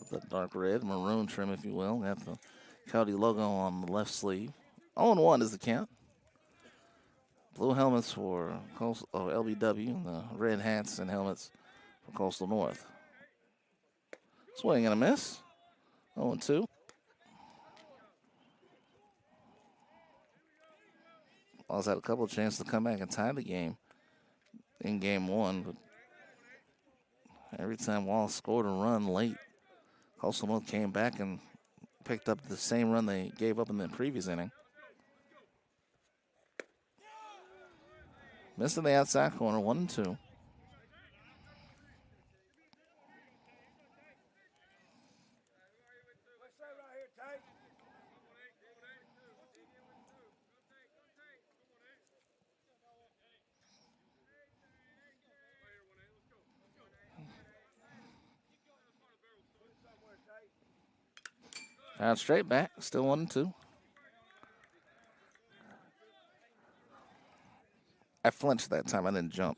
Speaker 1: The dark red, maroon trim, if you will. Got the Coyote logo on the left sleeve. 0-1 is the count. Blue helmets for LBW, and the red hats and helmets for Coastal North. Swing and a miss. 0-2. Wallace had a couple of chances to come back and tie the game in game 1, but every time Wallace scored a run late, Coastal North came back and picked up the same run they gave up in the previous inning. Missed in the outside corner, 1-2. Out straight back, still 1-2. I flinched that time, I didn't jump.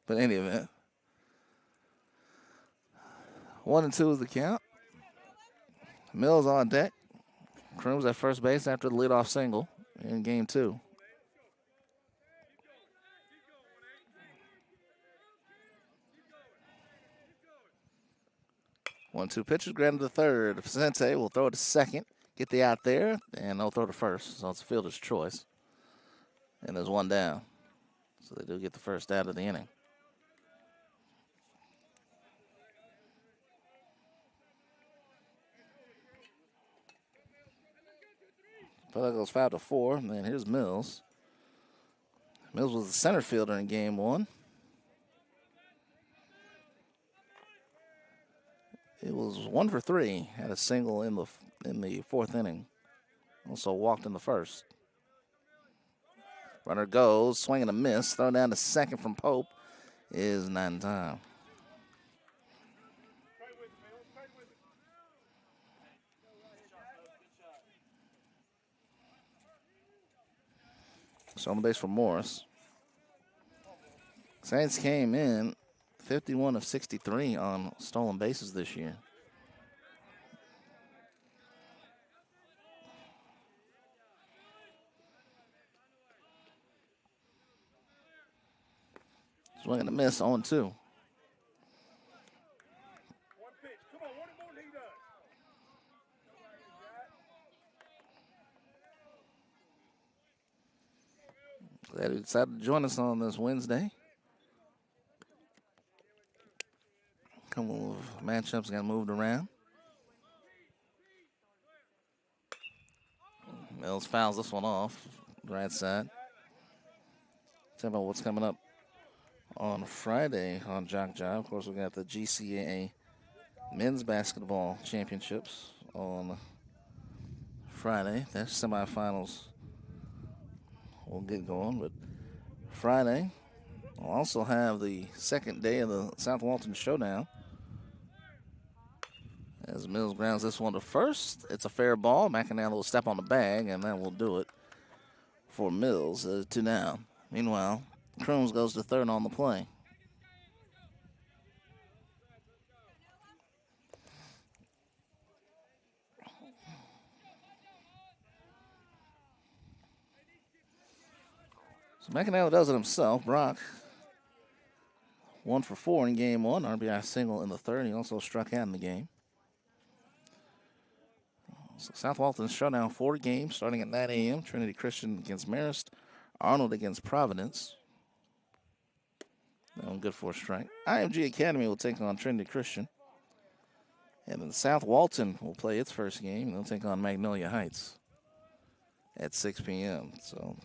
Speaker 1: But in any event, 1-2 is the count. Mills on deck. Crooms at first base after the leadoff single in game 2. One-two pitches, grounded to third. Vicente will throw it to second, get the out there, and they'll throw to first. So it's a fielder's choice. And there's 1 down. So they do get the first out of the inning. But that goes 5-4. And then here's Mills. Mills was the center fielder in game one. It was 1 for 3. Had a single in the fourth inning. Also walked in the first. Runner goes, swing and a miss. Throw down to second from Pope is not in time. So on the base for Morris. Saints came in 51 of 63 on stolen bases this year. Swing and a miss, 0-2. Glad you decided to join us on this Wednesday. Couple of matchups got moved around. Mills fouls this one off, right side. Tell about what's coming up on Friday on JockJive. Of course, we got the GCAA Men's Basketball Championships on Friday. Their semifinals will get going, but Friday we'll also have the second day of the South Walton Showdown. As Mills grounds this one to first, it's a fair ball. McAnally will step on the bag, and that will do it for Mills. 2 down. Meanwhile, Crooms goes to third on the play. So McAnally does it himself. Brock, 1 for 4 in game one. RBI single in the third. He also struck out in the game. So South Walton Showdown, 4 games starting at 9 a.m. Trinity Christian against Marist. Arnold against Providence. That one good for a strike. IMG Academy will take on Trinity Christian. And then South Walton will play its first game. They'll take on Magnolia Heights at 6 p.m. So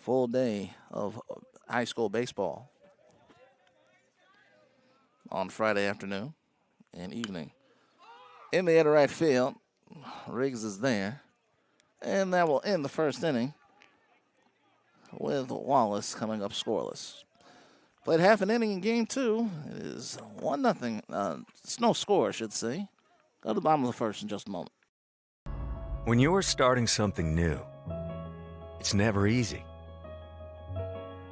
Speaker 1: full day of high school baseball on Friday afternoon and evening. In the right field, Riggs is there. And that will end the first inning with Wallace coming up scoreless. Played half an inning in game two. It is 1-0. It's no score, I should say. Go to the bottom of the first in just a moment.
Speaker 5: When you're starting something new, it's never easy.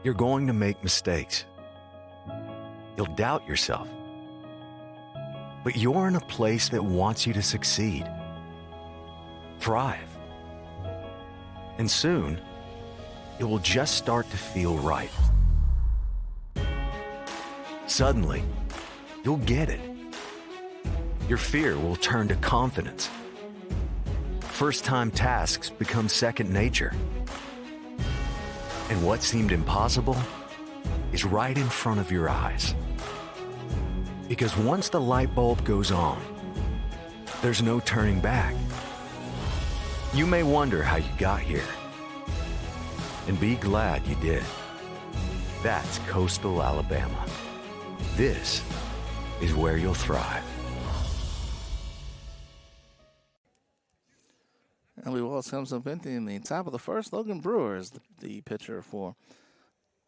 Speaker 5: You're going to make mistakes. You'll doubt yourself. But you're in a place that wants you to succeed, thrive. And soon, it will just start to feel right. Suddenly, you'll get it. Your fear will turn to confidence. First-time tasks become second nature. And what seemed impossible is right in front of your eyes. Because once the light bulb goes on, there's no turning back. You may wonder how you got here. And be glad you did. That's Coastal Alabama. This is where you'll thrive.
Speaker 1: LB Wallace comes up empty in the top of the first. Logan Brewer is the pitcher for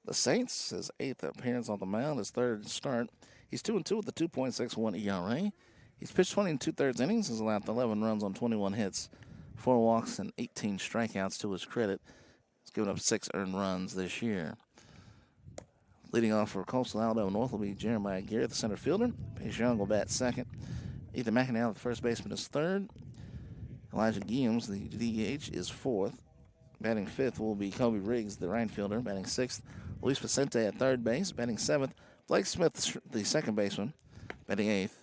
Speaker 1: the Saints. His 8th appearance on the mound, his 3rd start. He's 2-2 with a 2.61 ERA. He's pitched 20 2/3 innings. He's allowed 11 runs on 21 hits, 4 walks, and 18 strikeouts to his credit. He's given up 6 earned runs this year. Leading off for Coastal Alabama North will be Jeremiah Garrett, the center fielder. Pace Young will bat second. Ethan McAnally, the first baseman, is third. Elijah Guillaumes, the DH, is fourth. Batting fifth will be Kobe Riggs, the right fielder. Batting sixth, Luis Vicente at third base. Batting seventh, Blake Smith, the second baseman. Batting eighth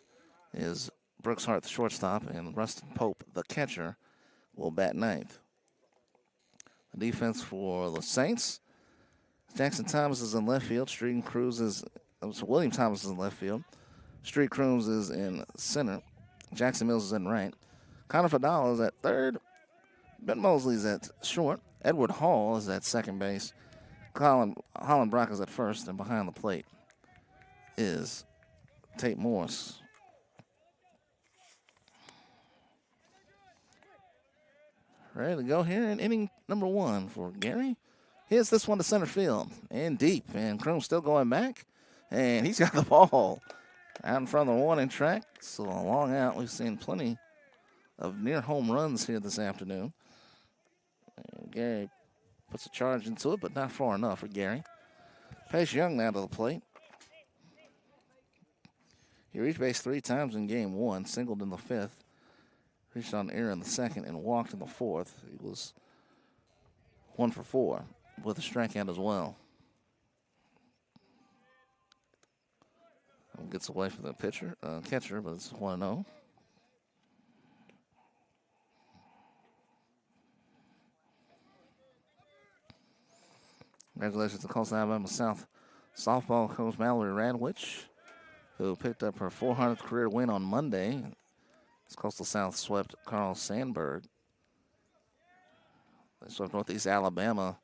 Speaker 1: is Brooks Hart, the shortstop, and Rustin Pope, the catcher, will bat ninth. The defense for the Saints, Jackson Thomas is in left field. William Thomas is in left field. Street Crooms is in center. Jackson Mills is in right. Connor Fadal is at third. Ben Mosley's at short. Edward Hall is at second base. Holland Brock is at first, and behind the plate is Tate Morris. Ready to go here in inning number 1 for Gary. Hits this one to center field and deep, and Kroom's still going back, and he's got the ball out in front of the warning track. So a long out. We've seen plenty of near home runs here this afternoon. And Gary puts a charge into it, but not far enough for Gary. Pace Young now to the plate. He reached base 3 times in game 1, singled in the 5th, reached on air in the 2nd, and walked in the 4th. He was 1 for 4 with a strikeout as well. Gets away from the catcher, but it's 1-0. Congratulations to Coastal Alabama South softball coach Mallory Radwich, who picked up her 400th career win on Monday. As Coastal South swept Carl Sandburg. They swept Northeast Alabama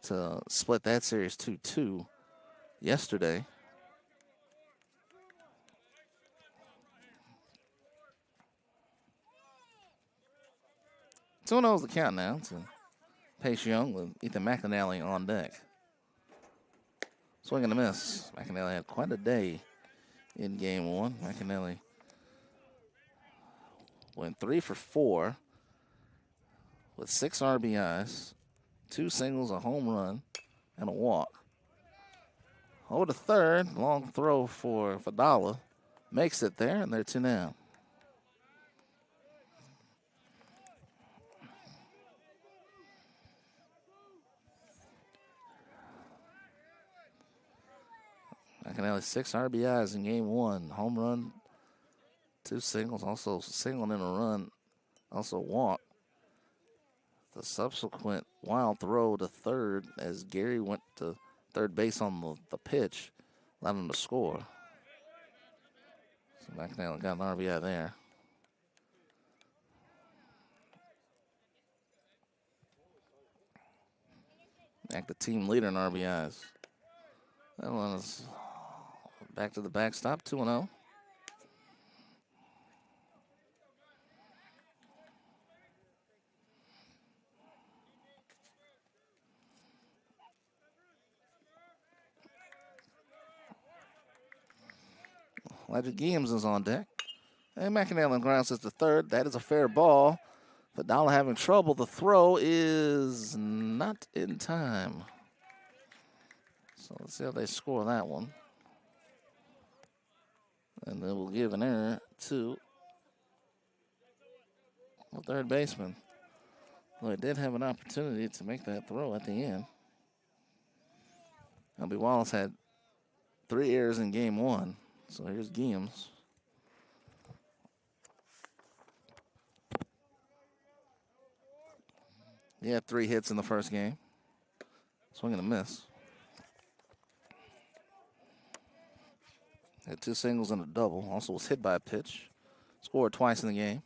Speaker 1: to split that series 2-2 yesterday. So knows the count now to Pace Young with Ethan McAnally on deck. Swing and a miss. McAnally had quite a day in game 1. McAnally went 3 for 4 with 6 RBIs, 2 singles, a home run, and a walk. Over to third, long throw for Fadala. Makes it there, and they're 2 down. McAnally 6 RBIs in game 1. Home run, 2 singles, also singled in a run, also walk. The subsequent wild throw to third as Gary went to third base on the pitch, allowed him to score. So McAnally got an RBI there. Back to team leader in RBIs. That one is back to the backstop, 2-0. Elijah Gibbs is on deck. And McAnally grounds to third. That is a fair ball. Fadala having trouble. The throw is not in time. So let's see how they score that one. And they will give an error to the third baseman. Well, he did have an opportunity to make that throw at the end. LB Wallace had 3 errors in game 1. So here's Gibbs. He had 3 hits in the first game. Swing and a miss. Had 2 singles and a double. Also was hit by a pitch. Scored twice in the game.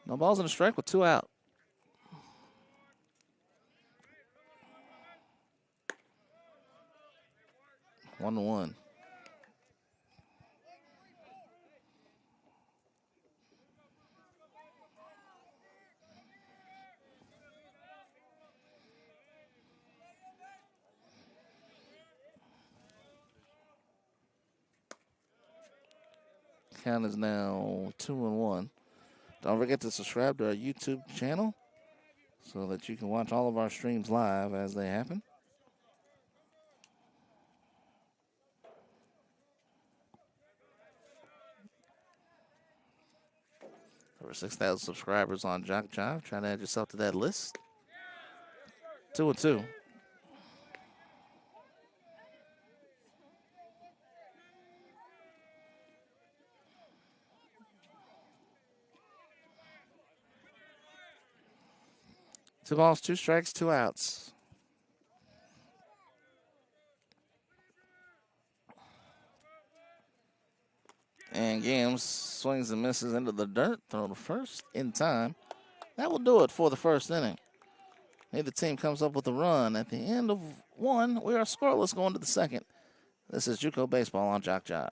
Speaker 1: No balls in a strike with 2 out. One to one. Count is now 2-1. Don't forget to subscribe to our YouTube channel so that you can watch all of our streams live as they happen. Over 6,000 subscribers on JockJive. Try to add yourself to that list. 2-2. Two balls, 2 strikes, 2 outs. And Gams swings and misses into the dirt. Throw to first in time. That will do it for the first inning. Neither team comes up with a run. At the end of one, we are scoreless going to the second. This is JUCO Baseball on JockJive.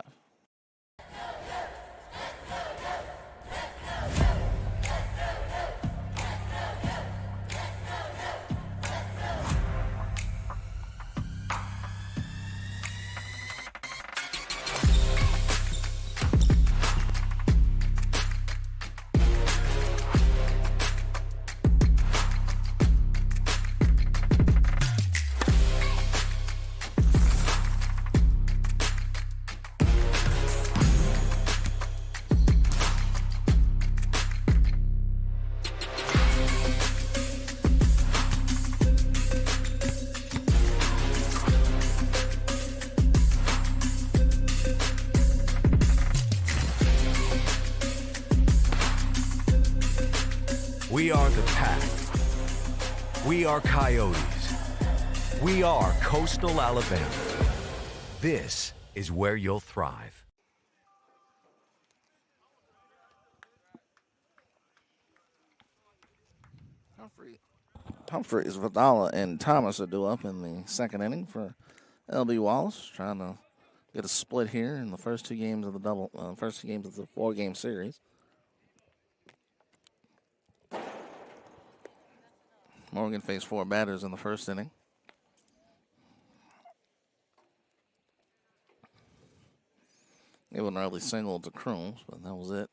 Speaker 5: We are the Pack. We are Coyotes. We are Coastal Alabama. This is where you'll thrive.
Speaker 1: Humphreys, Vidala, and Thomas are due up in the second inning for LB Wallace, trying to get a split here in the first two games of the first two games of the 4-game series. Morgan faced 4 batters in the first inning. Gave an early single to Crooms, but that was it.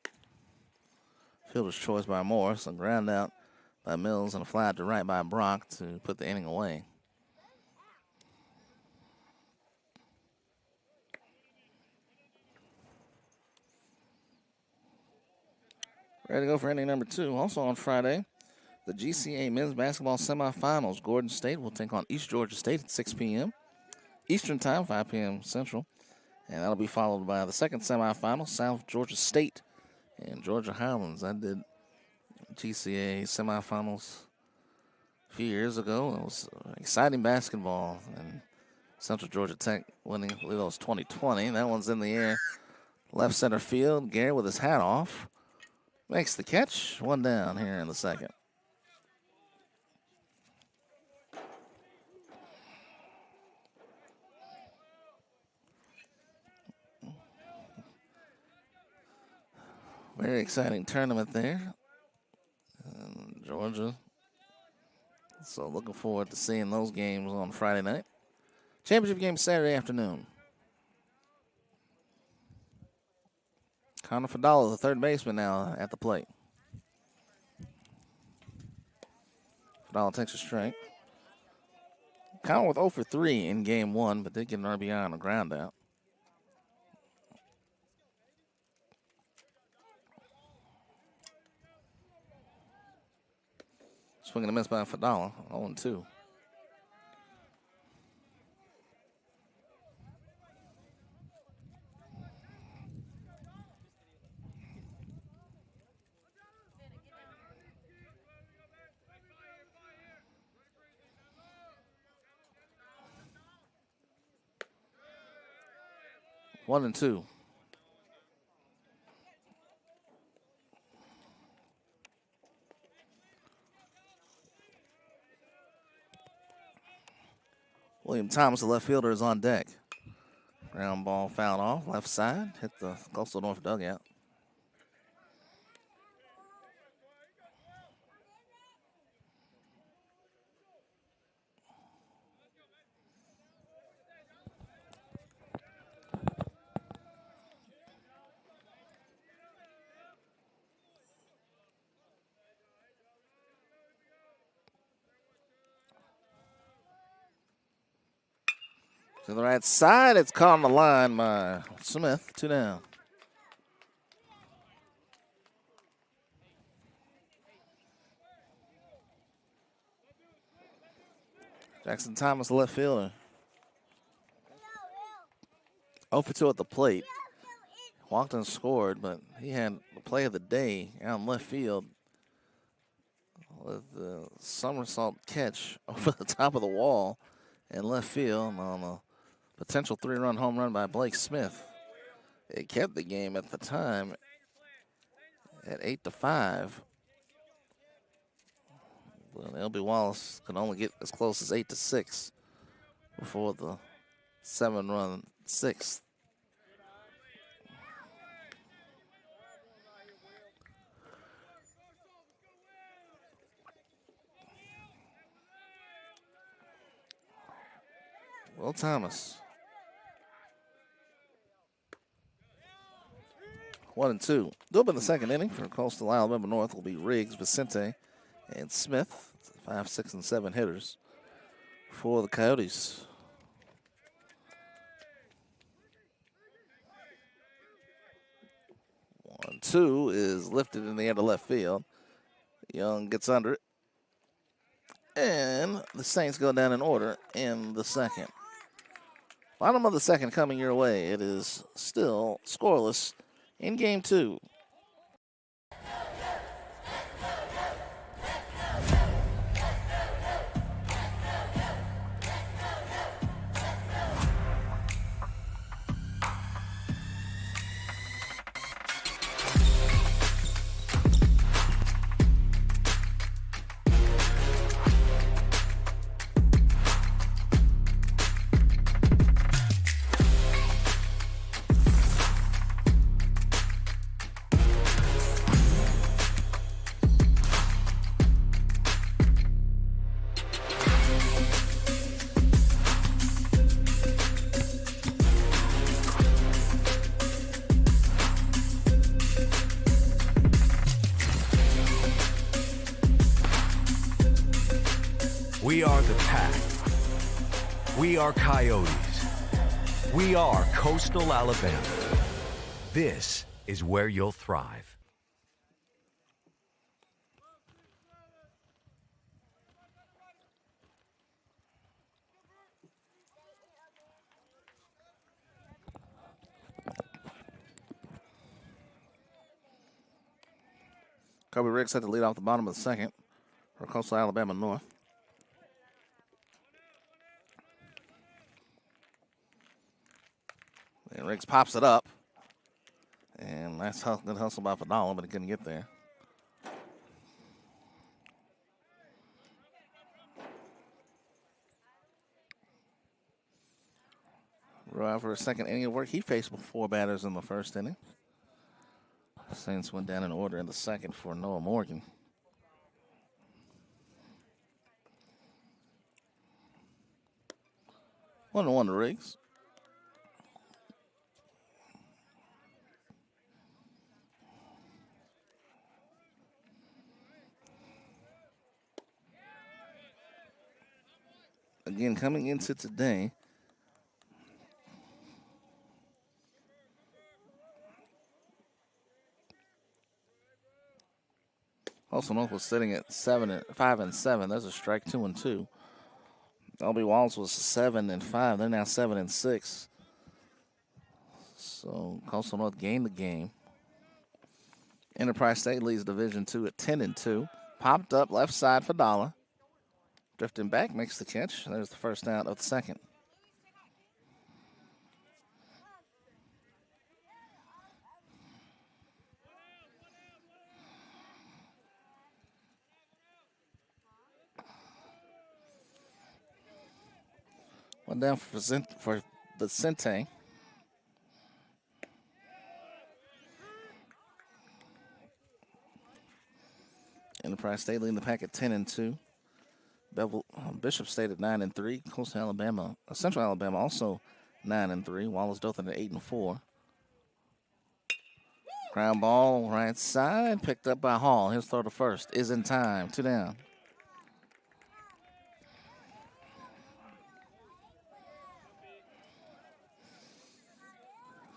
Speaker 1: Fielder's choice by Morris, a ground out by Mills, and a fly out to right by Brock to put the inning away. Ready to go for inning number 2. Also on Friday, the GCA men's basketball semifinals. Gordon State will take on East Georgia State at 6 p.m. Eastern time, 5 p.m. Central. And that'll be followed by the second semifinal, South Georgia State and Georgia Highlands. I did GCA semifinals a few years ago. It was exciting basketball. And Central Georgia Tech winning, I believe that was 2020. That one's in the air. Left center field. Gary with his hat off makes the catch. One down here in the second. Very exciting tournament there in Georgia. So looking forward to seeing those games on Friday night. Championship game Saturday afternoon. Connor Fidala, the third baseman, now at the plate. Fidala takes a strike. Connor with 0 for 3 in game 1, but did get an RBI on a ground out. Swinging a miss by Fidala, 0-2. One and two. William Thomas, the left fielder, is on deck. Ground ball fouled off, left side, hit the Coastal North dugout. To the right side, it's caught on the line by Smith, 2 down. Jackson Thomas, the left fielder. 0 for 2 at the plate. Walked and scored, but he had the play of the day out in left field with the somersault catch over the top of the wall in left field on a potential 3-run home run by Blake Smith. It kept the game at the time at 8-5. Well, LB Wallace could only get as close as 8-6 before the 7-run sixth. Will Thomas. 1-2. Due up in the second inning for Coastal Alabama North will be Riggs, Vicente, and Smith. 5, 6, and 7 hitters for the Coyotes. 1-2 is lifted in the air to left field. Young gets under it. And the Saints go down in order in the second. Bottom of the second coming your way. It is still scoreless in game 2.
Speaker 5: We are the Pack. We are Coyotes. We are Coastal Alabama. This is where you'll thrive.
Speaker 1: Kobe Riggs set the lead off the bottom of the second for Coastal Alabama North. And Riggs pops it up. And nice good hustle by Fadala, but he couldn't get there. Right for a second inning of work. He faced 4 batters in the first inning. Saints went down in order in the second for Noah Morgan. One to Riggs. Again, coming into today, Coastal North was sitting at 5 and 7. There's a strike, 2 and 2. LB Wallace was 7 and 5. They're now 7 and 6. So Coastal North gained the game. Enterprise State leads Division II at 10 and 2. Popped up left side for Dollar. Drifting back, makes the catch. There's the first out of the second. One down for Vicente. Enterprise State leading the pack at 10 and 2. Bishop State at 9 and 3. Coastal Alabama, Central Alabama also 9 and 3. Wallace Dothan at 8 and 4. Ground ball right side, picked up by Hall. His throw to first is in time. 2 down.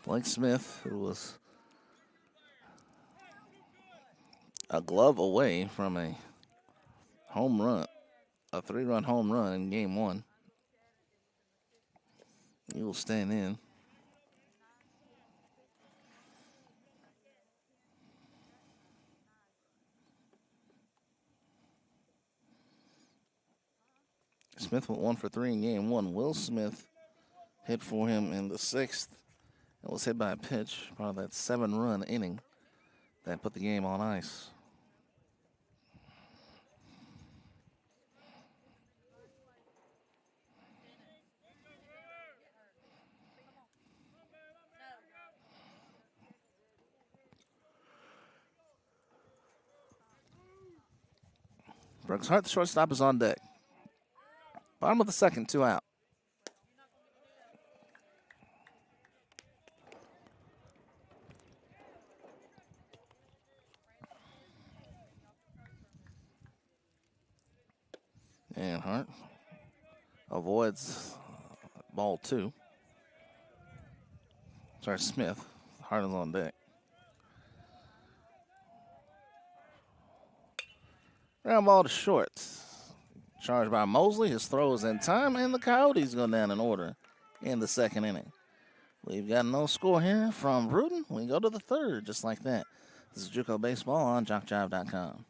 Speaker 1: Blake Smith, who was a glove away from a home run, a 3-run home run in game 1. He will stand in. Smith went 1 for 3 in game 1. Will Smith hit for him in the 6th It was hit by a pitch, part of that 7-run inning that put the game on ice. Brooks Hart, the shortstop, is on deck. Bottom of the second, 2 out. And Hart avoids ball 2. Sorry, Smith. Hart is on deck. Ground ball to short. Charged by Mosley. His throw is in time, and the Coyotes go down in order in the second inning. We've got no score here from Bruton. We go to the third, just like that. This is JUCO Baseball on JockJive.com.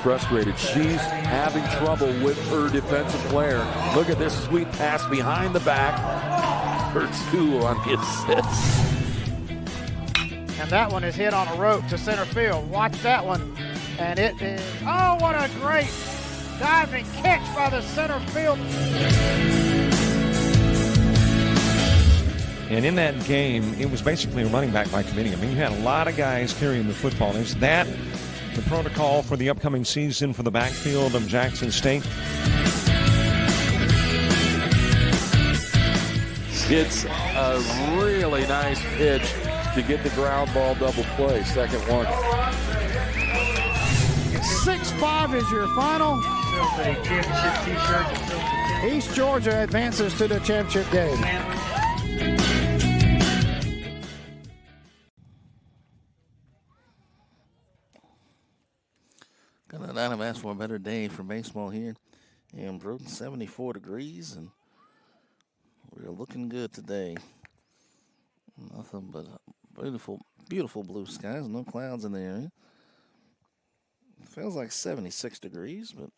Speaker 2: Frustrated. She's having trouble with her defensive player. Look at this sweet pass behind the back for 2 on the assist.
Speaker 3: And that one is hit on a rope to center field. Watch that one. And it is, oh, what a great diving catch by the center field.
Speaker 4: And in that game, it was basically a running back by committee. I mean, you had a lot of guys carrying the football. Is that the protocol for the upcoming season for the backfield of Jackson State?
Speaker 2: It's a really nice pitch to get the ground ball double play. Second one.
Speaker 3: 6-5 is your final. East Georgia advances to the championship game.
Speaker 1: Could not have asked for a better day for baseball here in Bruton. 74 degrees, and we're looking good today. Nothing but beautiful, beautiful blue skies. No clouds in the area. Feels like 76 degrees, but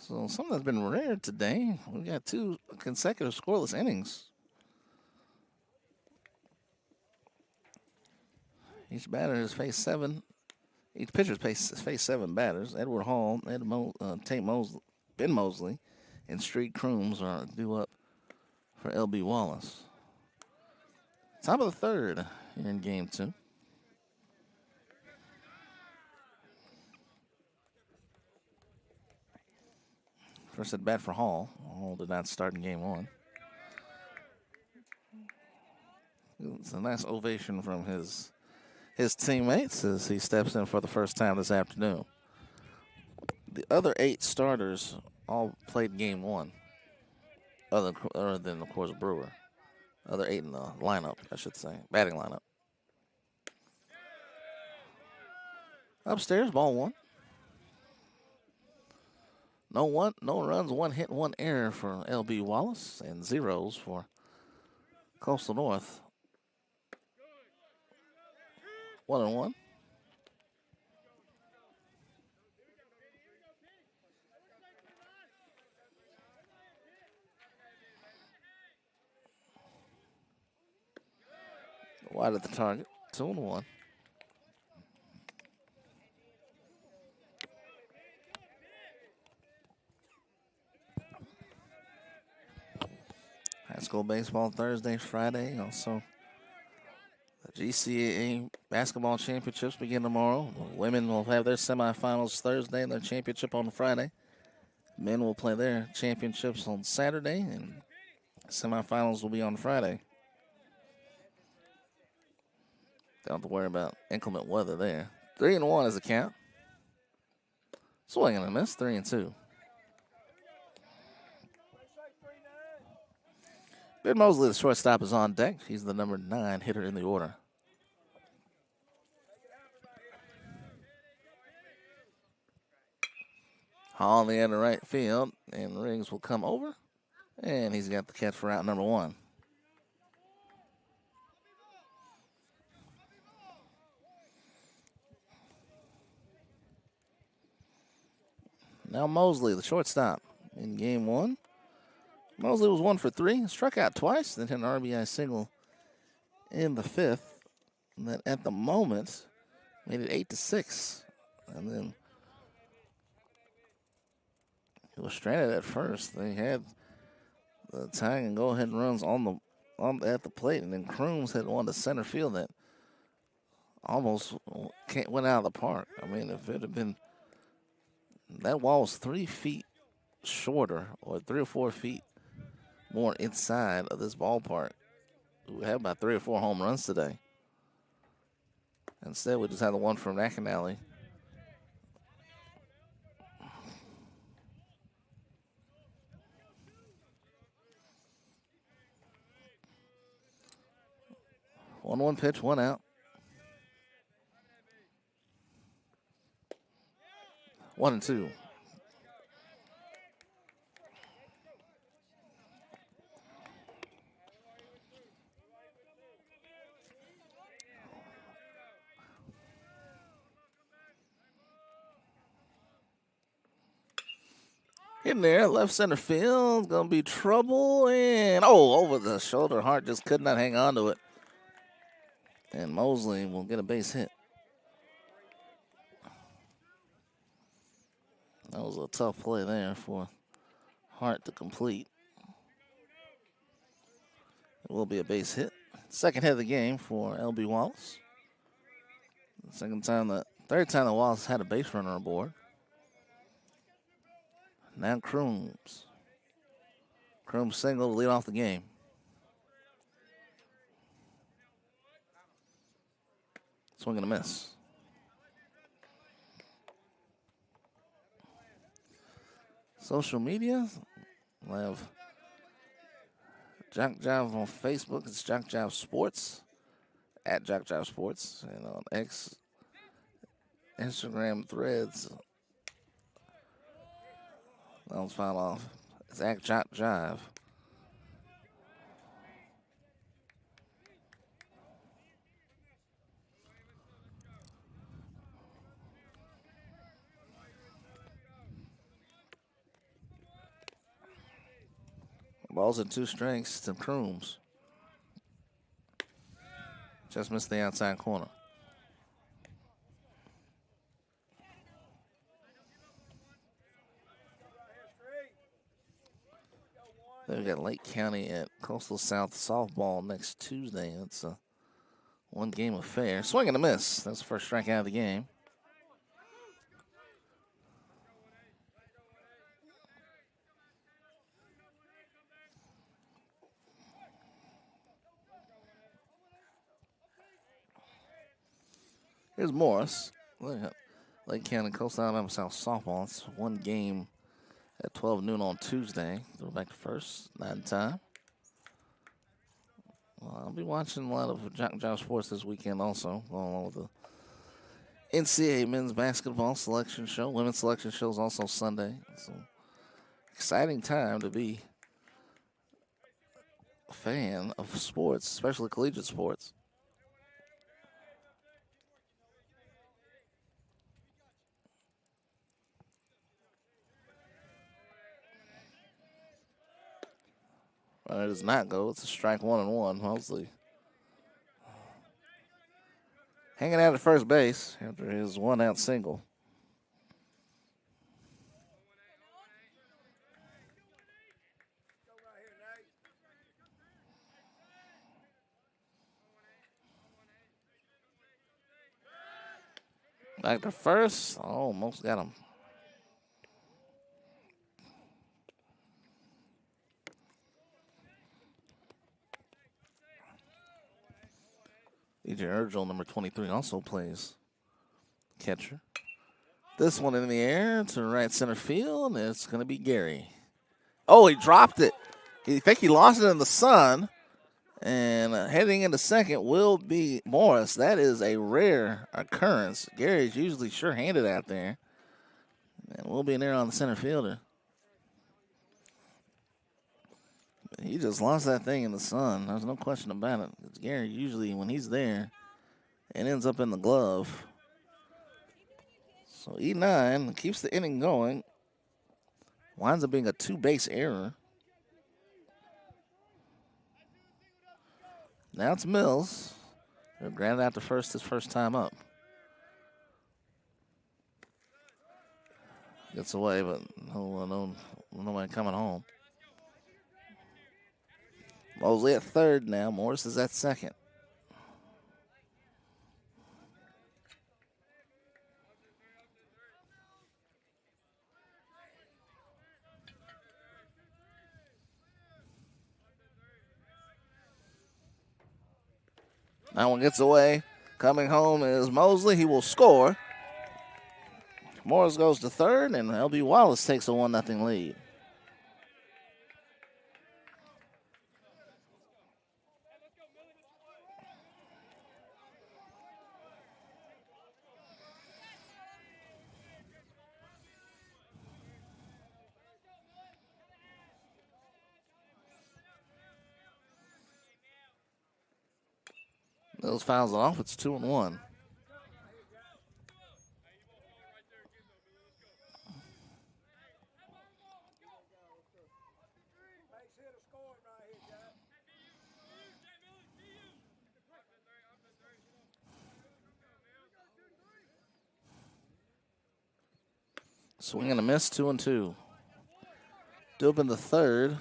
Speaker 1: so something that's been rare today. We got 2 consecutive scoreless innings. Each batter has faced 7. Each pitcher has faced 7 batters. Edward Hall, Ben Mosley, and Street Crooms are due up for LB Wallace. Top of the third here in game 2. First at bat for Hall. Hall did not start in game 1. It's a nice ovation from his teammates as he steps in for the first time this afternoon. The other 8 starters all played game 1, other than, of course, Brewer. Other 8 in the lineup, I should say, batting lineup. Upstairs, ball 1. No runs, 1 hit, 1 error for LB Wallace, and 0s for Coastal North. 1-1. Wide at the target. 2-1. High school baseball Thursday, Friday. Also, the GCAA basketball championships begin tomorrow. The women will have their semifinals Thursday and their championship on Friday. Men will play their championships on Saturday, and semifinals will be on Friday. Don't have to worry about inclement weather there. 3-1 is the count. Swing and a miss, 3-2. Ben Mosley, the shortstop, is on deck. He's the number 9 hitter in the order. Hall on the end of right field, and Riggs will come over, and he's got the catch for out number 1. Now Mosley, the shortstop, in game one. Mosley was 1 for 3, struck out twice, then hit an RBI single in the 5th. And then at the moment, made it 8-6. And then he was stranded at first. They had the tying and go-ahead runs at the plate, and then Crooms had one to center field that almost went out of the park. I mean, if it had been, that wall was 3 feet shorter, or 3 or 4 feet more inside of this ballpark, we had about 3 or 4 home runs today. Instead, we just had the one from McAnally. One pitch, 1 out. 1-2. In there, left center field, gonna be trouble, and over the shoulder. Hart just could not hang on to it. And Mosley will get a base hit. That was a tough play there for Hart to complete. It will be a base hit. Second hit of the game for LB Wallace. Third time that Wallace had a base runner aboard. Now Crooms. Crooms single to lead off the game. Swing and a miss. Social media, we have JockJive on Facebook. It's JockJive Sports, at JockJive Sports. And on X, Instagram, Threads, that one's filed off. It's at JockJive. Ball's in 2 strikes to Crooms. Just missed the outside corner. Then we got Lake County at Coastal South softball next Tuesday. That's a 1-game affair. Swing and a miss. That's the first strikeout of the game. Here's Morris. Look at Lake County Coastal Alabama South softball. It's 1 game at 12 noon on Tuesday. Go back to first, 9 time. Well, I'll be watching a lot of JockJive Sports this weekend also, along with the NCAA men's basketball selection show. Women's selection show is also Sunday. So exciting time to be a fan of sports, especially collegiate sports. It does not go. It's a strike 1-1. Mosley hanging out at first base after his 1-out single. Back to first. Almost got him. DJ Urgel, number 23, also plays catcher. This one in the air to right center field, and it's going to be Gary. He dropped it. I think he lost it in the sun, and heading into second will be Morris. That is a rare occurrence. Gary's usually sure-handed out there, and we'll be in there on the center fielder. He just lost that thing in the sun. There's no question about it. It's Gary, usually when he's there, it ends up in the glove. So E9 keeps the inning going. Winds up being a two-base error. Now it's Mills. He'll grab it out to first his first time up. Gets away, but nobody coming home. Mosley at third now. Morris is at second. That one gets away. Coming home is Mosley. He will score. Morris goes to third, and LB Wallace takes a 1-0 lead. Those fouls it off. It's 2-1. Swing and a miss, 2-2. Due in the third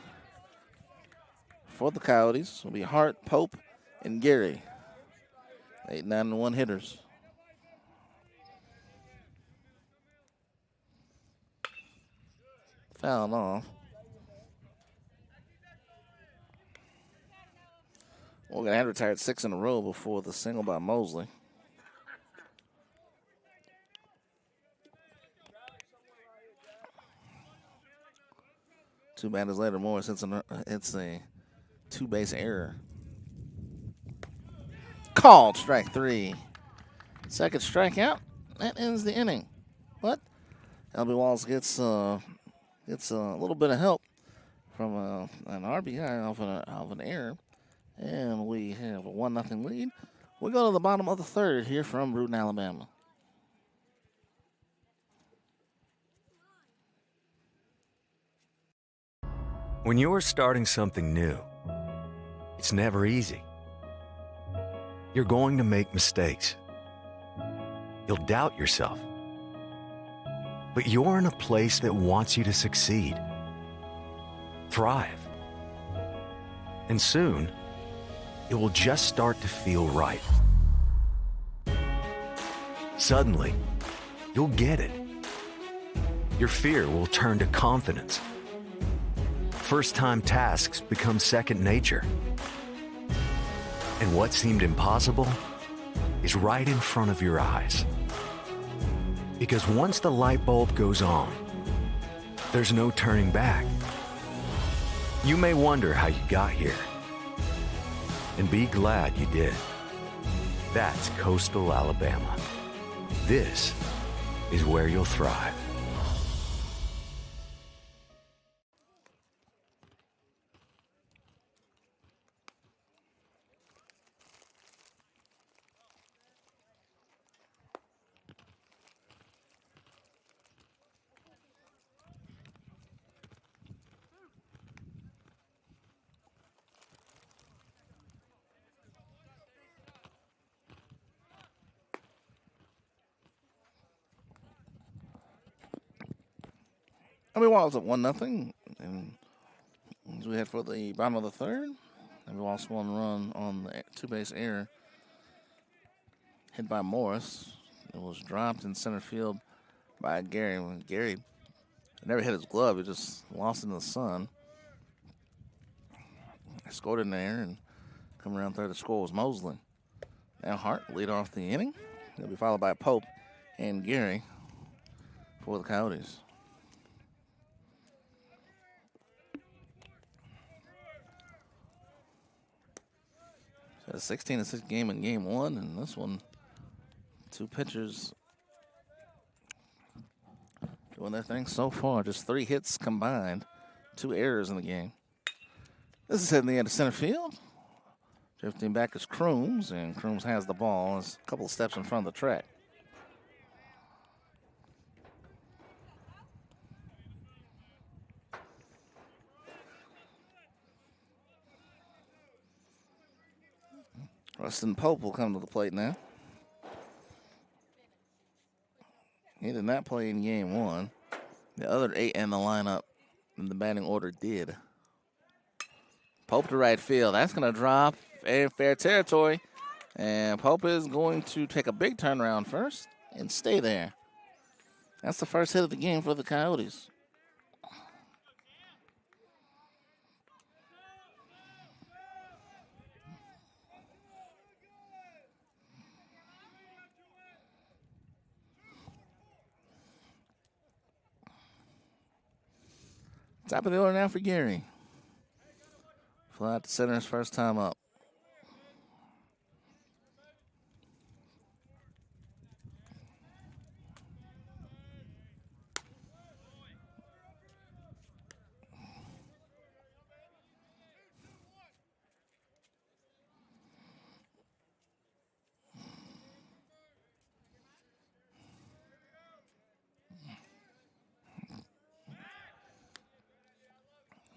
Speaker 1: for the Coyotes will be Hart, Pope, and Gary. 8, 9, and 1 hitters. Fouled off. Morgan had retired 6 in a row before the single by Mosley. Two batters later, Morris hits a two-base error. Called strike 3. Second strikeout. That ends the inning. But LB Wallace gets a little bit of help from an RBI off an error, and we have a 1-0 lead. We go to the bottom of the third here from Bruton, Alabama.
Speaker 5: When you're starting something new, it's never easy. You're going to make mistakes. You'll doubt yourself. But you're in a place that wants you to succeed, thrive. And soon, it will just start to feel right. Suddenly, you'll get it. Your fear will turn to confidence. First-time tasks become second nature. And what seemed impossible is right in front of your eyes. Because once the light bulb goes on, there's no turning back. You may wonder how you got here, and be glad you did. That's coastal Alabama. This is where you'll thrive.
Speaker 1: LB Wallace at 1-0, and as we head for the bottom of the third, LB Wallace one run on the two-base error hit by Morris. It was dropped in center field by Gary. When Gary never hit his glove, he just lost it in the sun. Scored in there, and coming around third to score was Mosley. Now Hart lead off the inning. He'll be followed by Pope and Gary for the Coyotes. A 16-6 game in game one, and this one, two pitchers doing their thing so far. Just 3 hits combined, 2 errors in the game. This is heading the end of center field. Drifting back is Crooms, and Crooms has the ball. It's a couple of steps in front of the track. Rustin Pope will come to the plate now. He did not play in game one. The other 8 in the lineup in the batting order did. Pope to right field. That's going to drop in fair territory. And Pope is going to take a big turnaround first and stay there. That's the first hit of the game for the Coyotes. Top of the order now for Gary. Fly out to center his first time up.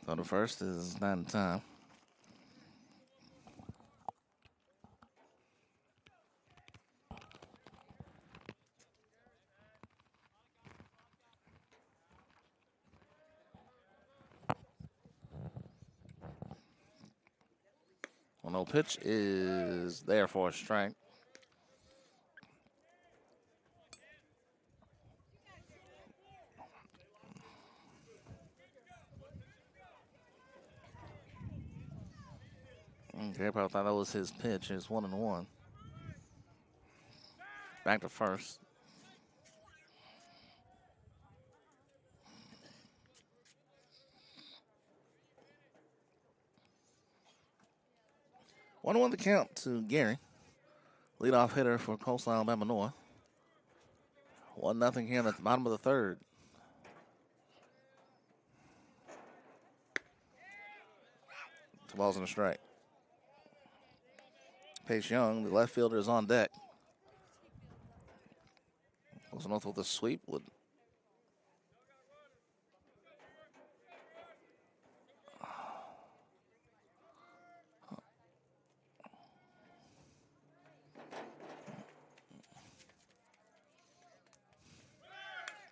Speaker 1: So the first is not in time. Well, no pitch is there for a strike. Gary probably thought that was his pitch. It's 1-1. Back to first. One the count to Gary. Leadoff hitter for Coastal Alabama North. 1-0 here at the bottom of the third. Two balls and a strike. Pace Young, the left fielder, is on deck. Goes north with a sweep.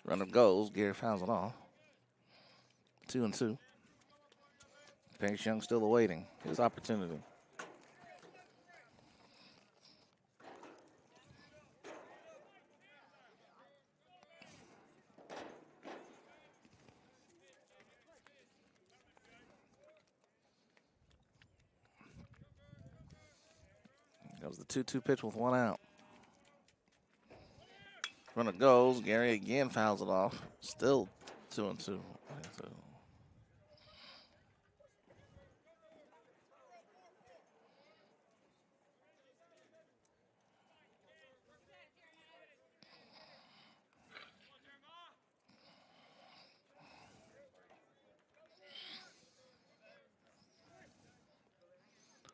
Speaker 1: Runner goes. Gary fouls it off. 2-2. Pace Young still awaiting his opportunity. Goes the 2-2 pitch with 1 out. Runner goes. Gary again fouls it off. Still 2-2.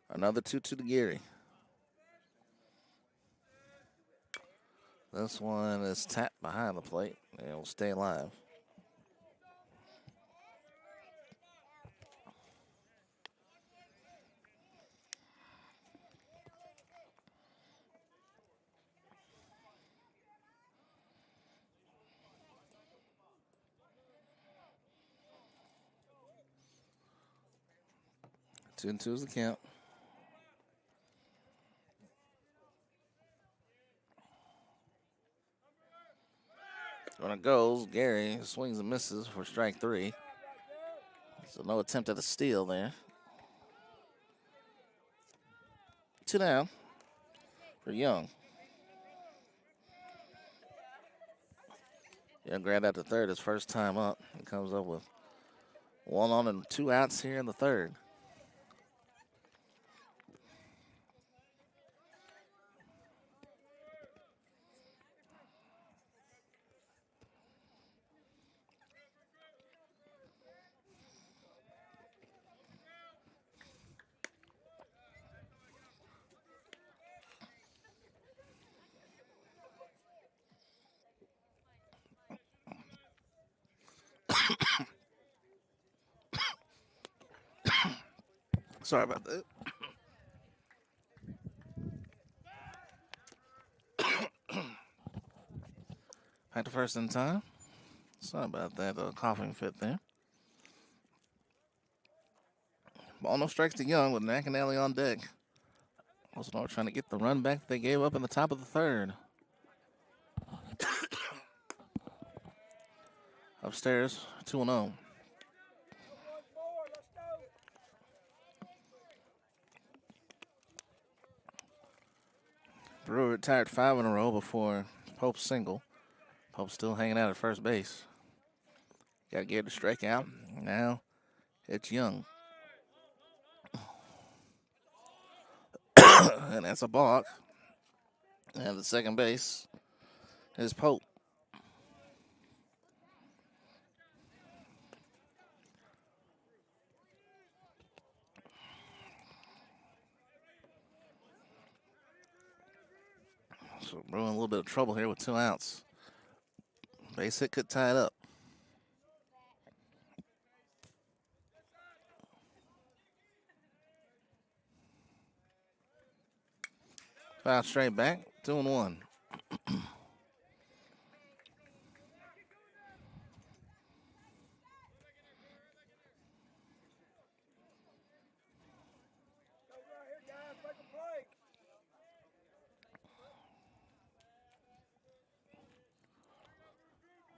Speaker 1: Another 2-2 to Gary. This one is tapped behind the plate. It will stay alive. Two and two is the count. Runner goes. Gary swings and misses for strike 3. So no attempt at a steal there. 2 down for Young. Young grabbed at the third his first time up. He comes up with 1 on and 2 outs here in the third. Sorry about that. Back to first in time. Sorry about that coughing fit there. Ball no strikes to Young with McAnally on deck. Also trying to get the run back they gave up in the top of the third. Upstairs, 2-0. Brewer retired 5 in a row before Pope's single. Pope still hanging out at first base. Got to get the strikeout. Now it's Young. And that's a balk. And the second base is Pope. So Bruin a little bit of trouble here with 2 outs. Base hit could tie it up. Foul straight back, 2-1.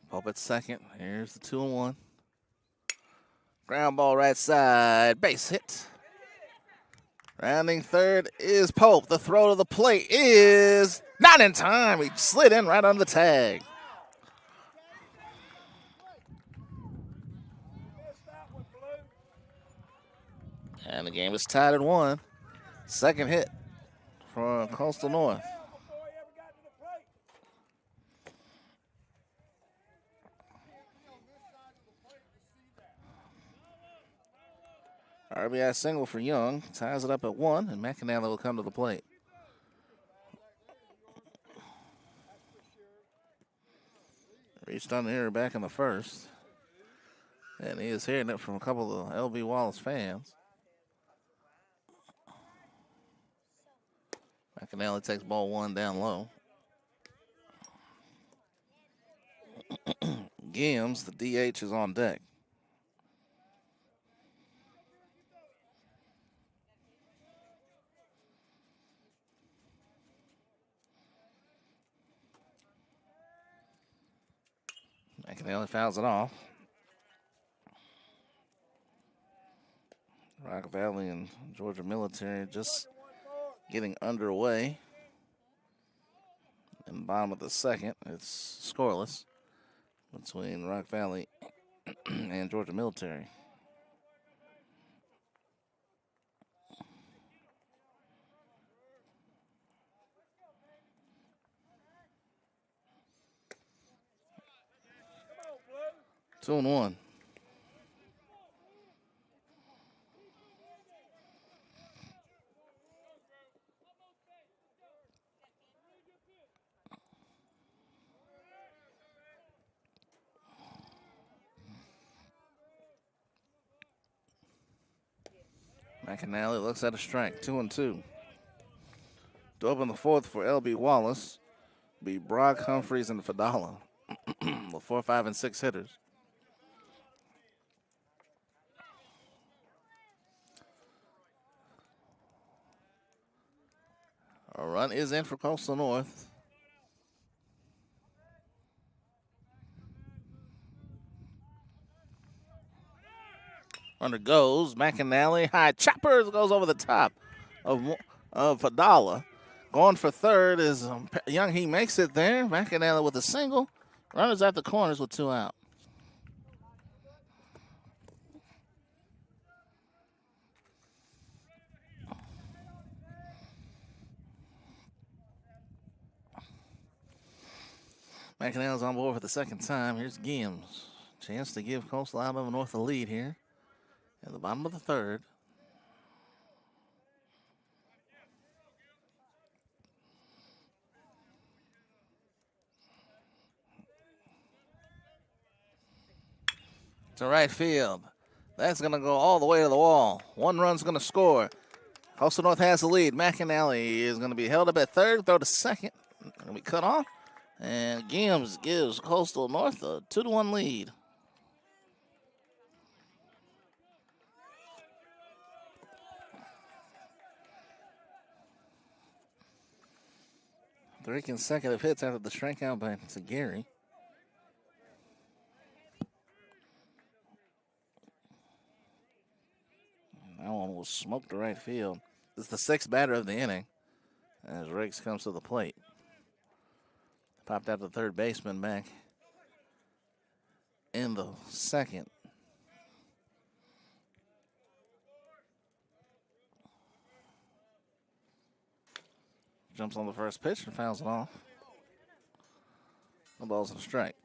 Speaker 1: Pope at second. Here's the 2-1. Ground ball right side. Base hit. Rounding third is Pope. The throw to the plate is not in time. He slid in right on the tag. And the game is tied at 1. Second hit for Coastal North. RBI single for Young, ties it up at 1, and McAnally will come to the plate. Reached on the air back in the first, and he is hearing it from a couple of LB Wallace fans. McAnally takes ball 1 down low. Gims, the DH, is on deck. McAnally fouls it off. Rock Valley and Georgia Military just getting underway. In the bottom of the second, it's scoreless between Rock Valley and Georgia Military. Two and 1. McAnally looks at a strike, 2-2. To open the fourth for LB Wallace, be Brock, Humphreys, and Fadala. The 4, 5, and 6 hitters. A run is in for Coastal North. Runner goes. McAnally high choppers goes over the top of Fadala. Going for third is Young. He makes it there. McAnally with a single. Runners at the corners with 2 out. McAnally's on board for the second time. Here's Gims. Chance to give Coastal Alabama North the lead here at the bottom of the third. To right field. That's going to go all the way to the wall. 1 run's going to score. Coastal North has the lead. McAnally is going to be held up at third. Throw to second. Going to be cut off. And Gibbs gives Coastal North a 2-1 lead. Three consecutive hits after the strikeout by Gary. That one was smoked to right field. This is the sixth batter of the inning as Riggs comes to the plate. Popped out the third baseman back in the second. Jumps on the first pitch and fouls it off. The ball's in a strike.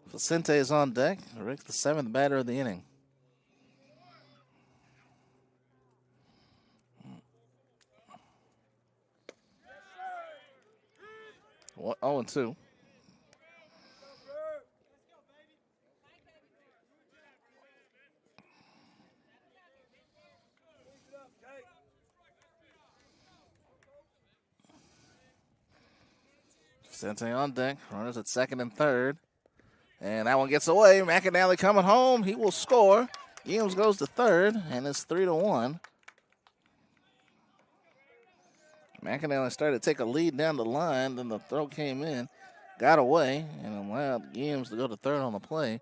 Speaker 1: Vicente is on deck. Rick's the seventh batter of the inning. What? 0-2. Vicente on deck. Runners at second and third. And that one gets away. McAnally coming home. He will score. Gibbs goes to third, and it's 3-1. McAnally started to take a lead down the line. Then the throw came in, got away, and allowed Gibbs to go to third on the play.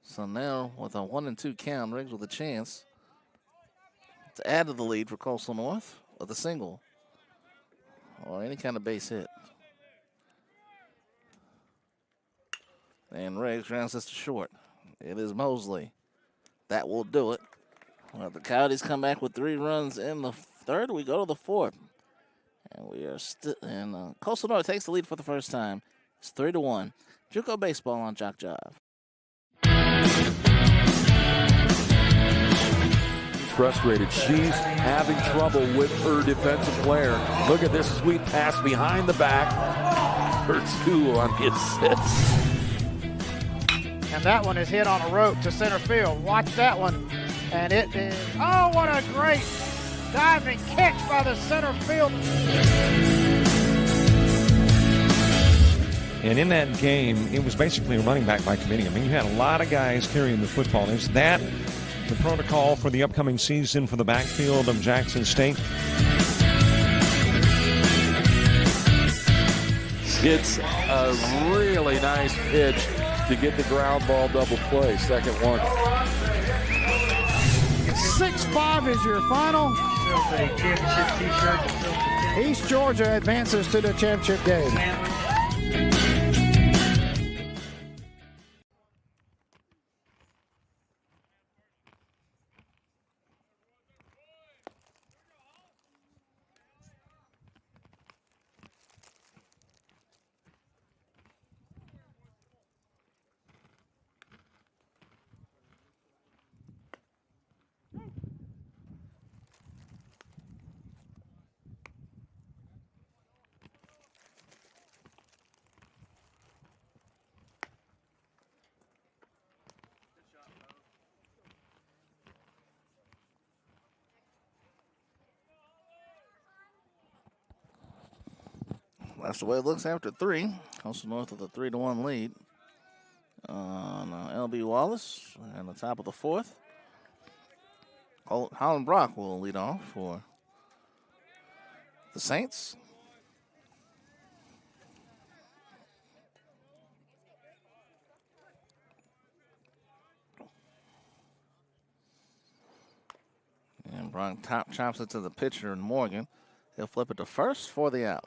Speaker 1: So now with a 1-2 count, Riggs with a chance to add to the lead for Coastal North with a single or any kind of base hit. And Riggs rounds this to short. It is Mosley. That will do it. Well, the Coyotes come back with 3 runs in the third. We go to the fourth. And we are still. And Coastal North takes the lead for the first time. It's 3-1. JUCO Baseball on JockJive.
Speaker 2: Frustrated. She's having trouble with her defensive player. Look at this sweet pass behind the back for 2 on the assist.
Speaker 3: And that one is hit on a rope to center field. Watch that one. And it is, oh, what a great diving catch by the center field.
Speaker 4: And in that game, it was basically a running back by committee. I mean, you had a lot of guys carrying the football. Is that the protocol for the upcoming season for the backfield of Jackson State?
Speaker 2: It's a really nice pitch to get the ground ball double play. Second one.
Speaker 3: 6-5 is your final. East Georgia advances to the championship game.
Speaker 1: That's the way it looks after 3. Coastal North with a 3-1 lead on LB Wallace and the top of the fourth. Holland Brock will lead off for the Saints. And Brock chops it to the pitcher, Morgan. He'll flip it to first for the out.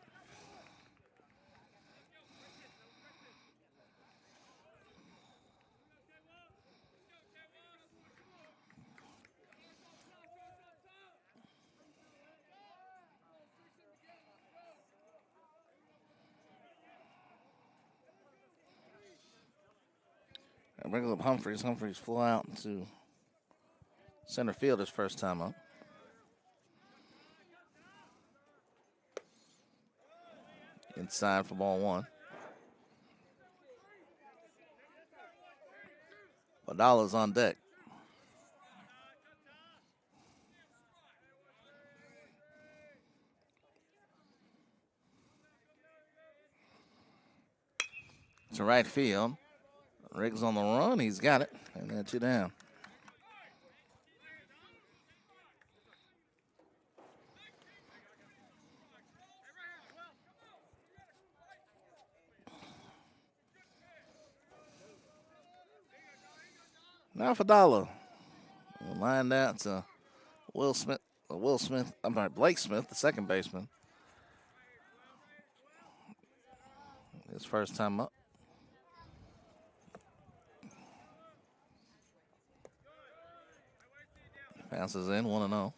Speaker 1: And brings up Humphreys. Humphreys flew out to center field his first time up. Inside for ball 1. Badala's on deck. to right field. Riggs on the run. He's got it. And that's 2 down. Now for Dollar. Lined out to Blake Smith, the second baseman. His first time up. Bounces in, 1-0.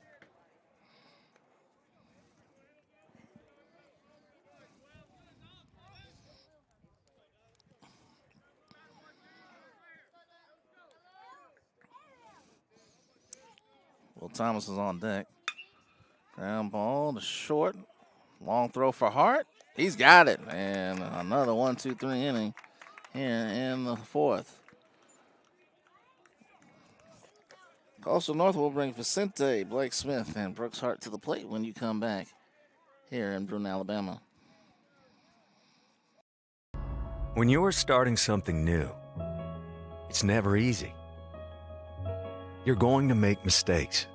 Speaker 1: Will Thomas is on deck. Ground ball to short. Long throw for Hart. He's got it. And another 1-2-3 inning here in the 4th. Coastal North will bring Vicente, Blake Smith, and Brooks Hart to the plate when you come back here in Brune, Alabama.
Speaker 5: When you're starting something new, it's never easy. You're going to make mistakes.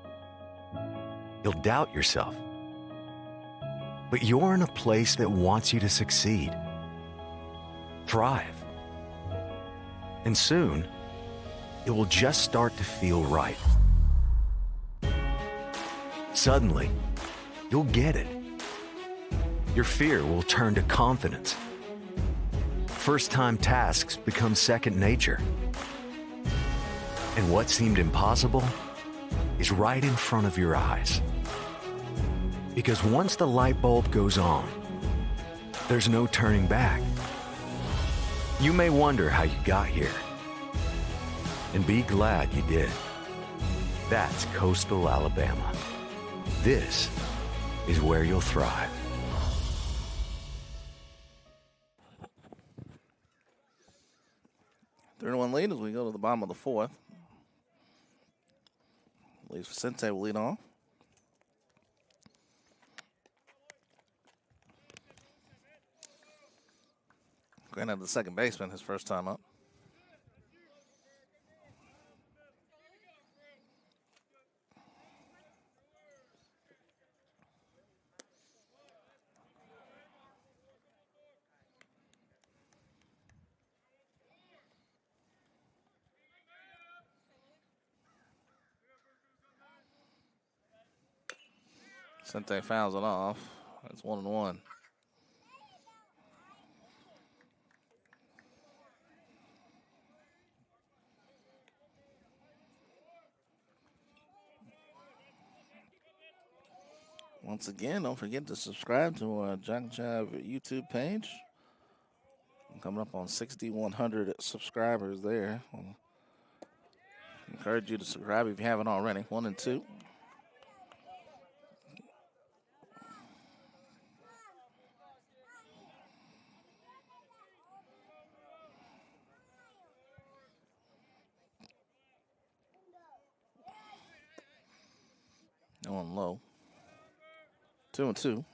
Speaker 5: You'll doubt yourself. But you're in a place that wants you to succeed, thrive. And soon, it will just start to feel right. Suddenly, you'll get it. Your fear will turn to confidence. First-time tasks become second nature. And what seemed impossible is right in front of your eyes. Because once the light bulb goes on, there's no turning back. You may wonder how you got here. And be glad you did. That's Coastal Alabama. This is where you'll thrive.
Speaker 1: Third one lead as we go to the bottom of the 4th. Luis Vicente will lead off. Granted, the second baseman, his first time up. Vicente fouls it off. It's 1-1. Once again, don't forget to subscribe to our JockJive YouTube page. I'm coming up on 6,100 subscribers there. I'll encourage you to subscribe if you haven't already. 1 and 2. On low. 2 and 2.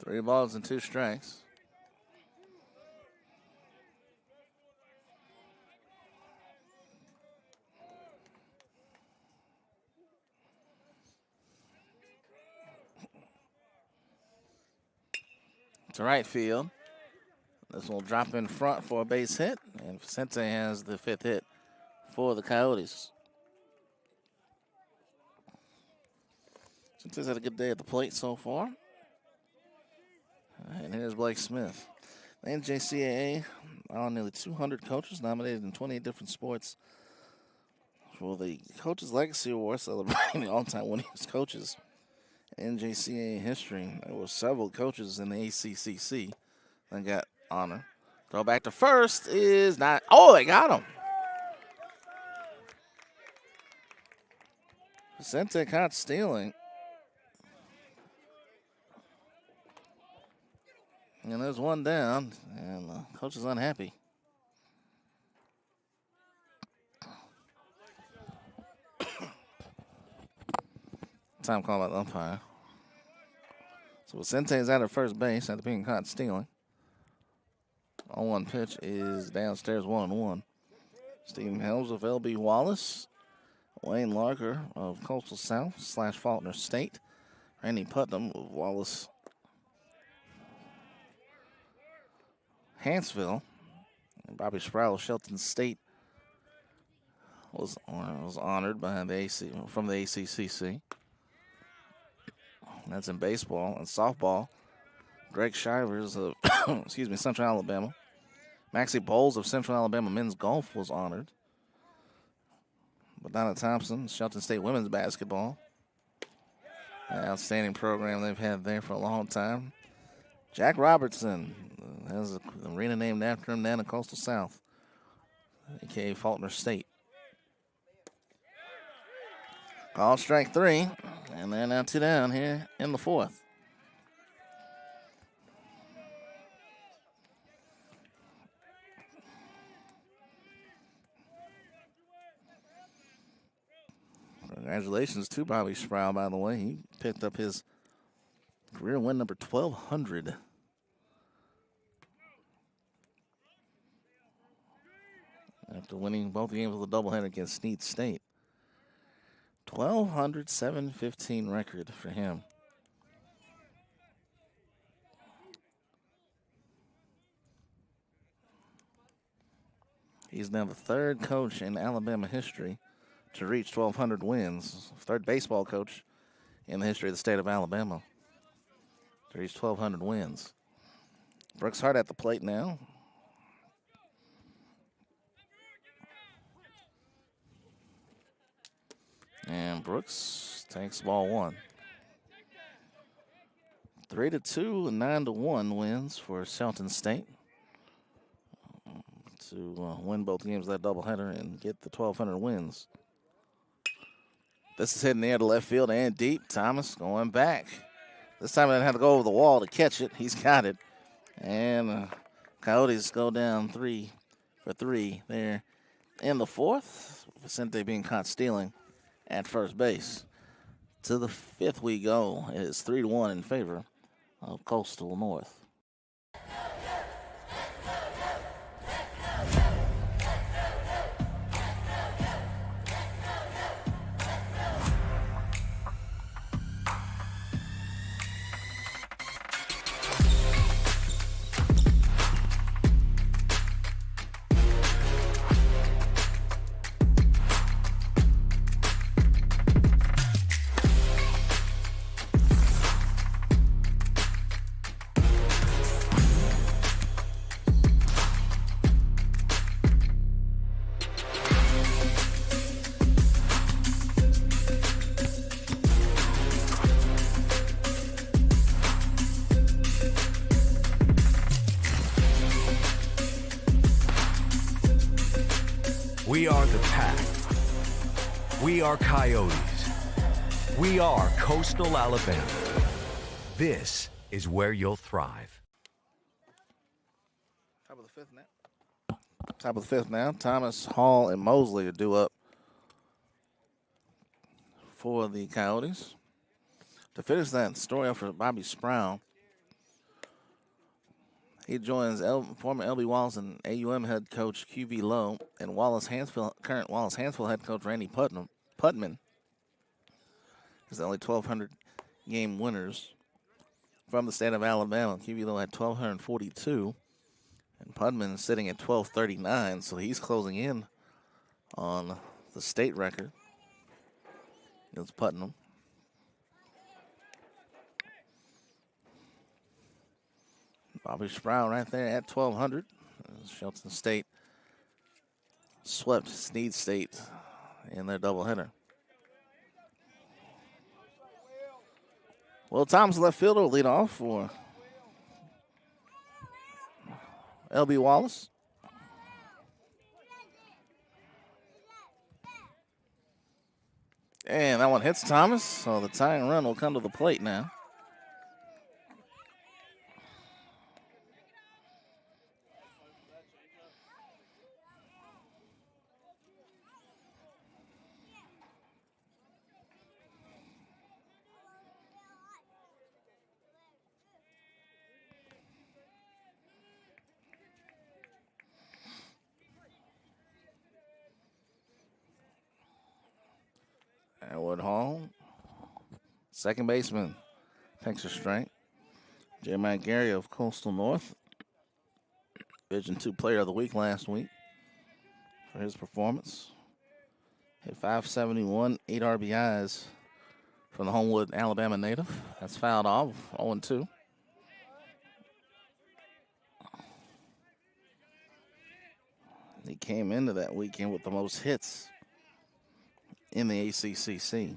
Speaker 1: Three balls and 2 strikes. To right field. This will drop in front for a base hit, and Vicente has the 5th hit for the Coyotes. Vicente's had a good day at the plate so far. And here's Blake Smith. The NJCAA, nearly 200 coaches nominated in 28 different sports for the Coaches Legacy Award, celebrating the all-time winningest coaches in NJCAA history. There were several coaches in the ACCC that got honor. Throw back to first is not. Oh, they got him. Vicente caught stealing. And there's one down, and the coach is unhappy. Time call by the umpire. So Vicente's out at first base after being caught stealing. 0-1 pitch is downstairs, 1-1. Stephen Helms of LB Wallace. Wayne Larker of Coastal South / Faulkner State. Randy Putnam of Wallace Hanceville. And Bobby Sproul of Shelton State was honored by from the ACCC. That's in baseball and softball. Greg Shivers of Central Alabama. Maxie Bowles of Central Alabama men's golf was honored. Madonna Thompson, Shelton State women's basketball. An outstanding program they've had there for a long time. Jack Robertson has an arena named after him down in Coastal South, a.k.a. Faulkner State. Call strike 3, and they're now 2 down here in the 4th. Congratulations to Bobby Sproul, by the way. He picked up his career win number 1,200. After winning both games with a doubleheader against Snead State. 1,200, 715 record for him. He's now the 3rd coach in Alabama history to reach 1,200 wins. 3rd baseball coach in the history of the state of Alabama to reach 1,200 wins. Brooks Hart at the plate now. And Brooks takes ball 1. 3-2 and 9-1 wins for Shelton State to win both games of that doubleheader and get the 1,200 wins. This is hitting the air to left field and deep. Thomas going back. This time he didn't have to go over the wall to catch it. He's got it. And Coyotes go down 3 for 3 there in the 4th. Vicente being caught stealing at first base. To the 5th we go. It is 3-1 in favor of Coastal North.
Speaker 5: We are the Pack. We are Coyotes. We are Coastal Alabama. This is where you'll thrive.
Speaker 1: Top of the 5th now. Top of the 5th now. Thomas, Hall, and Mosley are due up for the Coyotes. To finish that story off for Bobby Sproul, he joins former LB Wallace and AUM head coach QB Lowe and current Wallace Hansfield head coach Randy Putman. He's the only 1,200 game winners from the state of Alabama. QB Lowe had 1,242, and Putman is sitting at 1,239, so he's closing in on the state record. It's Putnam. Bobby Sproul right there at 1,200. Shelton State swept Snead State in their doubleheader. Will Thomas, left fielder, will lead off for LB Wallace. And that one hits Thomas, so the tying run will come to the plate now. Second baseman takes a strike. Jeremiah Gary of Coastal North, Division II Player of the Week last week for his performance. Hit .571, 8 RBIs from the Homewood, Alabama native. That's fouled off, 0-2. He came into that weekend with the most hits in the ACCC.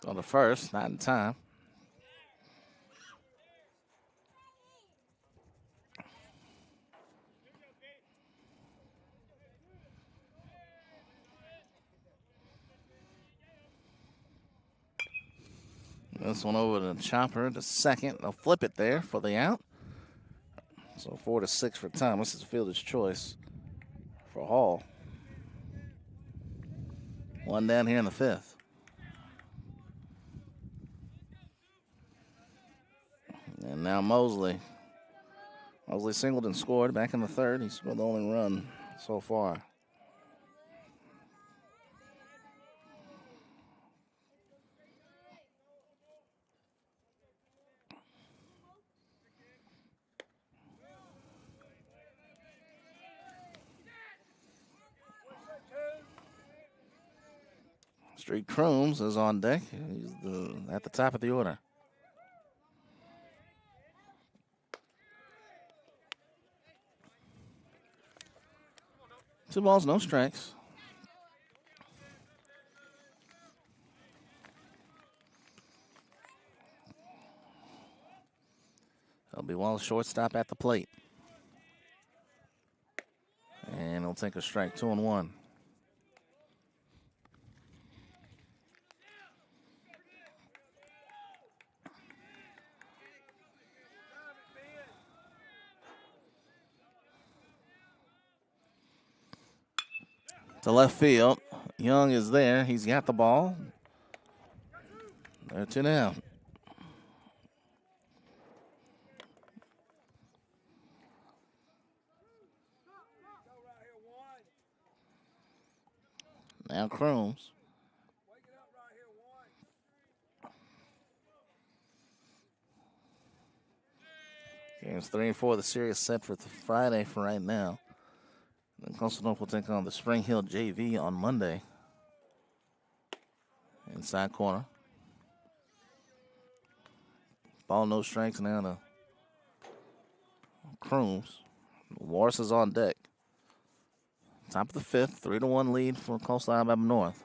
Speaker 1: On the first, not in time. This one over to Chopper, the second. They'll flip it there for the out. So 4-6 for Thomas. This is fielder's choice for Hall. One down here in the fifth. And now Mosley. Mosley singled and scored back in the third. He scored the only run so far. Street Crooms is on deck. He's at the top of the order. Two balls, no strikes. That'll be Wallace, shortstop at the plate. And he'll take a strike, 2-1. To left field. Young is there. He's got the ball. There 2 down. Now Crooms. Games 3 and 4 of the series set for Friday for right now. Then Coastal North will take on the Spring Hill JV on Monday. Inside corner. Ball, no strikes now to Crooms. Wallace is on deck. Top of the fifth, 3-1 lead for Coastal Alabama North.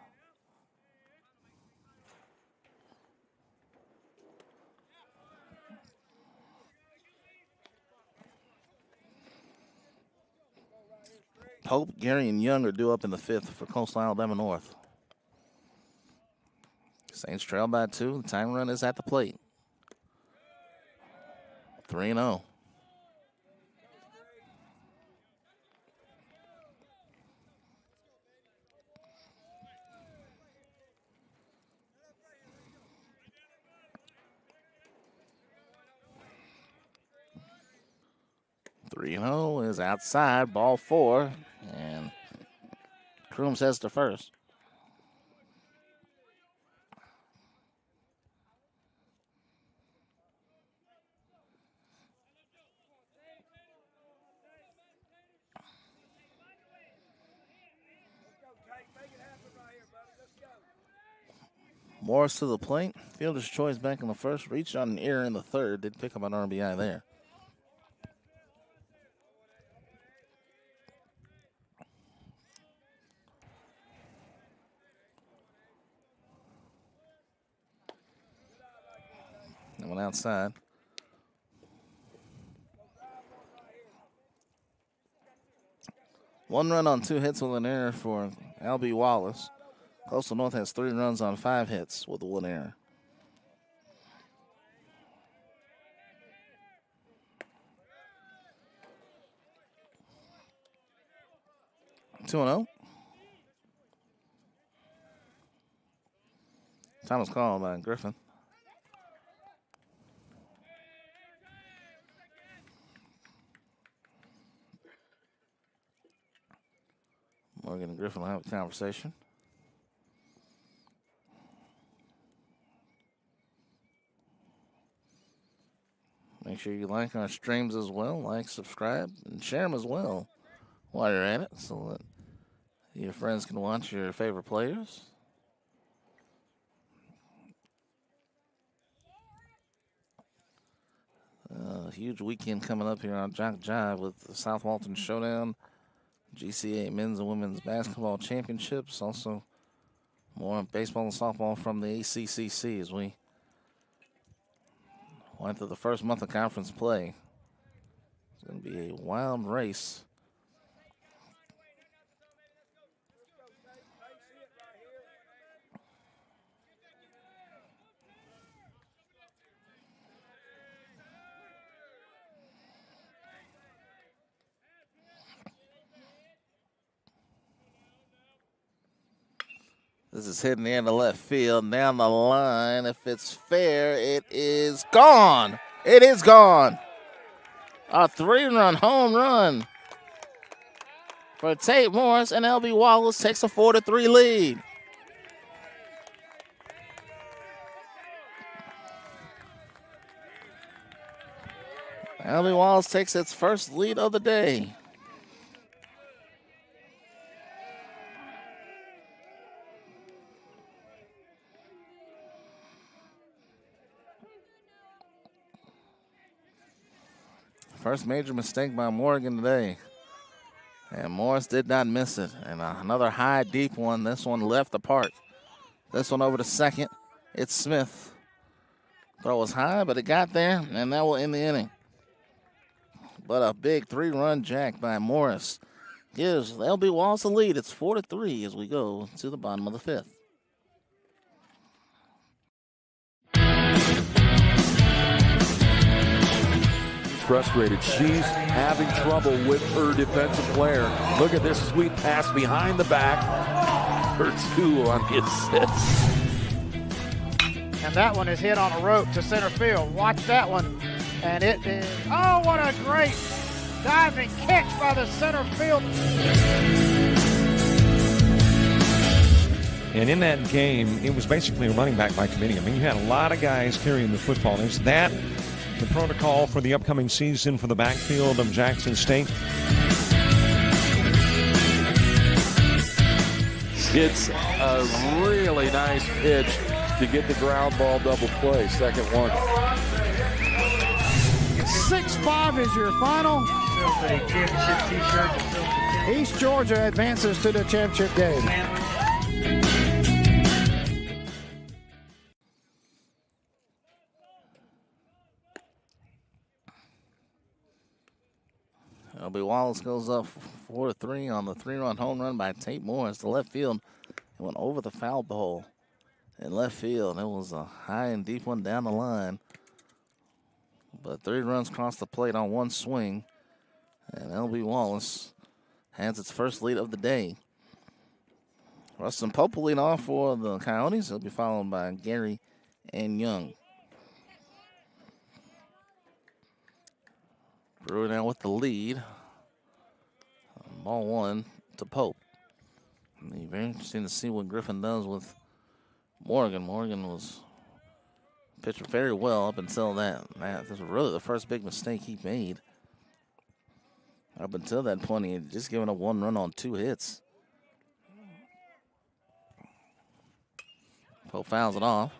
Speaker 1: Pope, Gary, and Young are due up in the fifth for Coastal Alabama North. Saints trail by 2. The time run is at the plate. 3-0. Is outside, ball 4, and Crooms heads to first. Morris to the plate. Fielder's choice back in the first. Reached on an error in the third. Did pick up an RBI there. That one outside. One run on 2 hits with an error for LB Wallace. Coastal North has 3 runs on 5 hits with 1 error. Two 2-0. Time was called by Griffin. Morgan and Griffin will have a conversation. Make sure you like our streams as well. Like, subscribe, and share them as well while you're at it so that your friends can watch your favorite players. Huge weekend coming up here on JockJive with the South Walton Showdown, GCA Men's and Women's Basketball Championships. Also, more baseball and softball from the ACCC as we went through the first month of conference play. It's going to be a wild race. This is hitting the end of left field, down the line. If it's fair, it is gone. It is gone. A 3-run home run for Tate Morris, and LB Wallace takes a 4-3 lead. LB Wallace takes its first lead of the day. First major mistake by Morgan today. And Morris did not miss it. And another high, deep one. This one left the park. This one over to second. It's Smith. Throw was high, but it got there, and that will end the inning. But a big 3-run jack by Morris gives LB Wallace the lead. It's 4-3 as we go to the bottom of the fifth.
Speaker 2: Frustrated. She's having trouble with her defensive player. Look at this sweet pass behind the back for 2 on the assist.
Speaker 3: And that one is hit on a rope to center field. Watch that one. And it is, oh, what a great diving catch by the center field.
Speaker 4: And in that game, it was basically a running back by committee. I mean, you had a lot of guys carrying the football. Is that the protocol for the upcoming season for the backfield of Jackson State?
Speaker 2: It's a really nice pitch to get the ground ball double play. Second one.
Speaker 3: 6-5 is your final. East Georgia advances to the championship game.
Speaker 1: LB Wallace goes up 4-3 on the 3-run home run by Tate Morris to left field. It went over the foul pole in left field. It was a high and deep one down the line. But 3 runs across the plate on one swing. And LB Wallace has its first lead of the day. Rustin Pope will lead off for the Coyotes. He'll be followed by Gary and Young. Brewer now with the lead. Ball 1 to Pope. It'll be very interesting to see what Griffin does with Morgan. Morgan was pitched very well up until that. This was really the first big mistake he made. Up until that point, he had just given up 1 run on 2 hits. Pope fouls it off.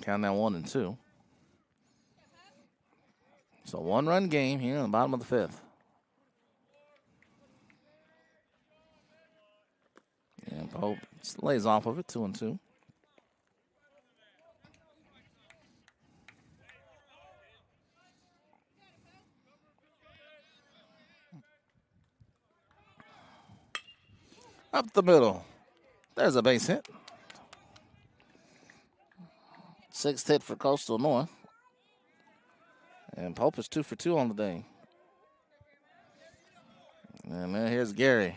Speaker 1: Count now 1-2. So 1-run game here in the bottom of the fifth. And Pope lays off of it, 2-2. Up the middle. There's a base hit. 6th hit for Coastal North. And Pope is 2 for 2 on the day. And then here's Gary.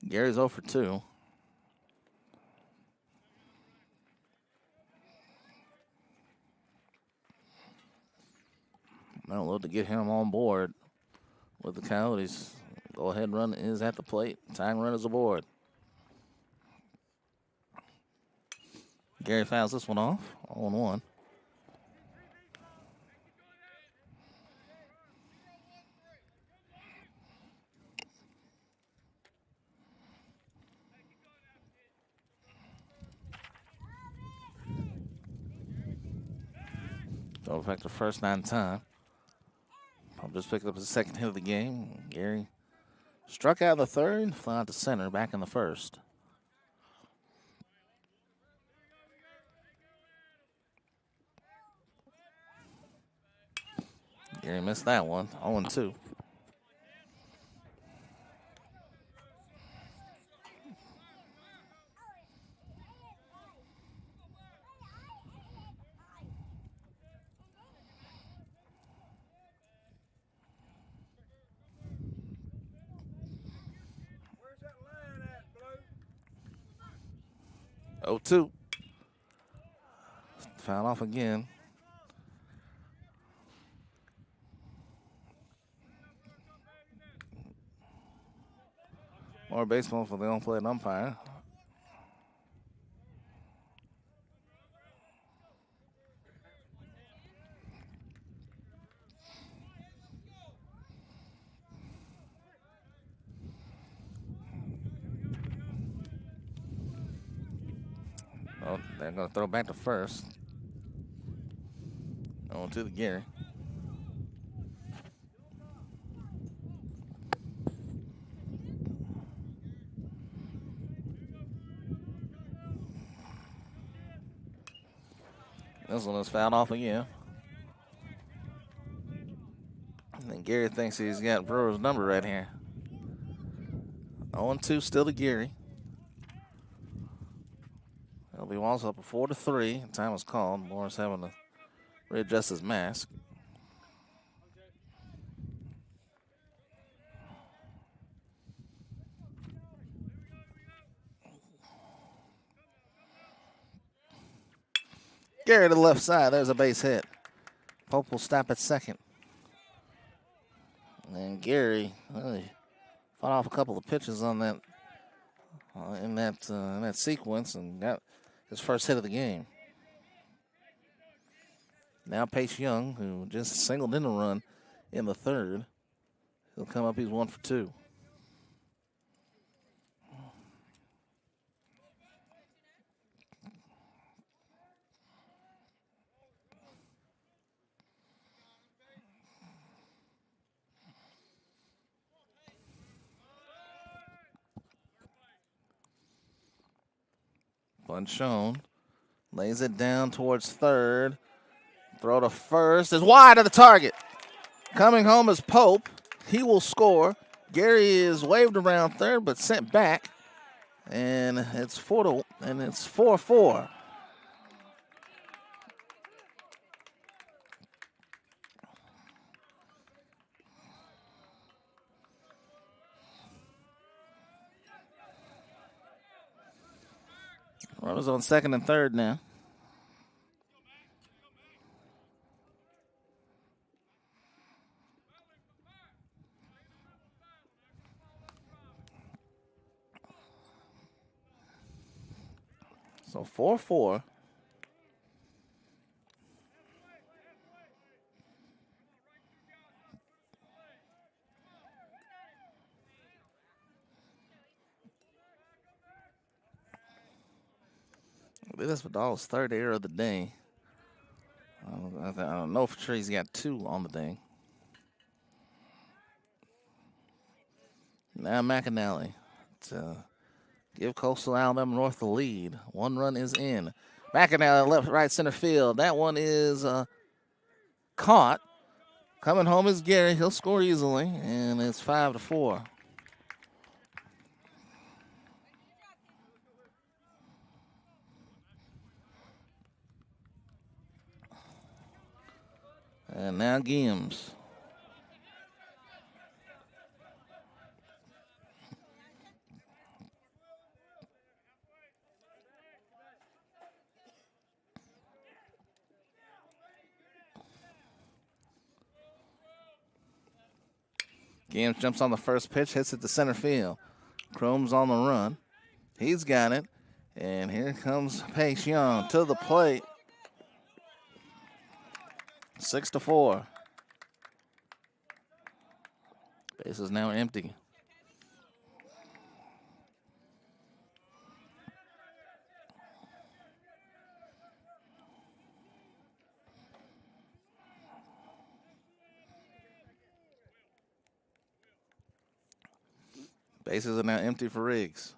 Speaker 1: Gary's 0 for 2. I'd love to get him on board with the Coyotes. Go ahead run is at the plate. Tying run is aboard. Gary fouls this one off. 0-1. Throw back to first 9 time. I'll just pick up his second hit of the game. Gary struck out in the third, fly out to center, back in the first. Gary missed that one. 0-2.
Speaker 6: Where's that line at, Blue?
Speaker 1: 0-2. Foul off again. More baseball for the on-plate umpire. Oh, they're going to throw back to first. On to the Gary. This one is fouled off again. And Gary thinks he's got Brewer's number right here. 0-2 still to Gary. LB Wallace up 4-3. Time was called. Morris having to readjust his mask. Gary to the left side. There's a base hit. Pope will stop at second. And Gary fought off a couple of pitches on that in that sequence and got his first hit of the game. Now Pace Young, who just singled in a run in the third, he'll come up. He's 1 for 2. Bunchone lays it down towards third. Throw to first is wide of the target. Coming home is Pope. He will score. Gary is waved around third but sent back. And it's 4-4. Runners on second and third now. So 4-4. This is Vidal's third error of the day. I don't know for sure he's got 2 on the day. Now McAnally to give Coastal Alabama North the lead. 1 run is in. McAnally left, right center field. That one is caught. Coming home is Gary. He'll score easily, and it's 5-4. And now Gims. Gibbs jumps on the first pitch, hits it to center field. Chrome's on the run. He's got it. And here comes Pace Young to the plate. 6-4. Base is now empty. Bases are now empty for Riggs.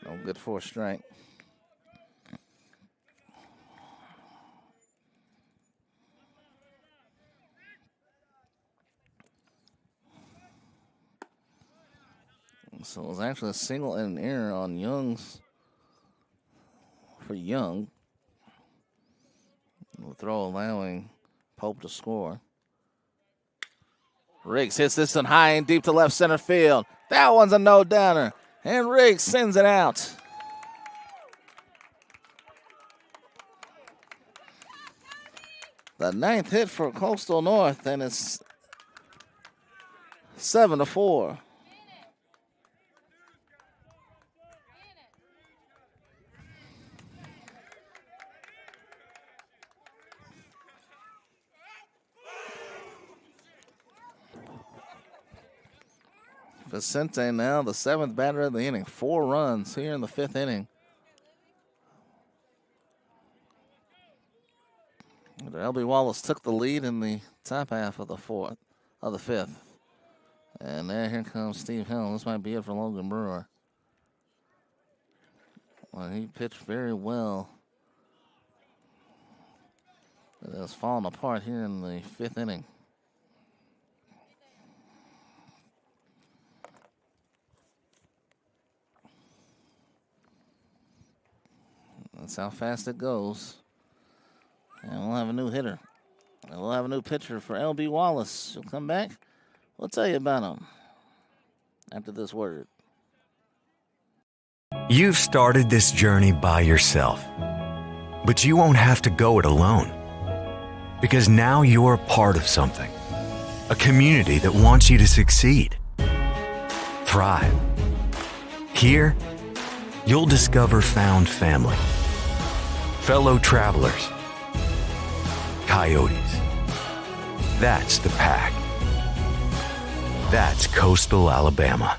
Speaker 1: No good for a strike. So it was actually a single and an error on Young's. For Young, the throw allowing Pope to score. Riggs hits this one high and deep to left center field. That one's a no-downer, and Riggs sends it out. The 9th hit for Coastal North, and it's 7-4. Vicente now the 7th batter of the inning. 4 runs here in the 5th inning. LB Wallace took the lead in the top half of the 5th. And here comes Steve Hill. This might be it for Logan Brewer. Well, he pitched very well. It has fallen apart here in the 5th inning. That's how fast it goes. And we'll have a new hitter. And we'll have a new pitcher for LB Wallace. He'll come back. We'll tell you about him after this word.
Speaker 5: You've started this journey by yourself, but you won't have to go it alone. Because now you're a part of something. A community that wants you to succeed. Thrive. Here, you'll discover found family. Fellow travelers. Coyotes. That's the pack. That's Coastal Alabama.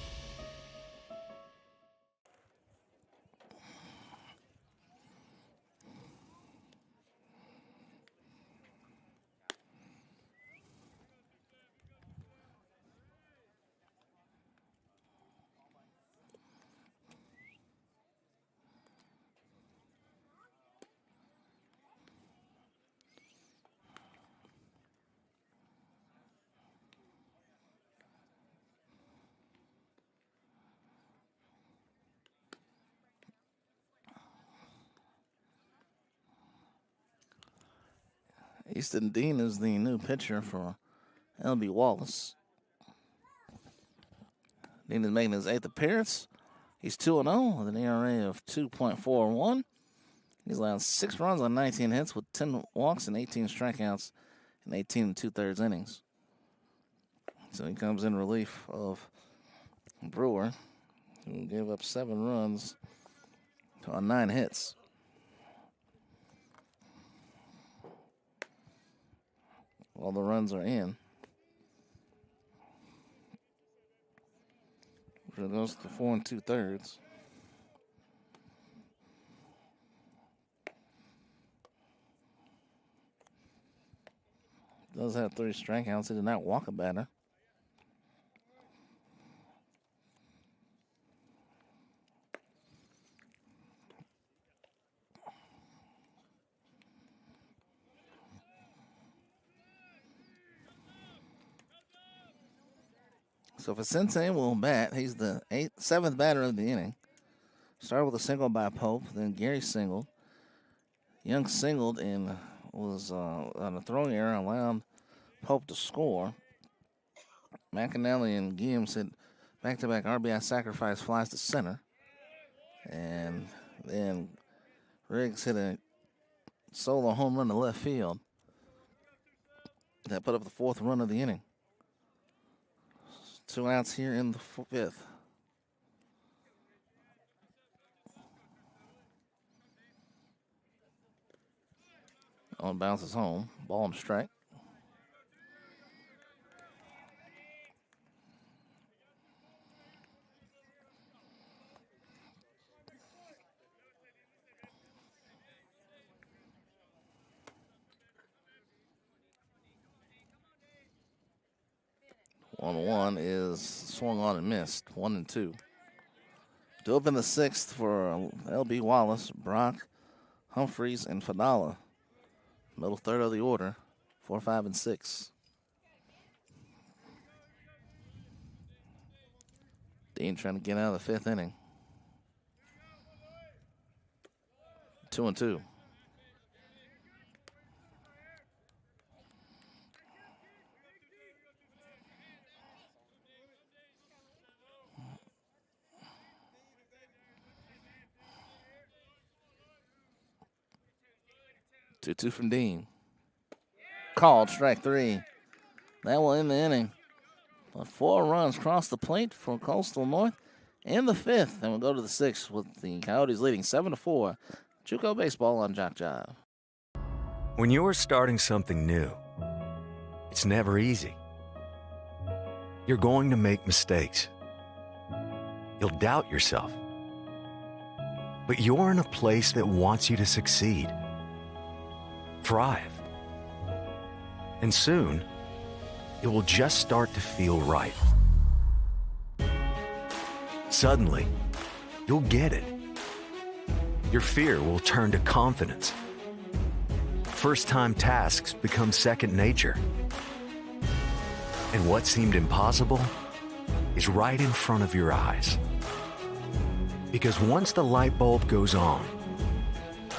Speaker 1: Easton Dean is the new pitcher for LB Wallace. Dean is making his 8th appearance. He's 2-0 with an ERA of 2.41. He's allowed 6 runs on 19 hits with 10 walks and 18 strikeouts in 18 2/3 innings. So he comes in relief of Brewer, who gave up 7 runs on 9 hits. All the runs are in. So it goes to 4 2/3. Does have 3 strikeouts. He did not walk a batter. So Vicente will bat. He's the 7th batter of the inning. Started with a single by Pope, then Gary singled. Young singled and was on a throwing error, allowed Pope to score. McAnally and Gibbs hit back-to-back RBI sacrifice flies to center. And Then Riggs hit a solo home run to left field. That put up the 4th run of the inning. 2 outs here in the 5th. On bounces home. Ball and strike. One is swung on and missed. 1-2. To open the 6th for LB Wallace, Brock, Humphreys, and Fadala. Middle third of the order, 4, 5, and 6. Dean trying to get out of the 5th inning. 2-2. Two from Dean. Called, strike 3. That will end the inning. But 4 runs cross the plate for Coastal North in the 5th. And we'll go to the 6th with the Coyotes leading 7-4. JUCO Baseball on JockJive.
Speaker 5: When you're starting something new, it's never easy. You're going to make mistakes. You'll doubt yourself. But you're in a place that wants you to succeed. Thrive. And soon, it will just start to feel right. Suddenly, you'll get it. Your fear will turn to confidence. First-time tasks become second nature. And what seemed impossible is right in front of your eyes. Because once the light bulb goes on,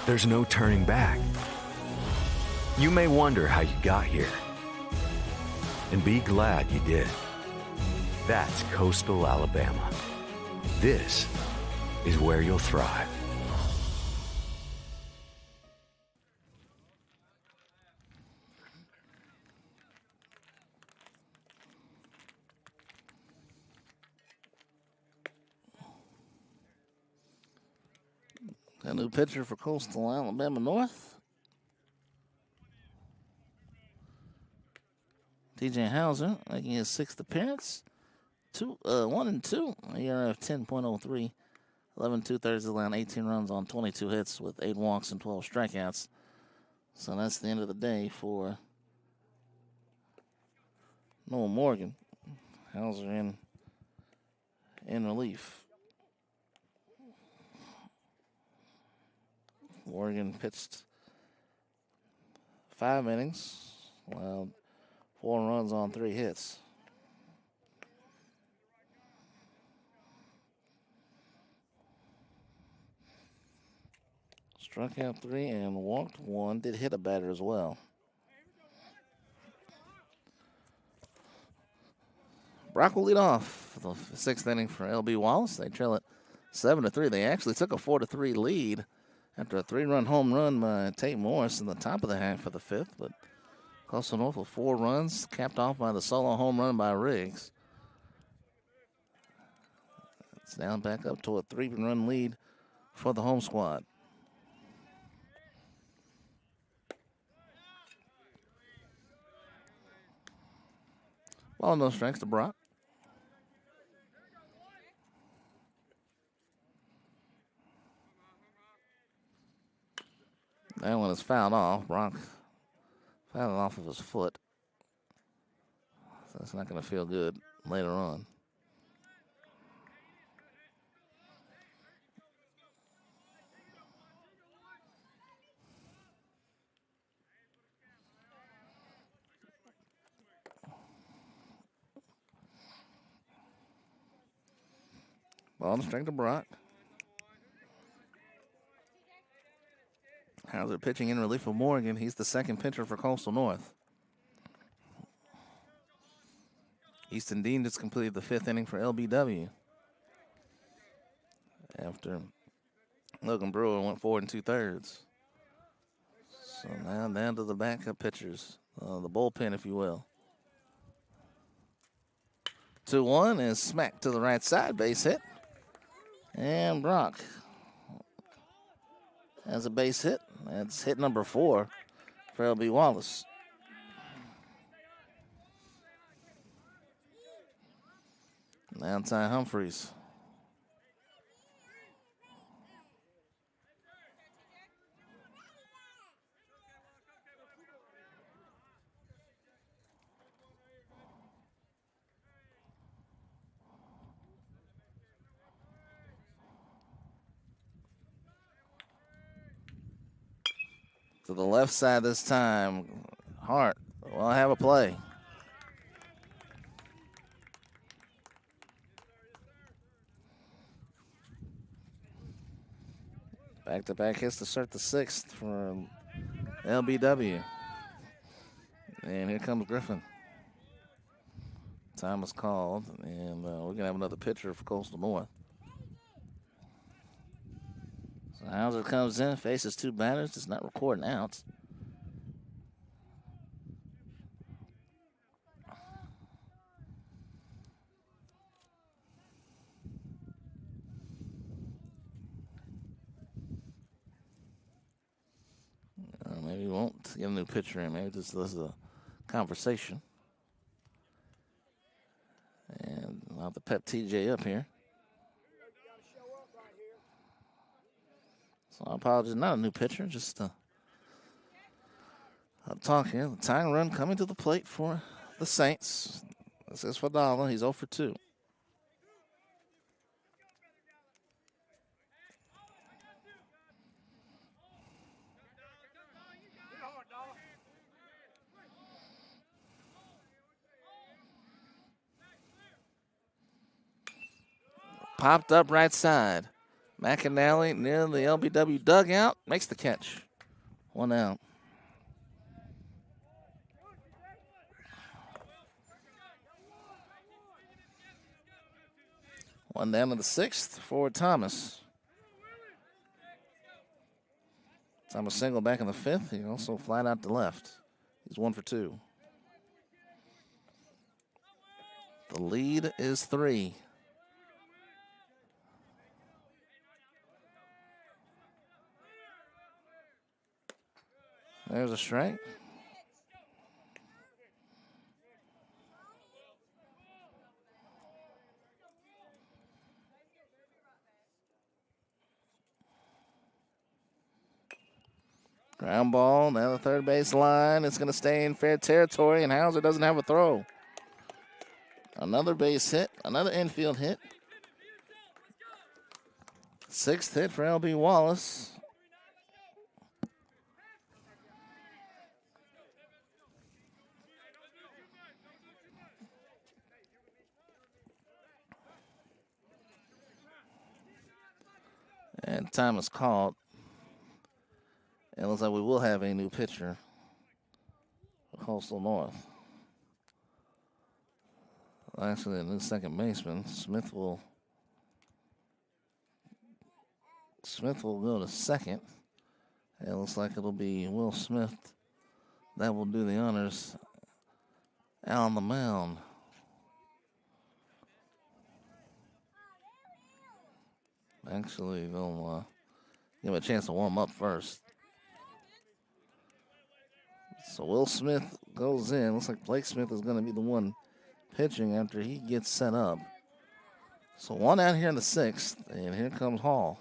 Speaker 5: there's no turning back. You may wonder how you got here, and be glad you did. That's Coastal Alabama. This is where you'll thrive.
Speaker 1: A new pitcher for Coastal Alabama North. TJ Hauser making his 6th appearance. 1-2. ERA of 10.03. 11 2/3 allowed, 18 runs on 22 hits with 8 walks and 12 strikeouts. So that's the end of the day for Noah Morgan. Hauser in relief. Morgan pitched 5 innings, allowed 4 runs on 3 hits. Struck out 3 and walked 1. Did hit a batter as well. Brock will lead off the 6th inning for LB Wallace. They trail it 7-3. They actually took a 4-3 lead after a 3-run home run by Tate Morris in the top of the half of the 5th, but Coastal North with 4 runs, capped off by the solo home run by Riggs. It's now back up to a 3-run lead for the home squad. Ball no strikes to Brock. That one is fouled off. Brock fouled it off of his foot. So it's not going to feel good later on. Ball on the strike to Brock. Hauser pitching in relief of Morgan. He's the 2nd pitcher for Coastal North. Easton Dean just completed the 5th inning for LBW. After Logan Brewer went 4 2/3. So now down to the backup pitchers, the bullpen, if you will. 2-1 is smacked to the right side, base hit. And Brock has a base hit. That's hit number 4 for LB Wallace. Now Ty Humphreys. To the left side this time. Hart will have a play. Back-to-back hits to start the 6th for LBW. And here comes Griffin. Time is called, and we're going to have another pitcher for Coastal North. So Hauser comes in, faces 2 batters, does not record an out. Maybe we won't get a new pitcher in. Maybe this is a conversation. And I'll have to pep TJ up here. So I apologize. Not a new pitcher, just a talk here. The tying run coming to the plate for the Saints. This is Fadala. He's 0 for 2. Popped up right side. McAnally near the LBW dugout. Makes the catch. 1 out. One down to the 6th for Thomas. Thomas single back in the 5th. He also flied out to left. He's 1 for 2. The lead is 3. There's a strike. Ground ball down the third base line. It's going to stay in fair territory, and Hauser doesn't have a throw. Another base hit, another infield hit. 6th hit for LB Wallace. And time is called. It looks like we will have a new pitcher for Coastal North. Well, actually, a new second baseman. Smith will go to second. It looks like it'll be Will Smith that will do the honors out on the mound. Actually, they'll give him a chance to warm up first. So Will Smith goes in. Looks like Blake Smith is going to be the one pitching after he gets set up. So 1 out here in the 6th, and here comes Hall.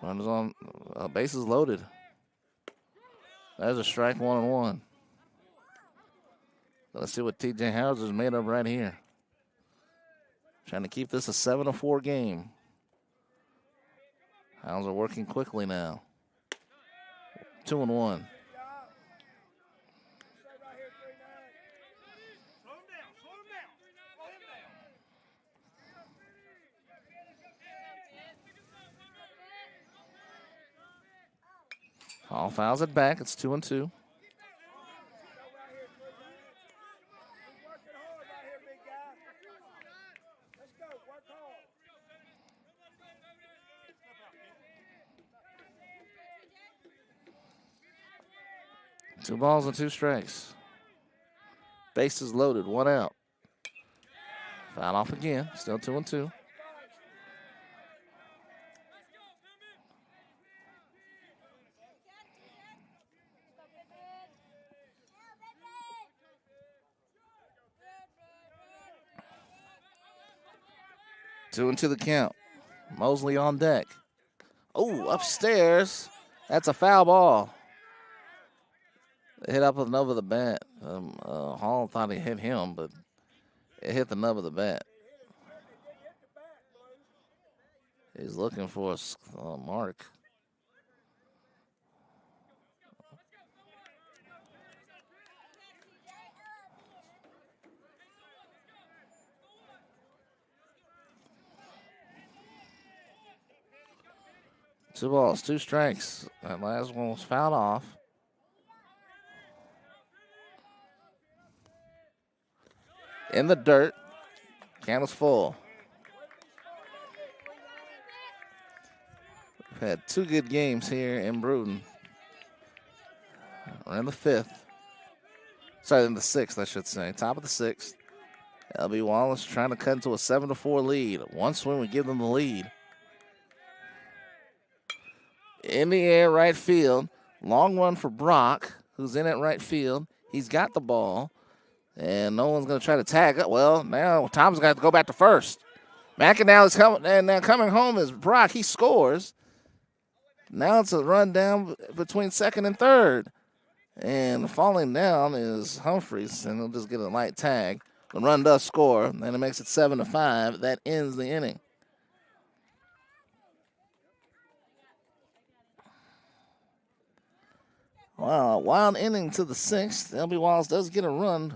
Speaker 1: Runners on, bases loaded. There's a strike, 1-1. Let's see what TJ Hauser's made of right here. Trying to keep this a 7-4 game. Hauser working quickly now. 2-1. Hall fouls it back. It's 2-2. Two balls and 2 strikes. Bases loaded, 1 out. Foul off again, still 2-2. Two into the count. Mosley on deck. Oh, upstairs. That's a foul ball. It hit up the nub of the bat. Hall thought he hit him, but it hit the nub of the bat. He's looking for a mark. Two balls, 2 strikes. That last one was fouled off. In the dirt. Count is full. We've had 2 good games here in Bruton. We're in the 5th. Sorry, in the 6th, I should say. Top of the 6th. LB Wallace trying to cut into a 7-4 lead. One swing would give them the lead. In the air, right field. Long run for Brock, who's in at right field. He's got the ball, and no one's going to try to tag it. Well, now Tom's got to go back to first. McInally is coming, and now coming home is Brock. He scores. Now it's a run down between second and third. And falling down is Humphreys, and he'll just get a light tag. The run does score, and it makes it 7-5. That ends the inning. Wow, wild inning to the 6th. LB Wallace does get a run.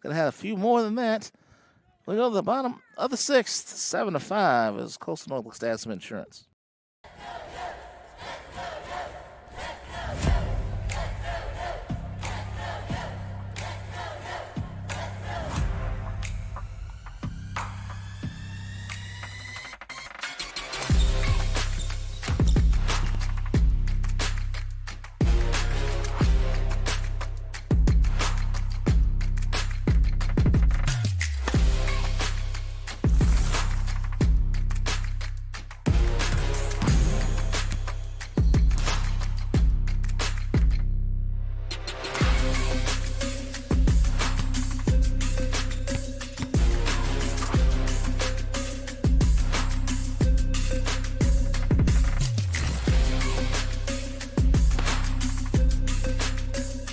Speaker 1: Going to have a few more than that. We go to the bottom of the 6th. 7-5 as Coastal North looks to add some insurance.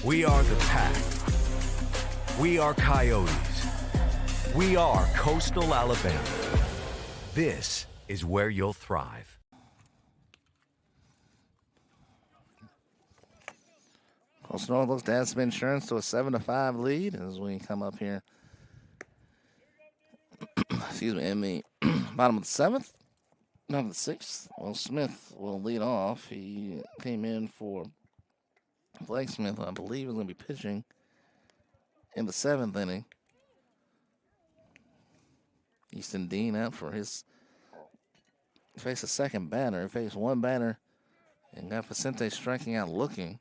Speaker 5: We are the Pack. We are Coyotes. We are Coastal Alabama. This is where you'll thrive.
Speaker 1: Coastal North looks to add some insurance to a 7-5 lead as we come up here. Excuse me, in the bottom of the 7th. Not of the 6th. Well, Smith will lead off. He came in for Blake Smith, I believe, is going to be pitching in the 7th inning. Easton Dean out for his face a second batter. He faced one batter and got Vicente striking out looking.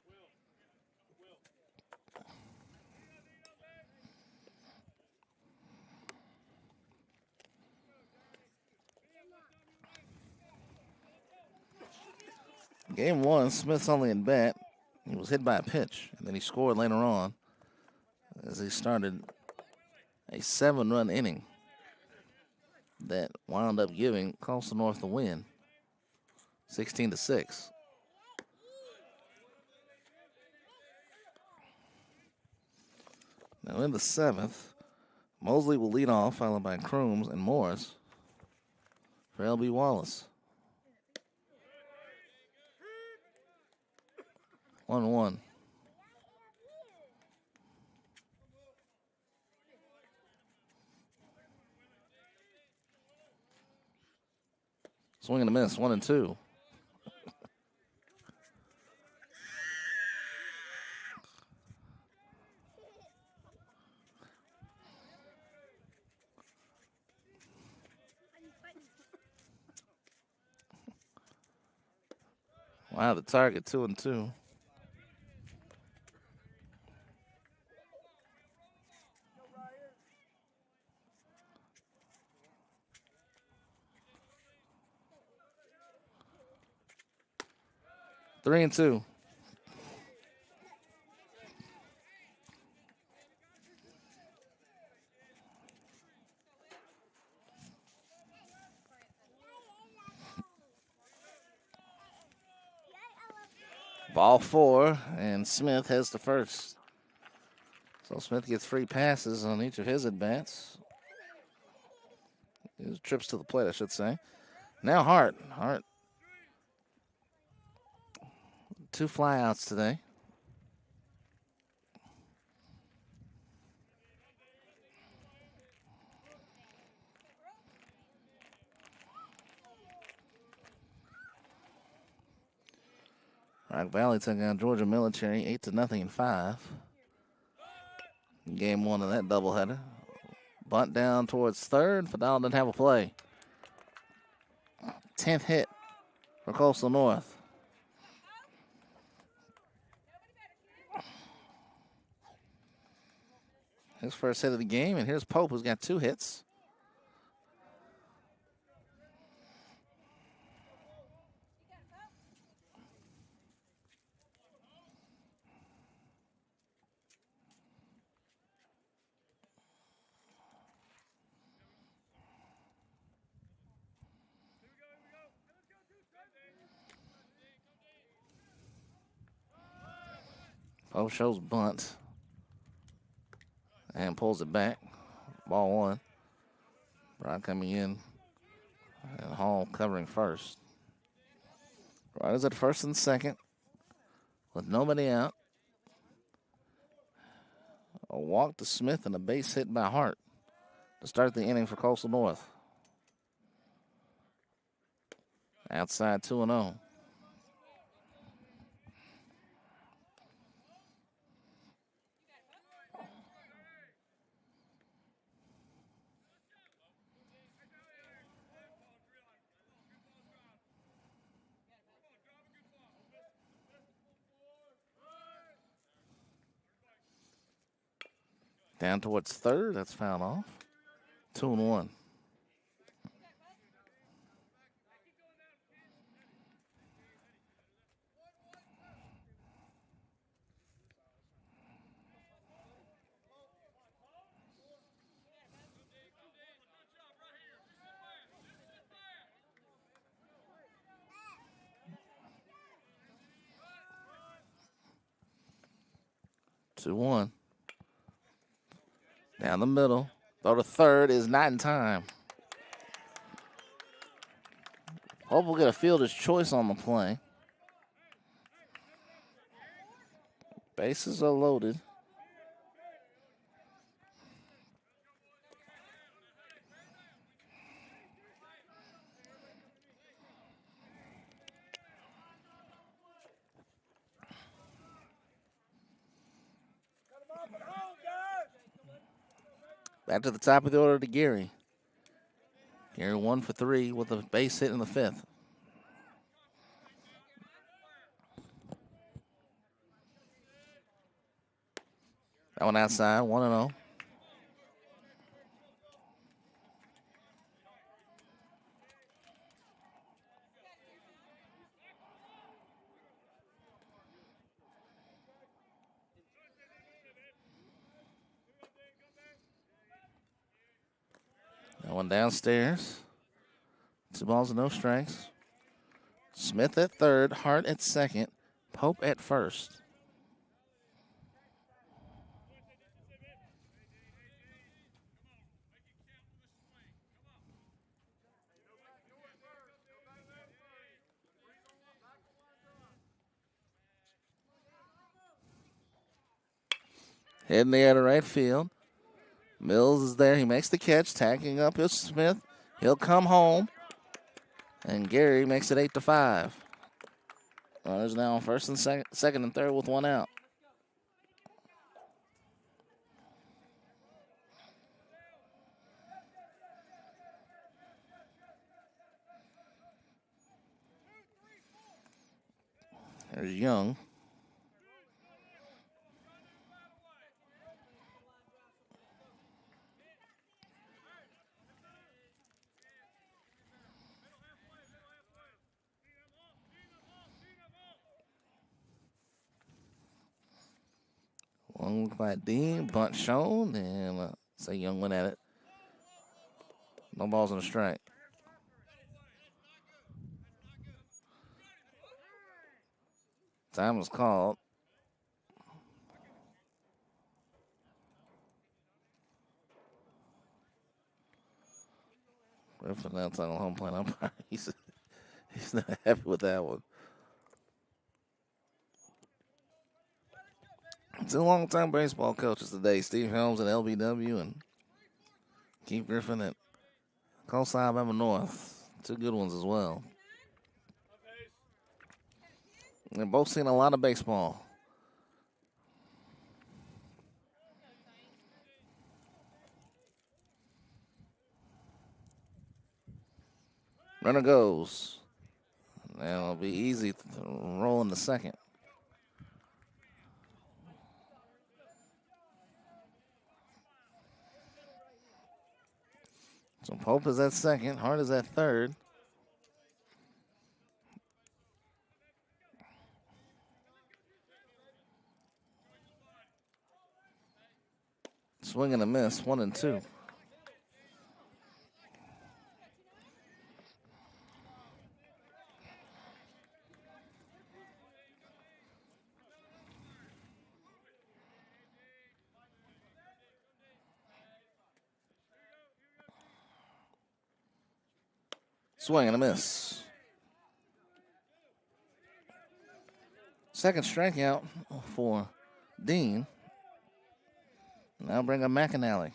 Speaker 1: Game 1, Smith's only in bat. He was hit by a pitch, and then he scored later on as he started a 7-run inning that wound up giving Coastal North the win, 16-6. Now in the 7th, Mosley will lead off, followed by Crooms and Morris for LB Wallace. 1-1. Swing and a miss, 1-2. Wow, the target 2-2. Three and two. Ball 4, and Smith has the first. So Smith gets free passes on each of his at-bats. His trips to the plate, I should say. Now Hart. Hart. 2 flyouts today. Rock Valley took on Georgia Military 8-0 in 5. Game 1 of that doubleheader. Bunt down towards third. Fidel didn't have a play. 10th hit for Coastal North. His first hit of the game, and here's Pope, who's got 2 hits. Pope shows bunt and pulls it back. Ball 1. Brown coming in, and Hall covering first. Riders at first and second with nobody out. A walk to Smith and a base hit by Hart to start the inning for Coastal North. Outside 2-0. Down towards third, that's fouled off. 2-1. Two one. Down the middle. Throw to third is not in time. Hope we'll get a fielder's choice on the play. Bases are loaded. Back to the top of the order to Gary. Gary 1 for 3 with a base hit in the 5th. That one outside, 1-0. That one downstairs. 2 balls and no strikes. Smith at third, Hart at second, Pope at first. Heading there to right field. Mills is there. He makes the catch, tagging up his Smith. He'll come home. And Gary makes it 8-5. Runners now on first and second and third with 1 out. There's Young. One look by Dean, bunt shown, and say Young went at it. No balls on the strike. Time was called. Griffin outside on home plate umpire. He's not happy with that one. Two long-time baseball coaches today, Steve Helms at LBW and Keith Griffin at Coastal Alabama North. Two good ones as well. They've both seen a lot of baseball. Runner goes. Now it'll be easy to roll in the second. So Pope is at second. Hart is at third. Swing and a miss, 1-2. Swing and a miss. Second strikeout for Dean. Now bring up McAnally.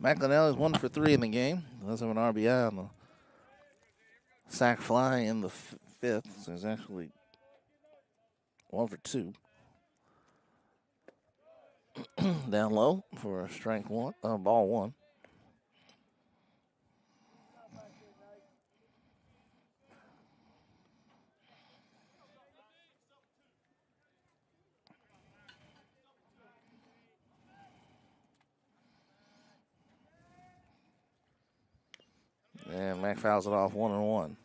Speaker 1: McAnally is 1 for 3 in the game. Does have an RBI on the sac fly in the fifth. So he's actually 1 for 2. Down low for strike one, ball one. And Mac fouls it off 1-1.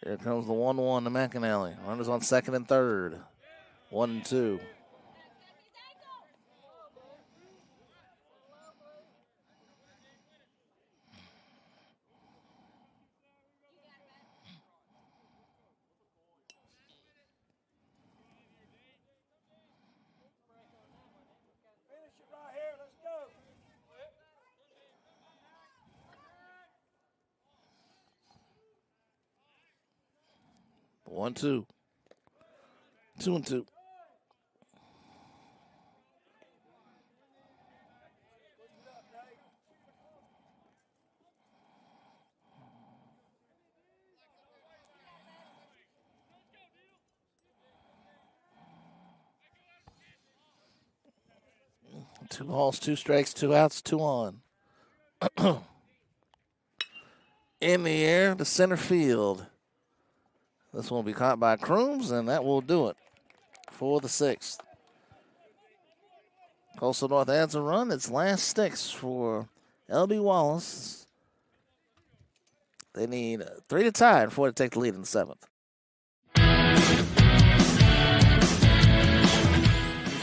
Speaker 1: Here comes the 1-1 to McAnally. Runners on second and third. 1-2.
Speaker 6: Finish it right here. Let's go.
Speaker 1: 1-2. 2-2. Two balls, 2 strikes, 2 outs, 2 on. In the air to center field. This one will be caught by Crooms, and that will do it for the 6th. Coastal North adds a run. It's last sticks for LB Wallace. They need 3 to tie before they take the lead in the 7th.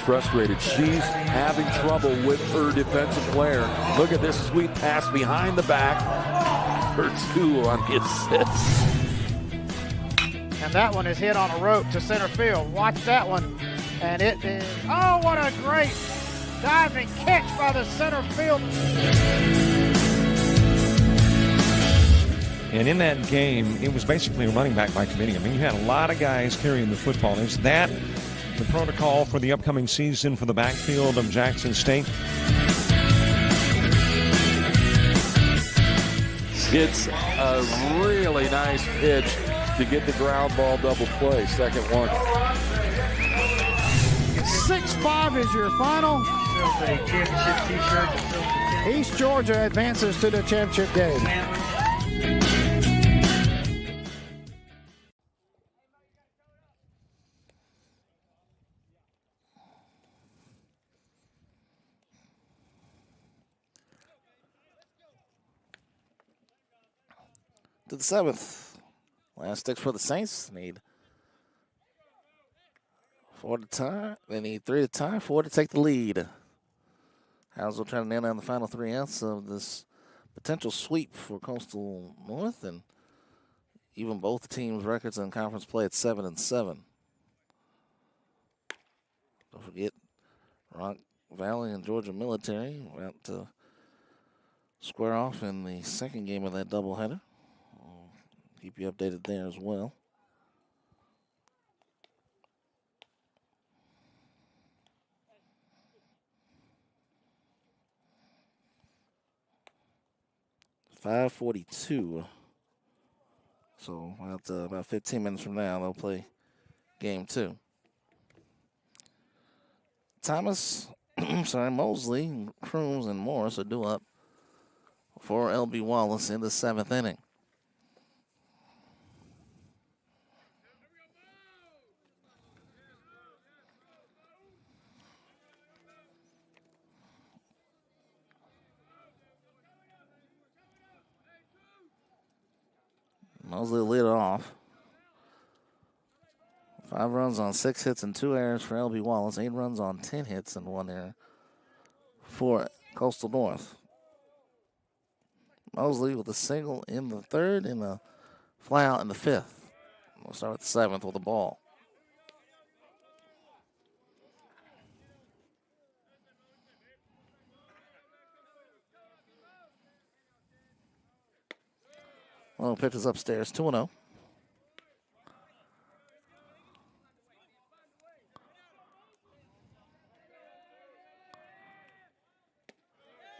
Speaker 2: Frustrated. She's having trouble with her defensive player. Look at this sweet pass behind the back for 2 on the assist.
Speaker 3: And that one is hit on a rope to center field. Watch that one. And it is, oh, what a great diving catch by the center field.
Speaker 4: And in that game, it was basically a running back by committee. I mean, you had a lot of guys carrying the football. Is that the protocol for the upcoming season for the backfield of Jackson State?
Speaker 2: It's a really nice pitch to get the ground ball double play. Second one.
Speaker 3: 6-5 is your final. East Georgia advances to the championship game.
Speaker 1: To the 7th. Last sticks for the Saints. Need 4 to tie. They need 3 to tie, 4 to take the lead. Housel trying to nail down the final 3 outs of this potential sweep for Coastal North, and even both teams' records in conference play at 7-7. Don't forget, Rock Valley and Georgia Military about to square off in the second game of that doubleheader. I'll keep you updated there as well. .542. So about 15 minutes from now, they'll play game 2. Thomas, Mosley, Crooms, and Morris are due up for LB Wallace in the 7th inning. Mosley will lead it off. 5 runs on 6 hits and 2 errors for LB Wallace. 8 runs on 10 hits and 1 error for Coastal North. Mosley with a single in the 3rd and a fly out in the 5th. We'll start with the 7th with a ball. Well, pitches upstairs, 2-0.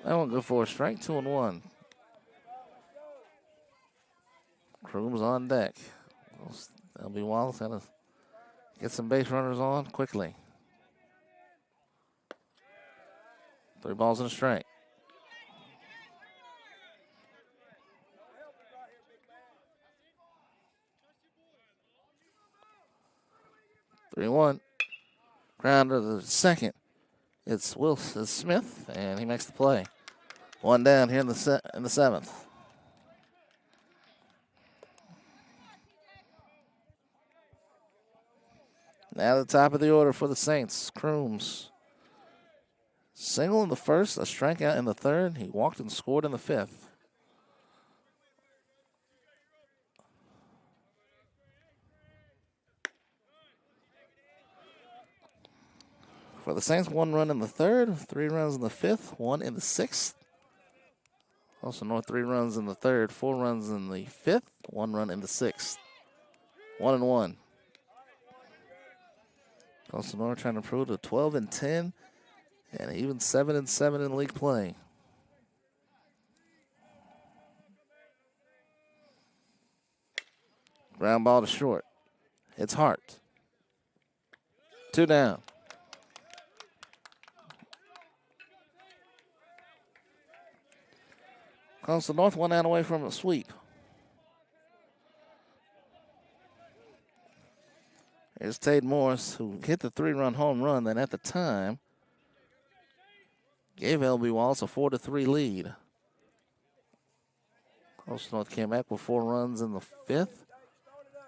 Speaker 1: That one good for a strike, 2-1. Crooms on deck. LB Wallace had to get some base runners on quickly. 3 balls and a strike. Three-one. Grounder to the second. It's Smith, and he makes the play. 1 down here in the 7th. Now the top of the order for the Saints. Crooms. Single in the 1st, a strikeout in the 3rd. He walked and scored in the 5th. For the Saints, 1 run in the 3rd, 3 runs in the 5th, 1 in the 6th. Also North, 3 runs in the 3rd, 4 runs in the 5th, 1 run in the 6th. 1-1. Coastal North trying to improve to 12-10 and even 7-7 in league play. Ground ball to short. It's Hart. 2 down. Coastal North 1 out away from a sweep. Here's Tate Morris, who hit the 3-run home run that at the time gave LB Wallace a 4-3 lead. Coastal North came back with 4 runs in the 5th,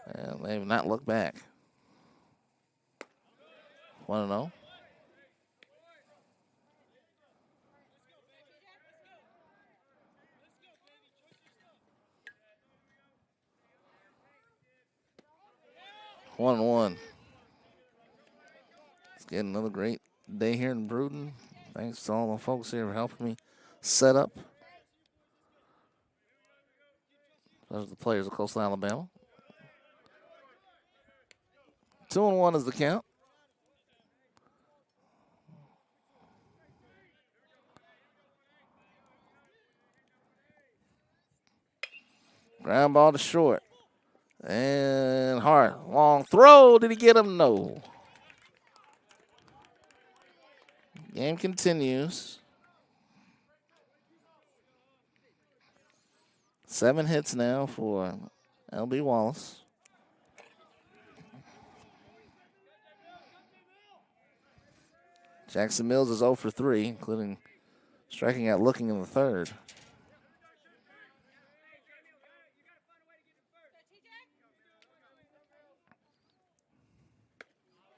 Speaker 1: and they have not looked back. 1-0. One. Let's get another great day here in Brewton. Thanks to all the folks here for helping me set up. Those are the players of Coastal Alabama. 2-1 is the count. Ground ball to short. And Hart, long throw. Did he get him? No. Game continues. 7 hits now for LB Wallace. Jackson Mills is 0 for 3, including striking out looking in the third.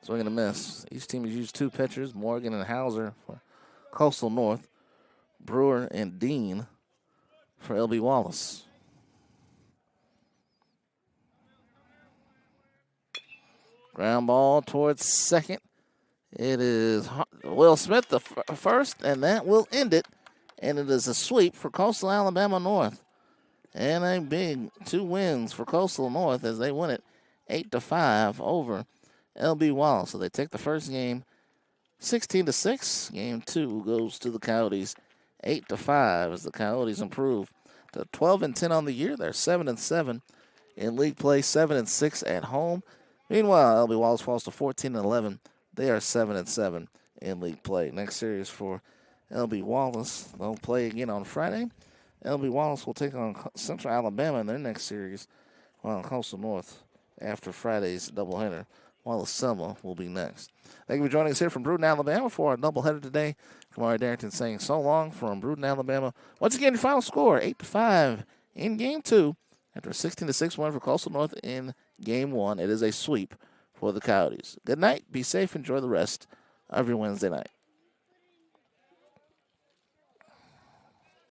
Speaker 1: Swing and a miss. Each team has used 2 pitchers, Morgan and Hauser for Coastal North, Brewer and Dean for LB Wallace. Ground ball towards second. It is Will Smith the first, and that will end it. And it is a sweep for Coastal Alabama North. And a big 2 wins for Coastal North as they win it 8-5 over LB Wallace. So they take the first game 16-6. Game 2 goes to the Coyotes 8-5 as the Coyotes improve to 12-10 on the year. They're 7-7 in league play, 7-6 at home. Meanwhile, LB Wallace falls to 14-11. They are 7-7 in league play. Next series for LB Wallace, they'll play again on Friday. LB Wallace will take on Central Alabama in their next series, while Coastal North after Friday's doubleheader. Wallace Selma will be next. Thank you for joining us here from Brewton, Alabama for our doubleheader today. Kamari Darrington saying so long from Brewton, Alabama. Once again, your final score, 8-5 in Game 2 after a 16-6 win for Coastal North in Game 1. It is a sweep for the Coyotes. Good night. Be safe. Enjoy the rest of your Wednesday night.